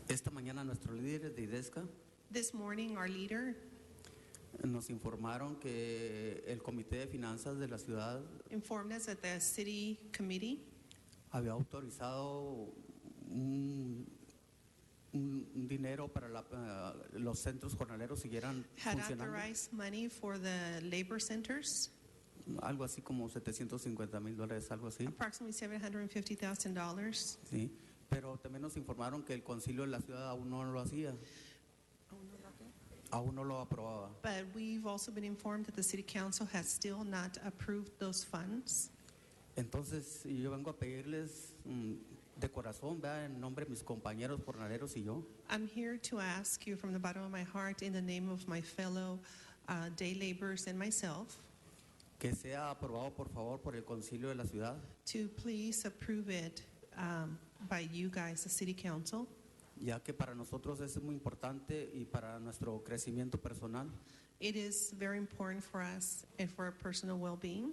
Esta mañana nuestros líderes de IDESCA This morning, our leader nos informaron que el Comité de Finanzas de la ciudad informed us that the city committee había autorizado un dinero para los centros jornaleros siguieran had funcionando. authorized money for the labor centers, Algo así como $750,000, algo así. approximately $750,000. Sí, pero también nos informaron que el concilio de la ciudad aún no lo hacía. Aún no lo aprobaba. But we've also been informed that the city council has still not approved those funds. Entonces yo vengo a pedirles de corazón, ¿verdad? En nombre de mis compañeros jornaleros y yo, I'm here to ask you from the bottom of my heart, in the name of my fellow day laborers and myself, que sea aprobado por favor por el concilio de la ciudad, to please approve it by you guys, the city council, ya que para nosotros es muy importante y para nuestro crecimiento personal. It is very important for us and for our personal well-being.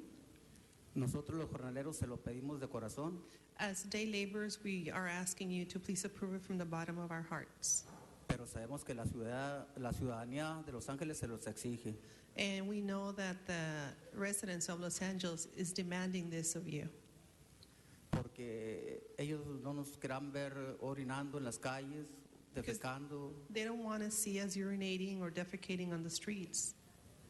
Nosotros los jornaleros se lo pedimos de corazón, As day laborers, we are asking you to please approve it from the bottom of our hearts. pero sabemos que la ciudadanía de Los Ángeles se los exige. And we know that the residents of Los Angeles is demanding this of you. Porque ellos no nos querrán ver orinando en las calles, defecando. They don't want to see us urinating or defecating on the streets.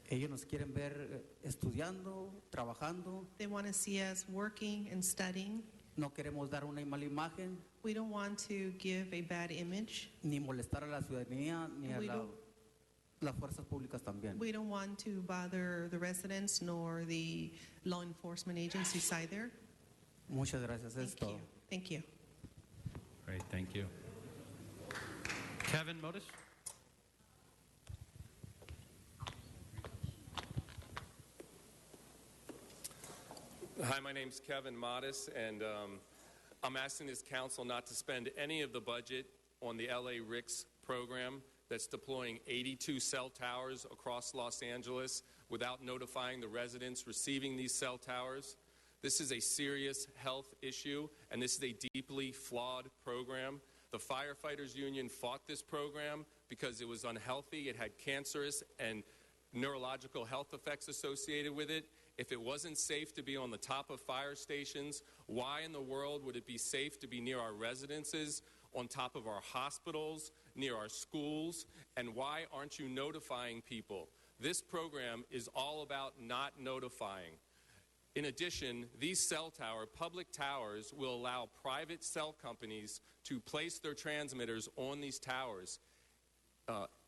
Ellos nos quieren ver estudiando, trabajando. They want to see us working and studying. No queremos dar una mala imagen. We don't want to give a bad image. ni molestar a la ciudadanía ni a We don't- las fuerzas públicas también. We don't want to bother the residents nor the law enforcement agencies either. Muchas gracias. Es todo. Thank you. Great, thank you. Kevin Modis? Hi, my name's Kevin Modis, and I'm asking this council not to spend any of the budget on the LA RICS program that's deploying 82 cell towers across Los Angeles without notifying the residents receiving these cell towers. This is a serious health issue, and this is a deeply flawed program. The Firefighters Union fought this program because it was unhealthy. It had cancerous and neurological health effects associated with it. If it wasn't safe to be on the top of fire stations, why in the world would it be safe to be near our residences, on top of our hospitals, near our schools? And why aren't you notifying people? This program is all about not notifying. In addition, these cell tower, public towers, will allow private cell companies to place their transmitters on these towers,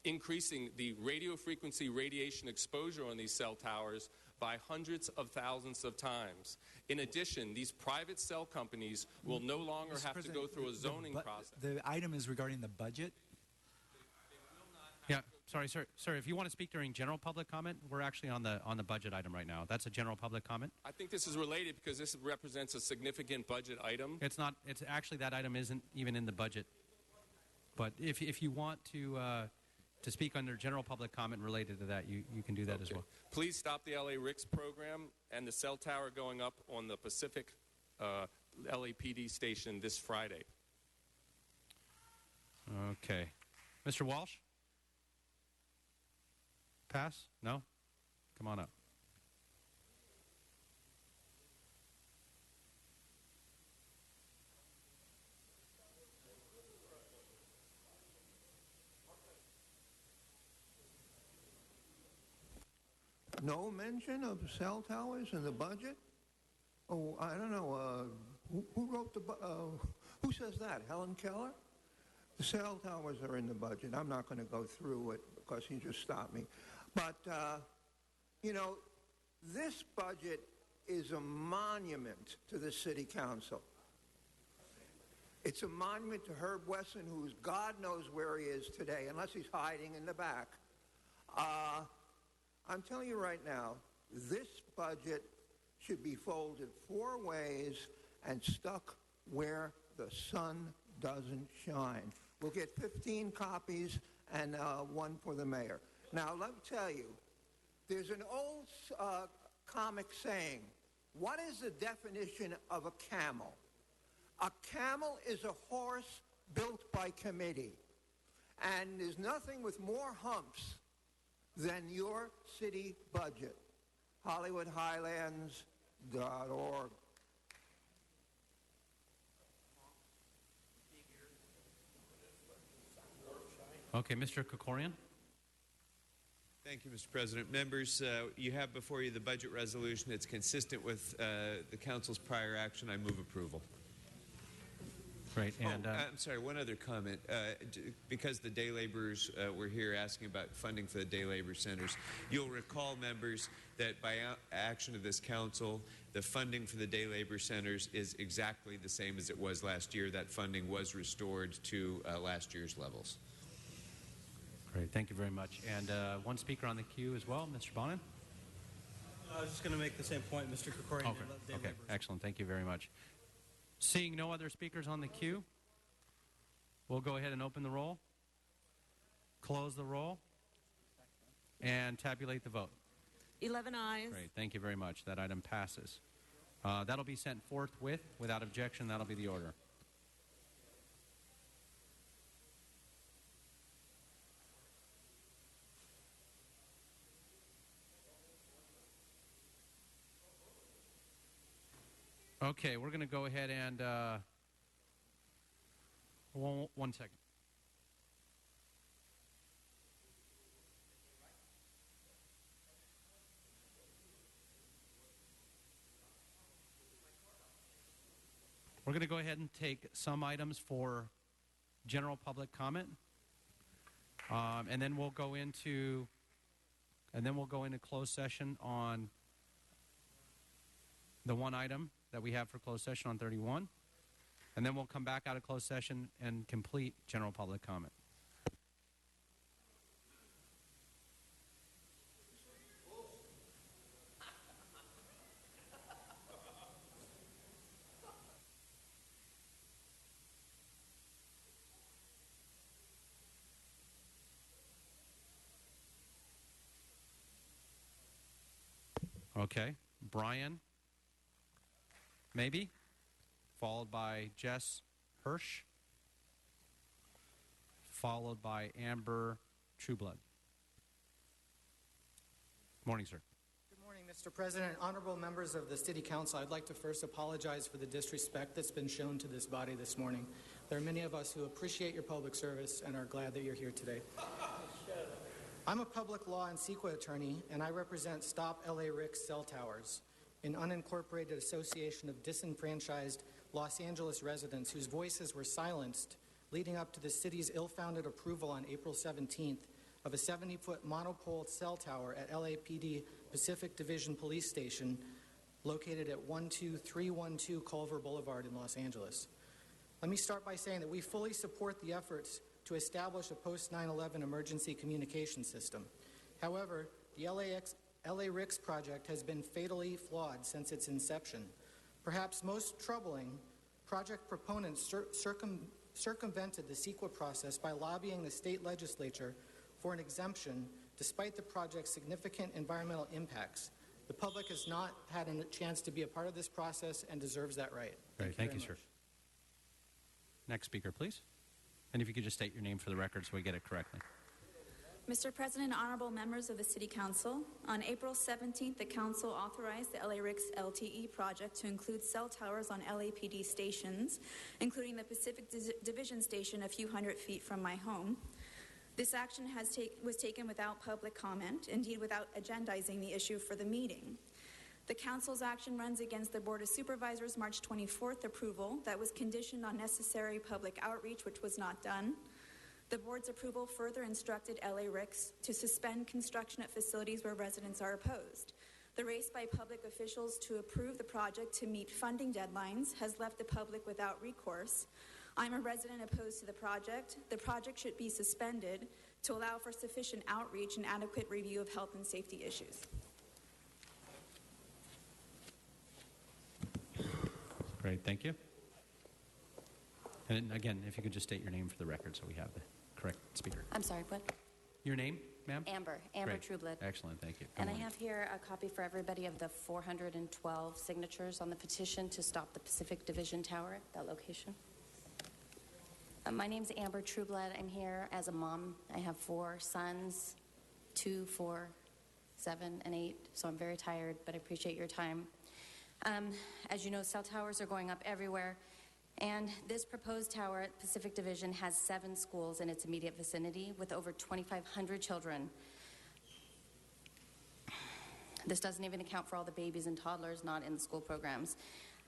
increasing the radio frequency radiation exposure on these cell towers by hundreds of thousands of times. In addition, these private cell companies will no longer Mr. have President, to go through a zoning process. The item is regarding the budget. Yeah, sorry, sir. Sir, if you want to speak during general public comment, we're actually on the budget item right now. That's a general public comment. I think this is related because this represents a significant budget item. It's not. It's actually that item isn't even in the budget. But if you want to speak under general public comment related to that, you can do that as well. Please stop the LA RICS program and the cell tower going up on the Pacific LAPD station this Friday. Okay. Mr. Walsh? Pass? No? Come on up. No mention of cell towers in the budget? Oh, I don't know. Who wrote the who says that? Helen Keller? The cell towers are in the budget. I'm not going to go through it because he just stopped me. But, you know, this budget is a monument to the city council. It's a monument to Herb Wesson, who's God knows where he is today, unless he's hiding in the back. I'm telling you right now, this budget should be folded 4 ways and stuck where the sun doesn't shine. We'll get 15 copies and one for the mayor. Now, let me tell you, there's an old comic saying, what is the definition of a camel? A camel is a horse built by committee. And there's nothing with more humps than your city budget. HollywoodHighlands.org. Okay, Mr. Kokorian. Thank you, Mr. President. Members, you have before you the budget resolution. It's consistent with the council's prior action. I move approval. Great. And I'm sorry, one other comment. Because the day laborers were here asking about funding for the day labor centers, you'll recall, members, that by action of this council, the funding for the day labor centers is exactly the same as it was last year. That funding was restored to last year's levels. Great, thank you very much. And one speaker on the queue as well, Mr. Bonin. I was just going to make the same point, Mr. Kokorian. Okay, excellent. Thank you very much. Seeing no other speakers on the queue, we'll go ahead and open the roll, close the roll, and tabulate the vote. 11 ayes. Great, thank you very much. That item passes. That'll be sent forthwith. Without objection, that'll be the order. Okay, we're going to go ahead and one second. We're going to go ahead and take some items for general public comment, and then we'll go into closed session on the one item that we have for closed session on 31, and then we'll come back out of closed session and complete general public comment. Okay, Brian, maybe, followed by Jess Hirsch, followed by Amber Trueblood. Morning, sir. Good morning, Mr. President. Honorable members of the City Council, I'd like to first apologize for the disrespect that's been shown to this body this morning. There are many of us who appreciate your public service and are glad that you're here today. I'm a public law and CEQA attorney, and I represent Stop LA RICS Cell Towers, an unincorporated association of disenfranchised Los Angeles residents whose voices were silenced leading up to the city's ill-founded approval on April 17th of a 70-foot monopole cell tower at LAPD Pacific Division Police Station located at 12312 Culver Boulevard in Los Angeles. Let me start by saying that we fully support the efforts to establish a post-9/11 emergency communication system. However, the LA RICS project has been fatally flawed since its inception. Perhaps most troubling, project proponents circumvented the CEQA process by lobbying the state legislature for an exemption despite the project's significant environmental impacts. The public has not had a chance to be a part of this process and deserves that right. Great, thank you, sir. Next speaker, please. And if you could just state your name for the record so we get it correctly. Mr. President, honorable members of the City Council, on April 17th, the Council authorized the LA RICS LTE project to include cell towers on LAPD stations, including the Pacific Division station a few hundred feet from my home. This action was taken without public comment, indeed without agendizing the issue for the meeting. The Council's action runs against the Board of Supervisors' March 24th approval that was conditioned on necessary public outreach, which was not done. The Board's approval further instructed LA RICS to suspend construction at facilities where residents are opposed. The race by public officials to approve the project to meet funding deadlines has left the public without recourse. I'm a resident opposed to the project. The project should be suspended to allow for sufficient outreach and adequate review of health and safety issues. Great, thank you. And again, if you could just state your name for the record so we have the correct speaker. I'm sorry, what? Your name, ma'am? Amber Great. Trueblood. Excellent, thank you. And I have here a copy for everybody of the 412 signatures on the petition to stop the Pacific Division Tower at that location. My name's Amber Trueblood. I'm here as a mom. I have 4 sons, 2, 4, 7, and 8, so I'm very tired, but I appreciate your time. As you know, cell towers are going up everywhere, and this proposed tower at Pacific Division has 7 schools in its immediate vicinity with over 2,500 children. This doesn't even account for all the babies and toddlers not in the school programs.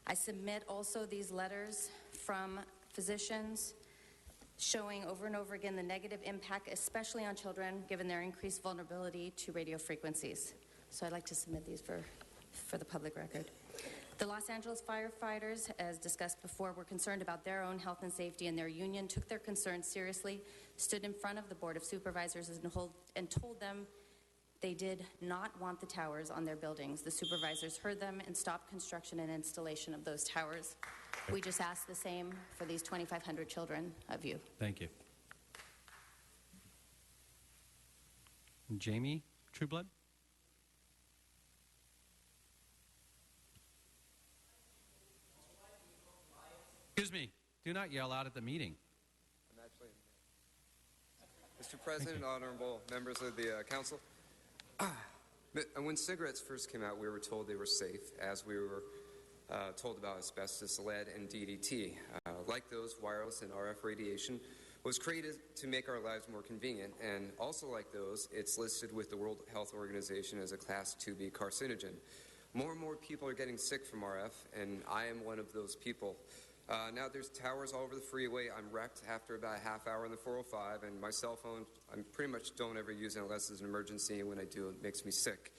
I submit also these letters from physicians showing over and over again the negative impact, especially on children, given their increased vulnerability to radio frequencies. So I'd like to submit these for the public record. The Los Angeles firefighters, as discussed before, were concerned about their own health and safety, and their union took their concerns seriously, stood in front of the Board of Supervisors and told them they did not want the towers on their buildings. The supervisors heard them and stopped construction and installation of those towers. We just ask the same for these 2,500 children of you. Thank you. Jamie Trueblood? Excuse me, do not yell out at the meeting. I'm actually Mr. President, honorable members of the council. When cigarettes first came out, we were told they were safe, as we were told about asbestos, lead, and DDT. Like those, wireless and RF radiation was created to make our lives more convenient, and also like those, it's listed with the World Health Organization as a Class 2B carcinogen. More and more people are getting sick from RF, and I am one of those people. Now there's towers all over the freeway. I'm wrecked after about a half hour on the 405, and my cell phone, I pretty much don't ever use it unless it's an emergency, and when I do, it makes me sick.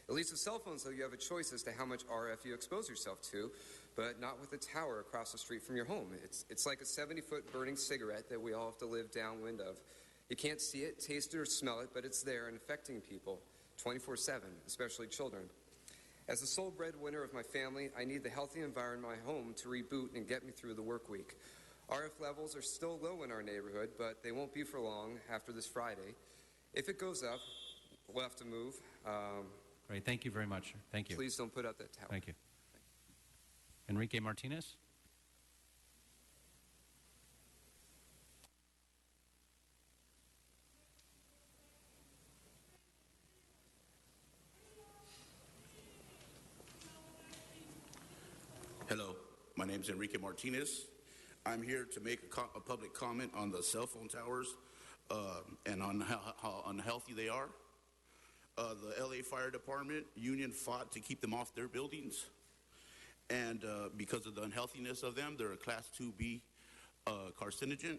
At least with cell phones, though, you have a choice as to how much RF you expose yourself to, but not with a tower across the street from your home. It's like a 70-foot burning cigarette that we all have to live downwind of. You can't see it, taste it, or smell it, but it's there and affecting people 24/7, especially children. As the sole breadwinner of my family, I need the healthy environment in my home to reboot and get me through the work week. RF levels are still low in our neighborhood, but they won't be for long after this Friday. If it goes up, we'll have to move. Great. Thank you very much. Sir. Thank you. Please don't put out that tower. Thank you. Enrique Martinez. Hello, my name is Enrique Martinez. I'm here to make a public comment on the cell phone towers and on how unhealthy they are. The LA Fire Department union fought to keep them off their buildings, and because of the unhealthiness of them, they're a Class 2B carcinogen.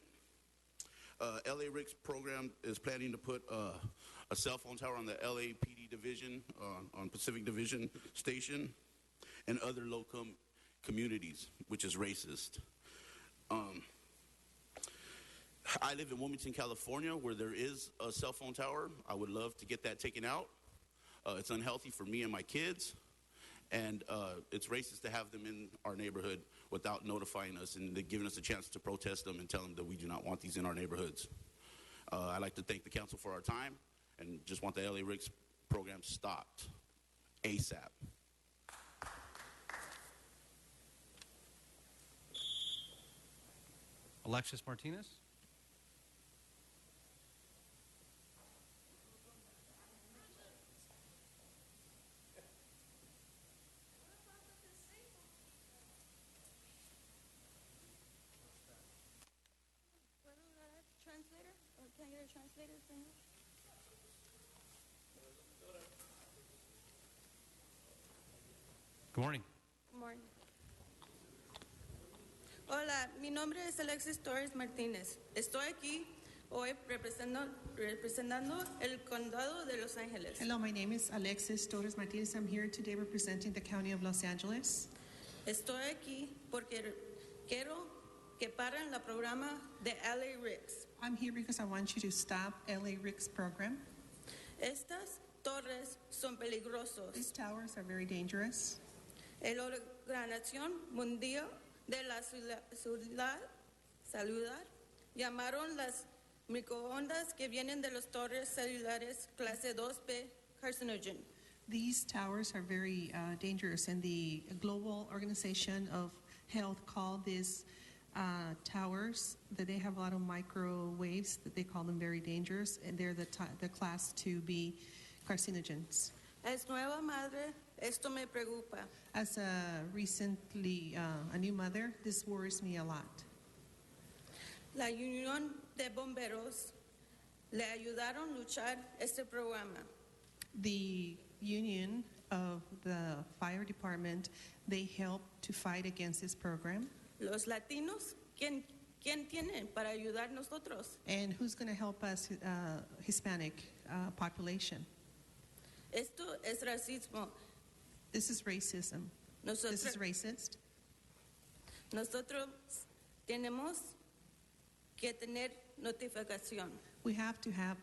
LA RICS program is planning to put a cell phone tower on the LAPD division, on Pacific Division Station, and other local communities, which is racist. I live in Wilmington, California, where there is a cell phone tower. I would love to get that taken out. It's unhealthy for me and my kids, and it's racist to have them in our neighborhood without notifying us and giving us a chance to protest them and tell them that we do not want these in our neighborhoods. I'd like to thank the council for our time and just want the LA RICS program stopped ASAP. Alexis Martinez. Translator? Or can I get a translator for English? Good morning. Good morning. Hola, mi nombre es Alexis Torres Martínez. Estoy aquí hoy representando el condado de Los Ángeles. Hello, my name is Alexis Torres Martinez. I'm here today representing the County of Los Angeles. Estoy aquí porque quiero que paren la programa de LA RICS. I'm here because I want you to stop LA RICS program. Estas torres son peligrosos. These towers are very dangerous. El Organización Mundial de la Salud llamaron las microondas que vienen de las torres celulares clase 2B carcinogen. These towers are very dangerous, and the Global Organization of Health called these towers that they have a lot of microwaves that they call them very dangerous, and they're the class 2B carcinogens. Es nueva madre, esto me preocupa. As a new mother, this worries me a lot. La Unión de Bomberos le ayudaron a luchar este programa. The union of the fire department, they helped to fight against this program. Los latinos, ¿quién tienen para ayudar nosotros? And who's going to help us, Hispanic population? Esto es racismo. This is racism. This is racist. Nosotros tenemos que tener notificación. We have to have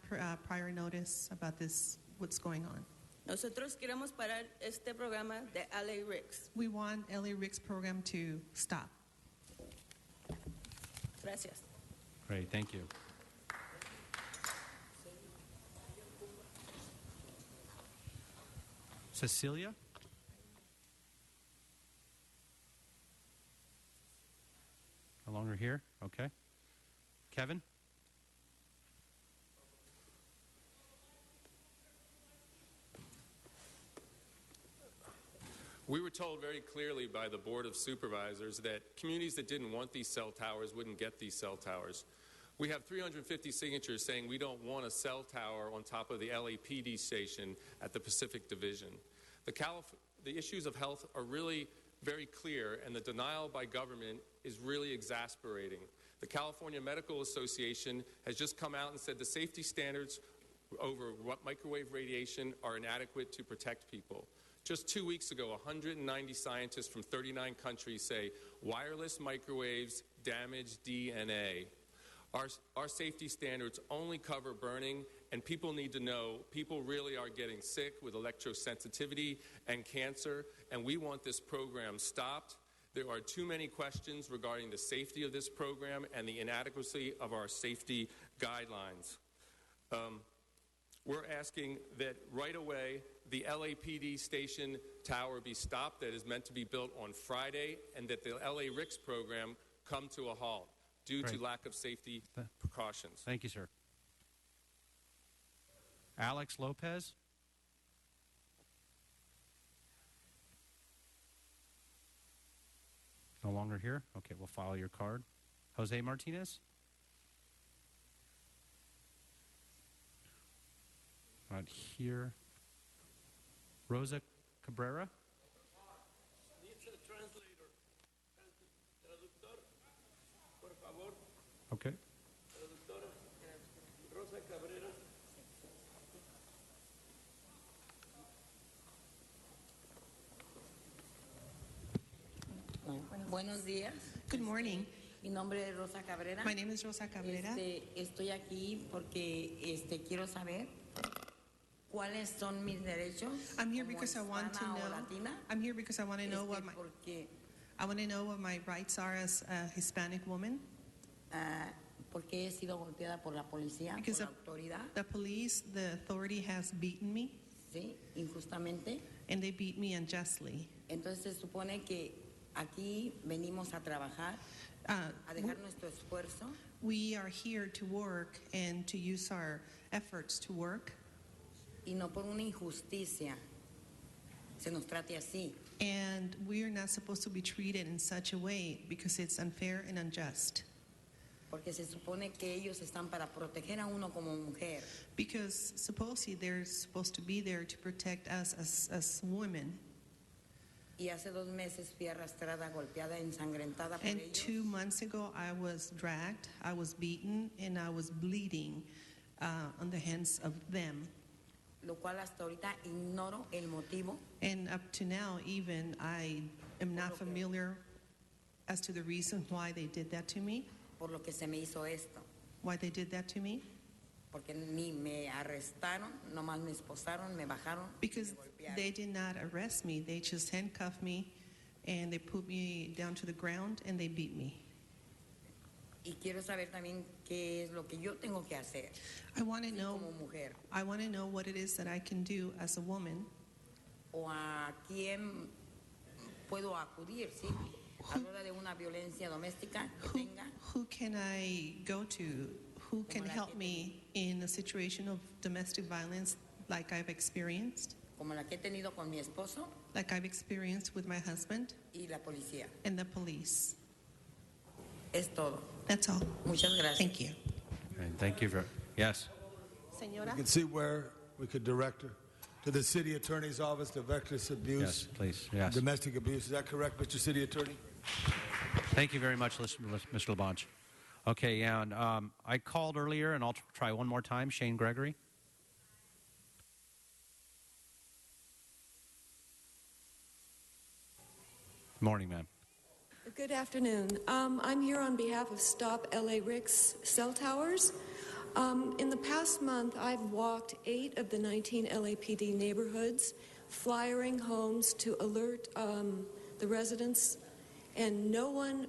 prior notice about this, what's going on. Nosotros queremos parar este programa de LA RICS. We want LA RICS program to stop. Gracias. Great, thank you. Cecilia? No longer here? Okay. Kevin? We were told very clearly by the Board of Supervisors that communities that didn't want these cell towers wouldn't get these cell towers. We have 350 signatures saying we don't want a cell tower on top of the LAPD station at the Pacific Division. The issues of health are really very clear, and the denial by government is really exasperating. The California Medical Association has just come out and said the safety standards over microwave radiation are inadequate to protect people. Just 2 weeks ago, 190 scientists from 39 countries say wireless microwaves damage DNA. Our safety standards only cover burning, and people need to know people really are getting sick with electrosensitivity and cancer, and we want this program stopped. There are too many questions regarding the safety of this program and the inadequacy of our safety guidelines. We're asking that right away the LAPD station tower be stopped that is meant to be built on Friday, and that the LA RICS program come to a halt due to lack of safety precautions. Thank you, sir. Alex Lopez. No longer here? Okay, we'll file your card. Jose Martinez? Not here. Rosa Cabrera? Okay. Buenos días. Good morning. Mi nombre es Rosa Cabrera. My name is Rosa Cabrera. Estoy aquí porque quiero saber cuáles son mis derechos. I'm here because I want to know. I'm here because I want to know what my rights are as a Hispanic woman. Porque he sido golpeada por la policía, Because por la autoridad. the police, the authority has beaten me. Sí, injustamente. And they beat me unjustly. Entonces se supone que aquí venimos a trabajar, a dejar nuestro esfuerzo. We are here to work and to use our efforts to work. Y no por una injusticia se nos trate así. And we are not supposed to be treated in such a way because it's unfair and unjust. Porque se supone que ellos están para proteger a uno como mujer. Because supposedly they're supposed to be there to protect us as women. Y hace 2 meses fui arrastrada, golpeada, ensangrentada por And ellos. 2 months ago, I was dragged, I was beaten, and I was bleeding on the hands of them. Lo cual hasta ahorita ignoro el motivo. And up to now, even, I am not familiar as to the reason why they did that to me. Por lo que se me hizo esto. Why they did that to me? Porque ni me arrestaron, nomás me esposaron, me bajaron. Because they did not arrest me. They just handcuffed me and they put me down to the ground and they beat me. Y quiero saber también qué es lo que yo tengo que hacer. I want to know. Como mujer. I want to know what it is that I can do as a woman. O a quién puedo acudir, ¿sí? A la hora de una violencia doméstica que tenga. Who can I go to? Who can help me in a situation of domestic violence like I've experienced? Como la que he tenido con mi esposo. Like I've experienced with my husband. Y la policía. And the police. Es todo. That's all. Muchas gracias. Thank you. And thank you for, yes. You can see where we could direct her to the city attorney's office, domestic abuse. Yes, please. Yes. Domestic abuse. Is that correct, Mr. City Attorney? Thank you very much, Mr. LaBonge. Okay, and I called earlier, and I'll try one more time. Shane Gregory. Morning, ma'am. Good afternoon. I'm here on behalf of Stop LA RICS Cell Towers. In the past month, I've walked 8 of the 19 LAPD neighborhoods, flyering homes to alert the residents, and no one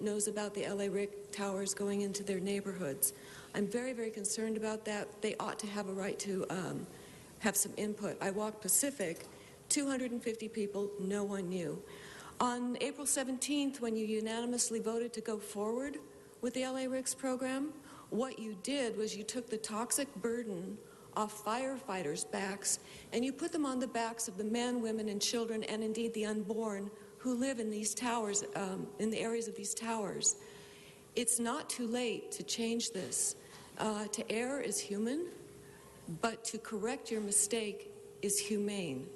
knows about the LA RIC towers going into their neighborhoods. I'm very, very concerned about that. They ought to have a right to have some input. I walked Pacific, 250 people, no one knew. On April 17th, when you unanimously voted to go forward with the LA RICS program, what you did was you took the toxic burden off firefighters' backs and you put them on the backs of the men, women, and children, and indeed the unborn who live in these towers, in the areas of these towers. It's not too late to change this. To err is human, but to correct your mistake is humane.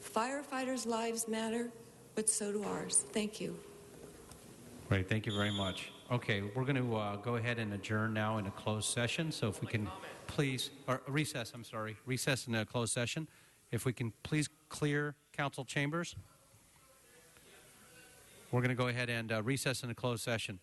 Firefighters' lives matter. but so do ours. Thank you. Great, thank you very much. Okay, we're going to go ahead and adjourn now in a closed session. So if we can please, or recess, I'm sorry, recess in a closed session. If we can please clear council chambers. We're going to go ahead and recess in a closed session.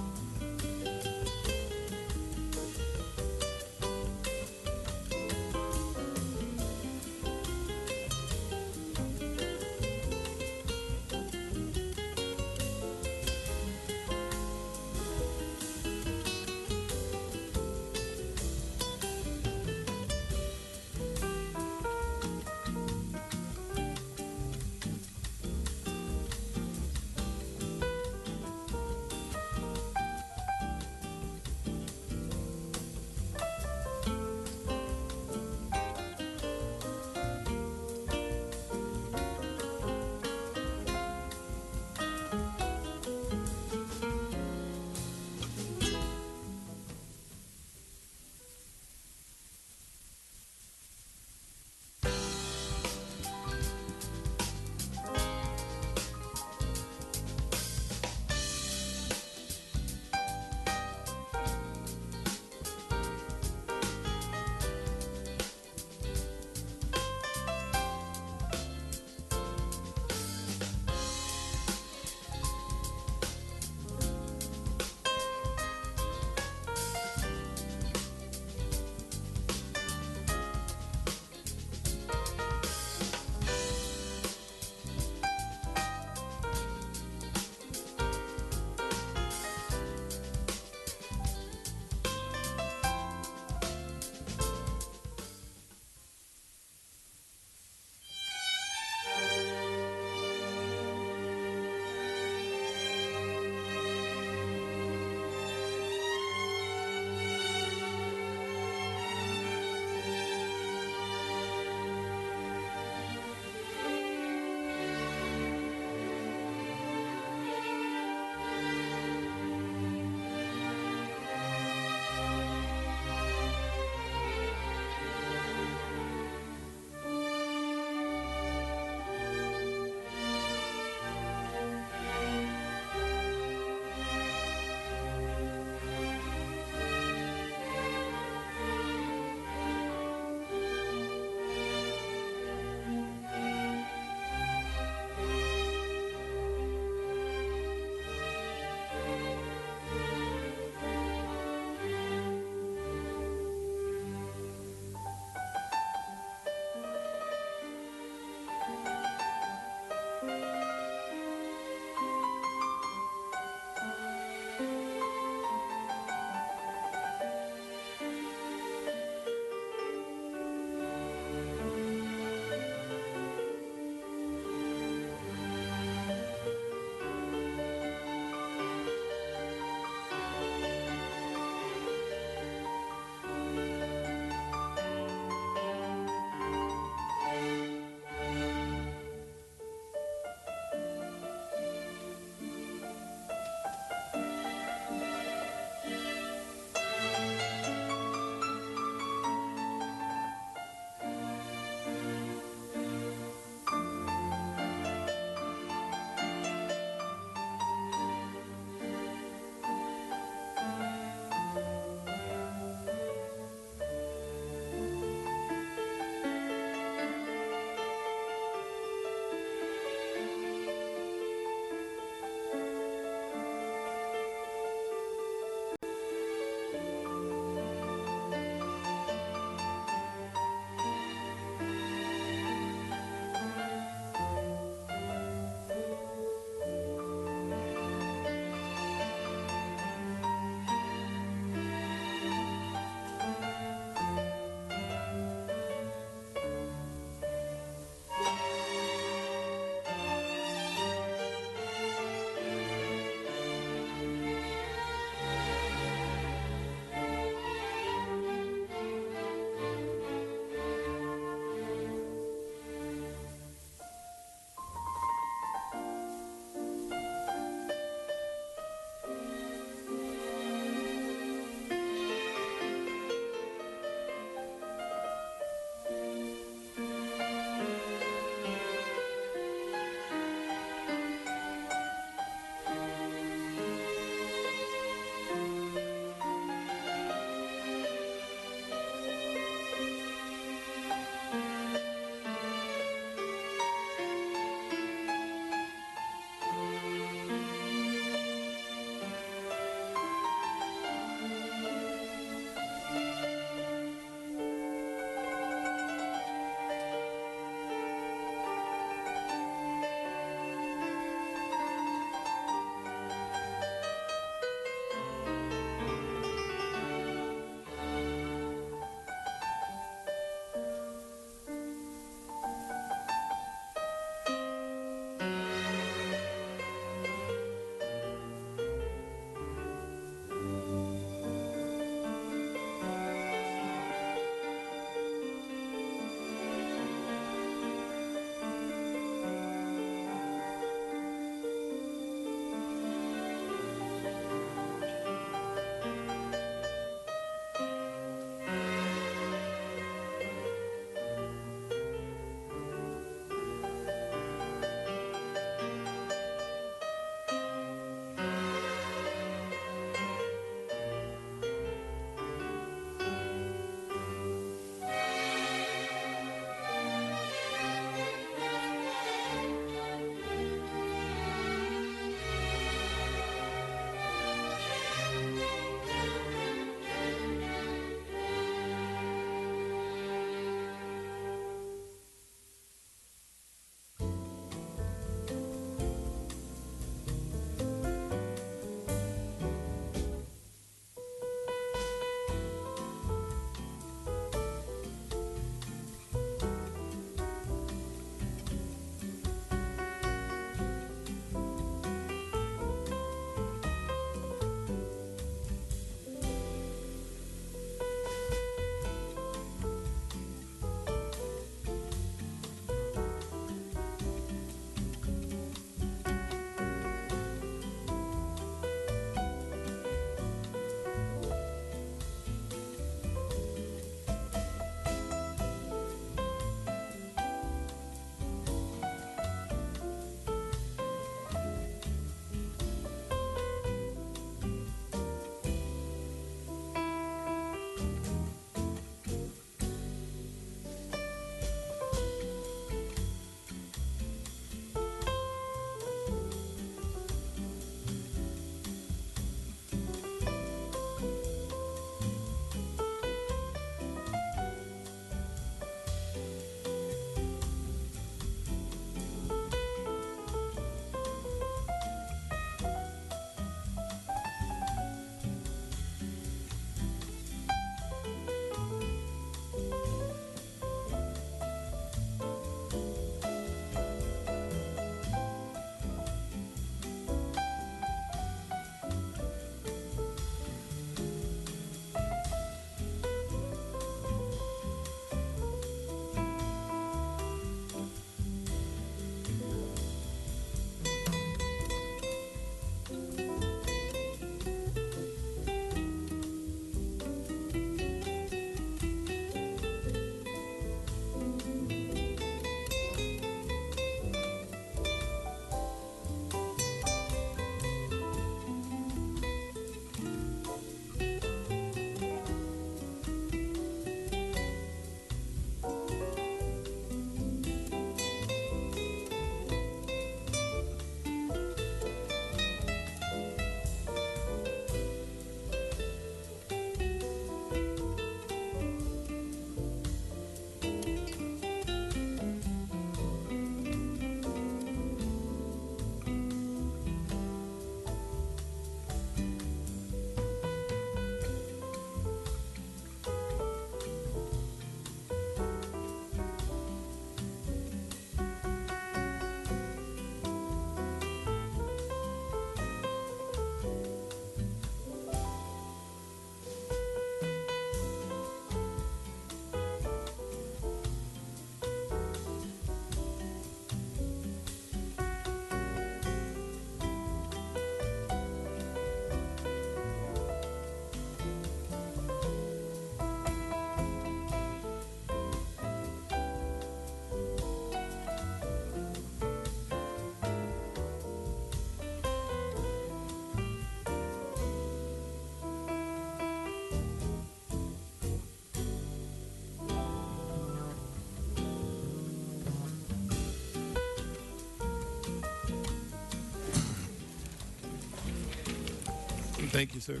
Thank you, sir.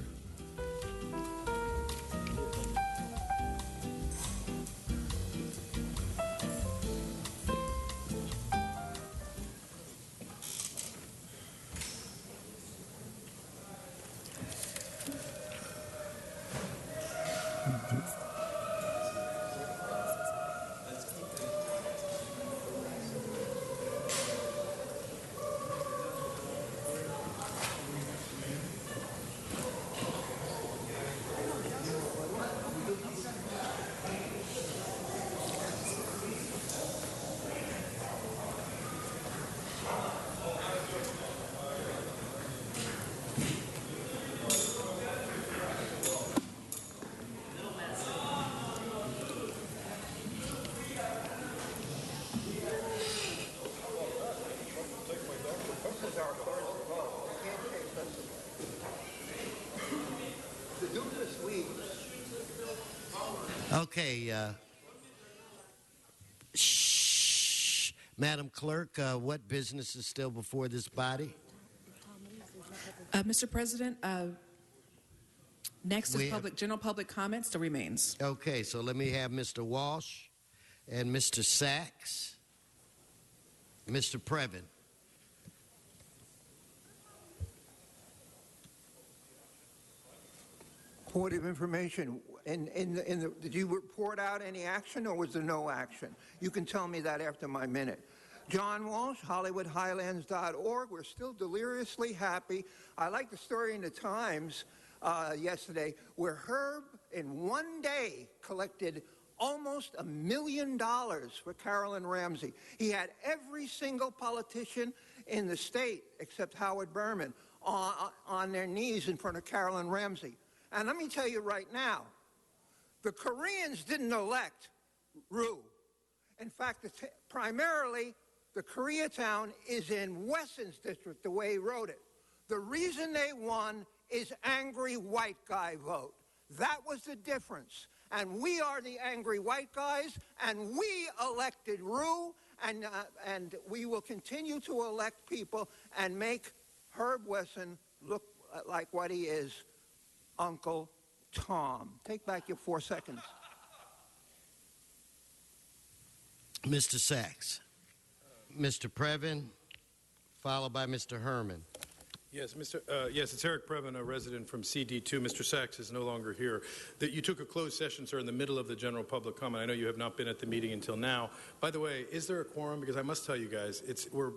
Okay. Shh. Madam Clerk, what business is still before this body? Mr. President, next is general public comments. Still remains. Okay, so let me have Mr. Walsh and Mr. Sachs. Mr. Previn. Point of information. Did you report out any action, or was there no action? You can tell me that after my minute. John Walsh, HollywoodHighlands.org. We're still deliriously happy. I like the story in the Times yesterday where Herb, in one day, collected almost $1 million for Carolyn Ramsey. He had every single politician in the state, except Howard Berman, on their knees in front of Carolyn Ramsey. And let me tell you right now, the Koreans didn't elect Rue. In fact, primarily, the Koreatown is in Wesson's district, the way he wrote it. The reason they won is angry white guy vote. That was the difference. And we are the angry white guys, and we elected Rue, and we will continue to elect people and make Herb Wesson look like what he is, Uncle Tom. Take back your 4 seconds. Mr. Sachs. Mr. Previn, followed by Mr. Herman. Yes, yes, it's Eric Previn, a resident from CD2. Mr. Sachs is no longer here. That you took a closed session, sir, in the middle of the general public comment. I know you have not been at the meeting until now. By the way, is there a quorum? Because I must tell you guys, we're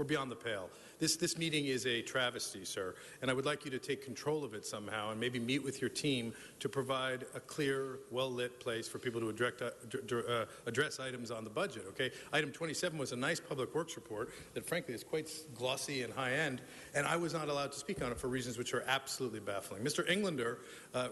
beyond the pale. This meeting is a travesty, sir, and I would like you to take control of it somehow and maybe meet with your team to provide a clear, well-lit place for people to address items on the budget, okay? Item 27 was a nice public works report that, frankly, is quite glossy and high-end, and I was not allowed to speak on it for reasons which are absolutely baffling. Mr. Englander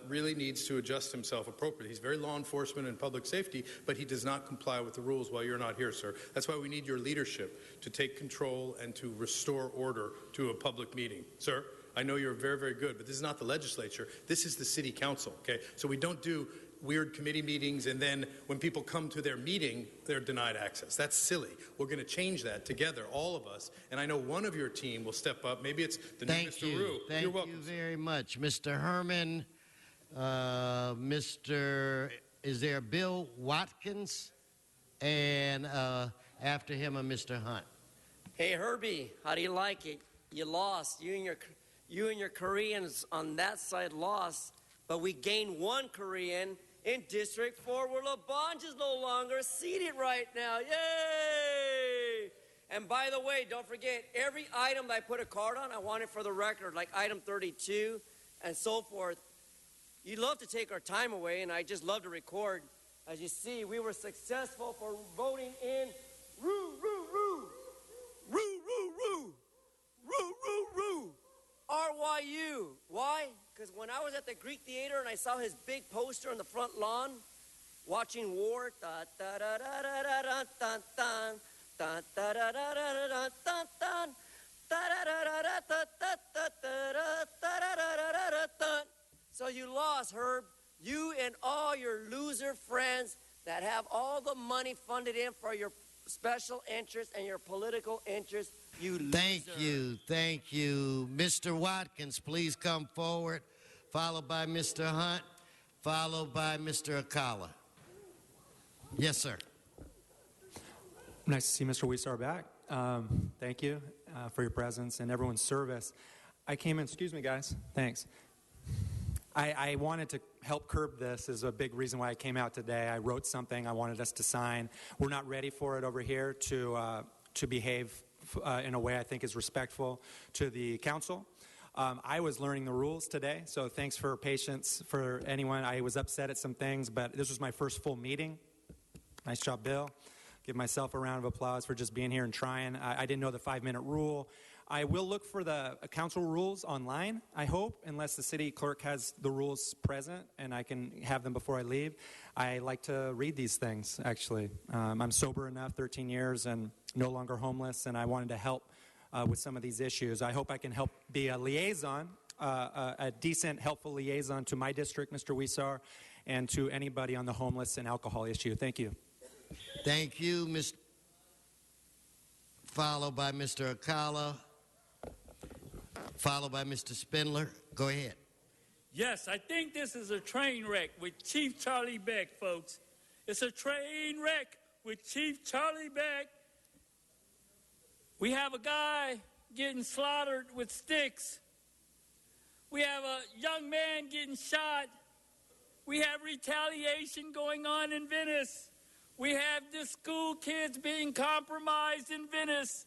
really needs to adjust himself appropriately. He's very law enforcement and public safety, but he does not comply with the rules while you're not here, sir. That's why we need your leadership to take control and to restore order to a public meeting. Sir, I know you're very, very good, but this is not the legislature. This is the city council, okay? So we don't do weird committee meetings and then when people come to their meeting, they're denied access. That's silly. We're going to change that together, all of us, and I know one of your team will step up. Maybe it's the new Mr. Rue. You're welcome. Thank you very much. Mr. Herman, is there Bill Watkins? And after him, Mr. Hunt. Hey, Herbie, how do you like it? You lost. You and your Koreans on that side lost, but we gained one Korean in District 4 where LaBonge is no longer seated right now. Yay! And by the way, don't forget, every item that I put a card on, I want it for the record, like item 32 and so forth. You love to take our time away, and I just love to record. As you see, we were successful for voting in Rue. RYU. Why? Because when I was at the Greek Theater and I saw his big poster on the front lawn, watching war, so you lost, Herb. You and all your loser friends that have all the money funded in for your special interest and your political interest, you loser. Thank you. Mr. Watkins, please come forward, followed by Mr. Hunt, followed by Mr. Akala. Yes, sir. Nice to see Mr. Wisar back. Thank you for your presence and everyone's service. I came in, excuse me guys, thanks. I wanted to help curb this is a big reason why I came out today. I wrote something I wanted us to sign. We're not ready for it over here to behave in a way I think is respectful to the council. I was learning the rules today, so thanks for patience for anyone. I was upset at some things, but this was my first full meeting. Nice job, Bill. Give myself a round of applause for just being here and trying. I didn't know the 5-minute rule. I will look for the council rules online, I hope, unless the city clerk has the rules present and I can have them before I leave. I like to read these things, actually. I'm sober enough, 13 years, and no longer homeless, and I wanted to help with some of these issues. I hope I can help be a liaison, a decent, helpful liaison to my district, Mr. Wisar, and to anybody on the homeless and alcohol issue. Thank you. Thank you, Mr. Followed by Mr. Akala, followed by Mr. Spindler. Go ahead. Yes, I think this is a train wreck with Chief Charlie Beck, folks. It's a train wreck with Chief Charlie Beck. We have a guy getting slaughtered with sticks. We have a young man getting shot. We have retaliation going on in Venice. We have the school kids being compromised in Venice.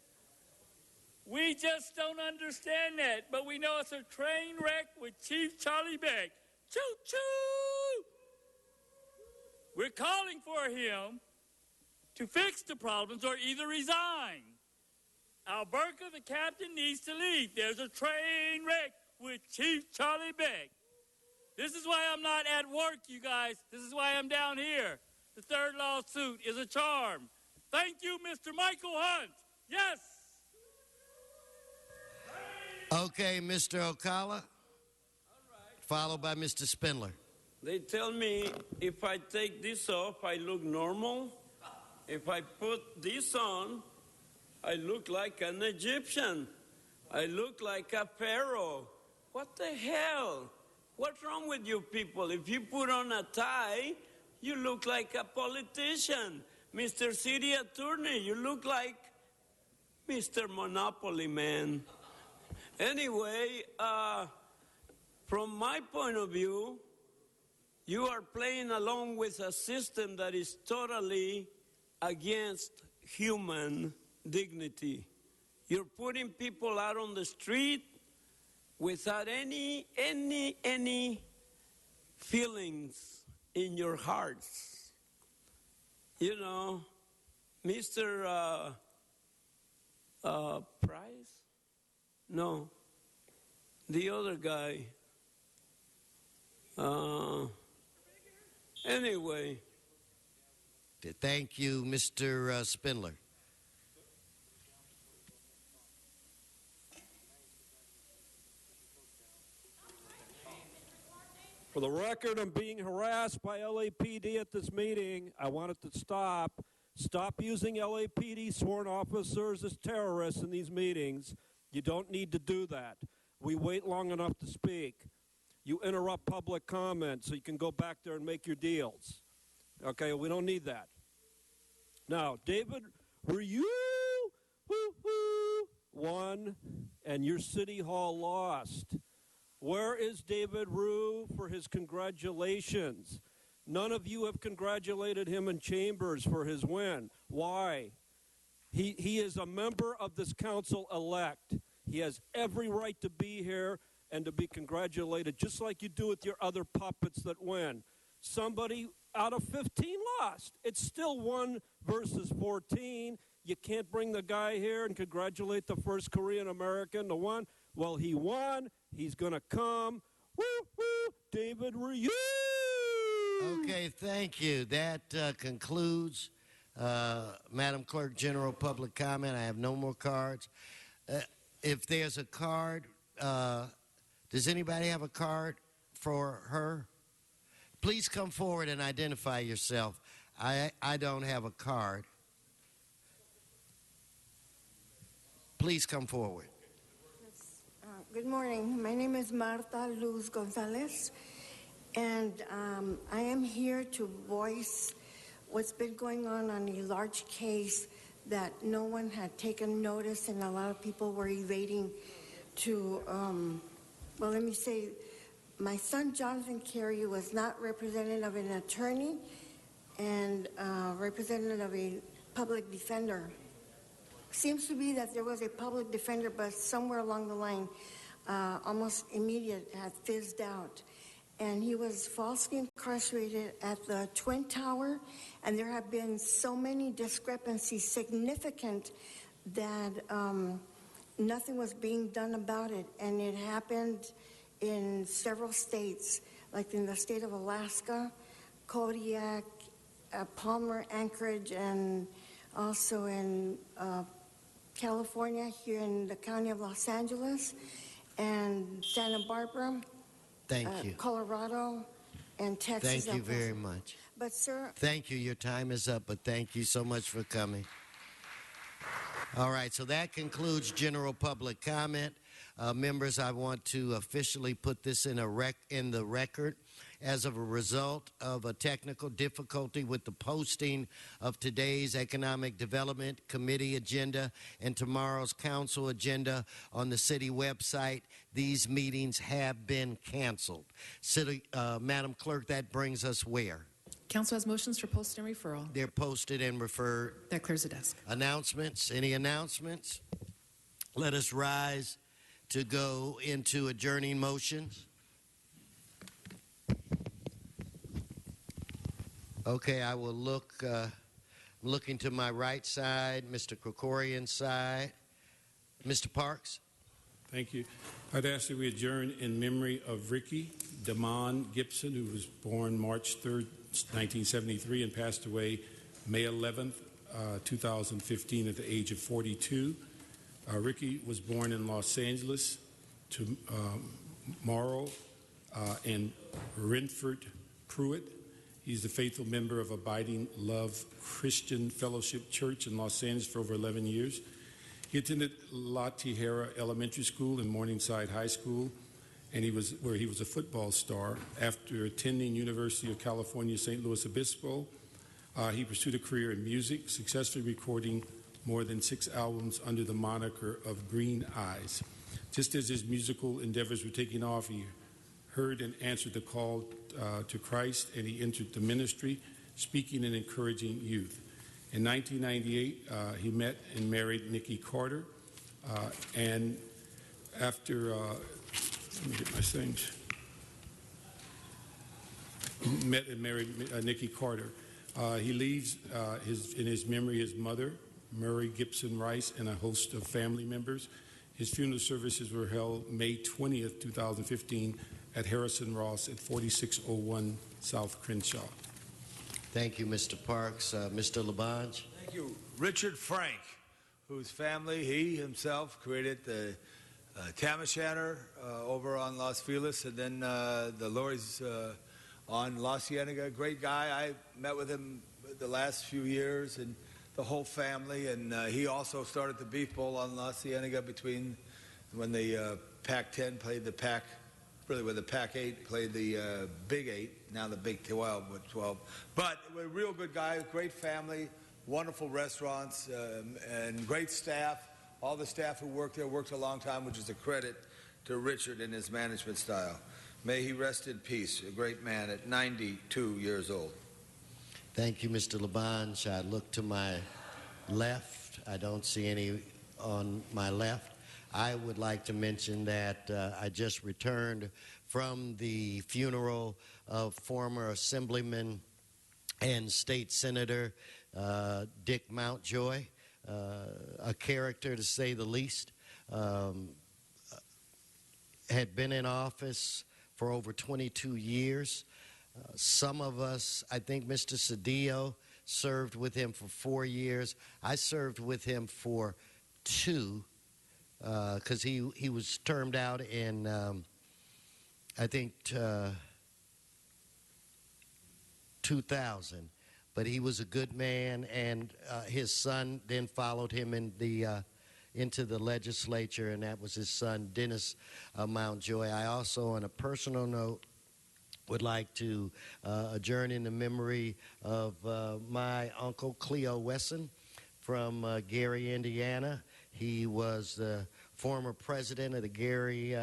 We just don't understand that, but we know it's a train wreck with Chief Charlie Beck. Choo-choo! We're calling for him to fix the problems or either resign. Alberca, the captain, needs to leave. There's a train wreck with Chief Charlie Beck. This is why I'm not at work, you guys. This is why I'm down here. The third lawsuit is a charm. Thank you, Mr. Michael Hunt. Yes. Okay, Mr. Okala, followed by Mr. Spindler. They tell me if I take this off, I look normal. If I put this on, I look like an Egyptian. I look like a pharaoh. What the hell? What's wrong with you people? If you put on a tie, you look like a politician. Mr. City Attorney, you look like Mr. Monopoly Man. Anyway, from my point of view, you are playing along with a system that is totally against human dignity. You're putting people out on the street without any feelings in your hearts. You know, Mr. Price? No, the other guy. Anyway. Thank you, Mr. Spindler. For the record, I'm being harassed by LAPD at this meeting. I want it to stop. Stop using LAPD sworn officers as terrorists in these meetings. You don't need to do that. We wait long enough to speak. You interrupt public comment so you can go back there and make your deals. Okay, we don't need that. Now, David, were you won and your city hall lost? Where is David Rue for his congratulations? None of you have congratulated him in chambers for his win. Why? He is a member of this council-elect. He has every right to be here and to be congratulated, just like you do with your other puppets that win. Somebody out of 15 lost. It's still 1 versus 14. You can't bring the guy here and congratulate the first Korean American to win. Well, he won. He's going to come. Woo, woo, David Ryu. Okay, thank you. That concludes Madam Clerk, general public comment. I have no more cards. If there's a card, does anybody have a card for her? Please come forward and identify yourself. I don't have a card. Please come forward. Good morning. My name is Marta Luz Gonzalez, and I am here to voice what's been going on a large case that no one had taken notice, and a lot of people were evading to, well, let me say, my son Jonathan Carey was not representative of an attorney and representative of a public defender. Seems to be that there was a public defender, but somewhere along the line, almost immediate, had fizzed out. And he was falsely incarcerated at the Twin Tower, and there have been so many discrepancies, significant, that nothing was being done about it. And it happened in several states, like in the state of Alaska, Kodiak, Palmer, Anchorage, and also in California, here in the county of Los Angeles, and Santa Barbara, Thank you. Colorado, and Texas. Thank you very much. But, sir, Thank you. Your time is up, but thank you so much for coming. All right, so that concludes general public comment. Members, I want to officially put this in the record. As of a result of a technical difficulty with the posting of today's Economic Development Committee agenda and tomorrow's council agenda on the city website, these meetings have been canceled. Madam Clerk, that brings us where? Council has motions for post and referral. They're posted and referred. That clears the desk. Announcements? Any announcements? Let us rise to go into adjourning motions. Okay, I will look, looking to my right side, Mr. Krikorian's side. Mr. Parks? Thank you. I'd ask that we adjourn in memory of Ricky Damon Gibson, who was born March 3rd, 1973, and passed away May 11th, 2015, at the age of 42. Ricky was born in Los Angeles to Morrow and Renford Pruitt. He's the faithful member of Abiding Love Christian Fellowship Church in Los Angeles for over 11 years. He attended La Tijera Elementary School and Morningside High School, and he was a football star. After attending University of California, St. Louis Obispo, he pursued a career in music, successfully recording more than 6 albums under the moniker of Green Eyes. Just as his musical endeavors were taking off, he heard and answered the call to Christ, and he entered the ministry, speaking and encouraging youth. In 1998, he met and married Nikki Carter, and after, let me get my things, met and married Nikki Carter. He leaves in his memory his mother, Murray Gibson Rice, and a host of family members. His funeral services were held May 20th, 2015, at Harrison Ross at 4601 South Crenshaw. Thank you, Mr. Parks. Mr. Labange? Thank you. Richard Frank, whose family, he himself, created the Tamashanner over on Los Feliz, and then the Lorries on La Cienega. Great guy. I met with him the last few years, and the whole family, and he also started the Beef Bowl on La Cienega between when the Pac-10 played the Pac, really when the Pac-8 played the Big 8, now the Big 12 with 12. But a real good guy, great family, wonderful restaurants, and great staff. All the staff who worked there worked a long time, which is a credit to Richard and his management style. May he rest in peace, a great man at 92 years old. Thank you, Mr. Labange. I look to my left. I don't see any on my left. I would like to mention that I just returned from the funeral of former Assemblyman and State Senator Dick Mountjoy, a character to say the least. Had been in office for over 22 years. Some of us, I think Mr. Cedillo served with him for 4 years. I served with him for 2 because he was termed out in, I think, 2000. But he was a good man, and his son then followed him in the into the legislature, and that was his son, Dennis Mountjoy. I also, on a personal note, would like to adjourn in the memory of my uncle, Cleo Wesson, from Gary, Indiana. He was the former president of the Gary,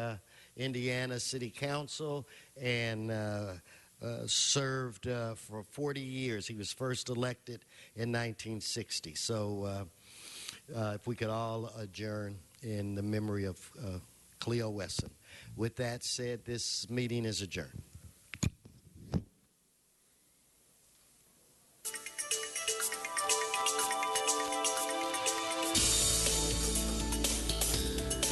Indiana City Council, and served for 40 years. He was first elected in 1960. So if we could all adjourn in the memory of Cleo Wesson. With that said, this meeting is adjourned.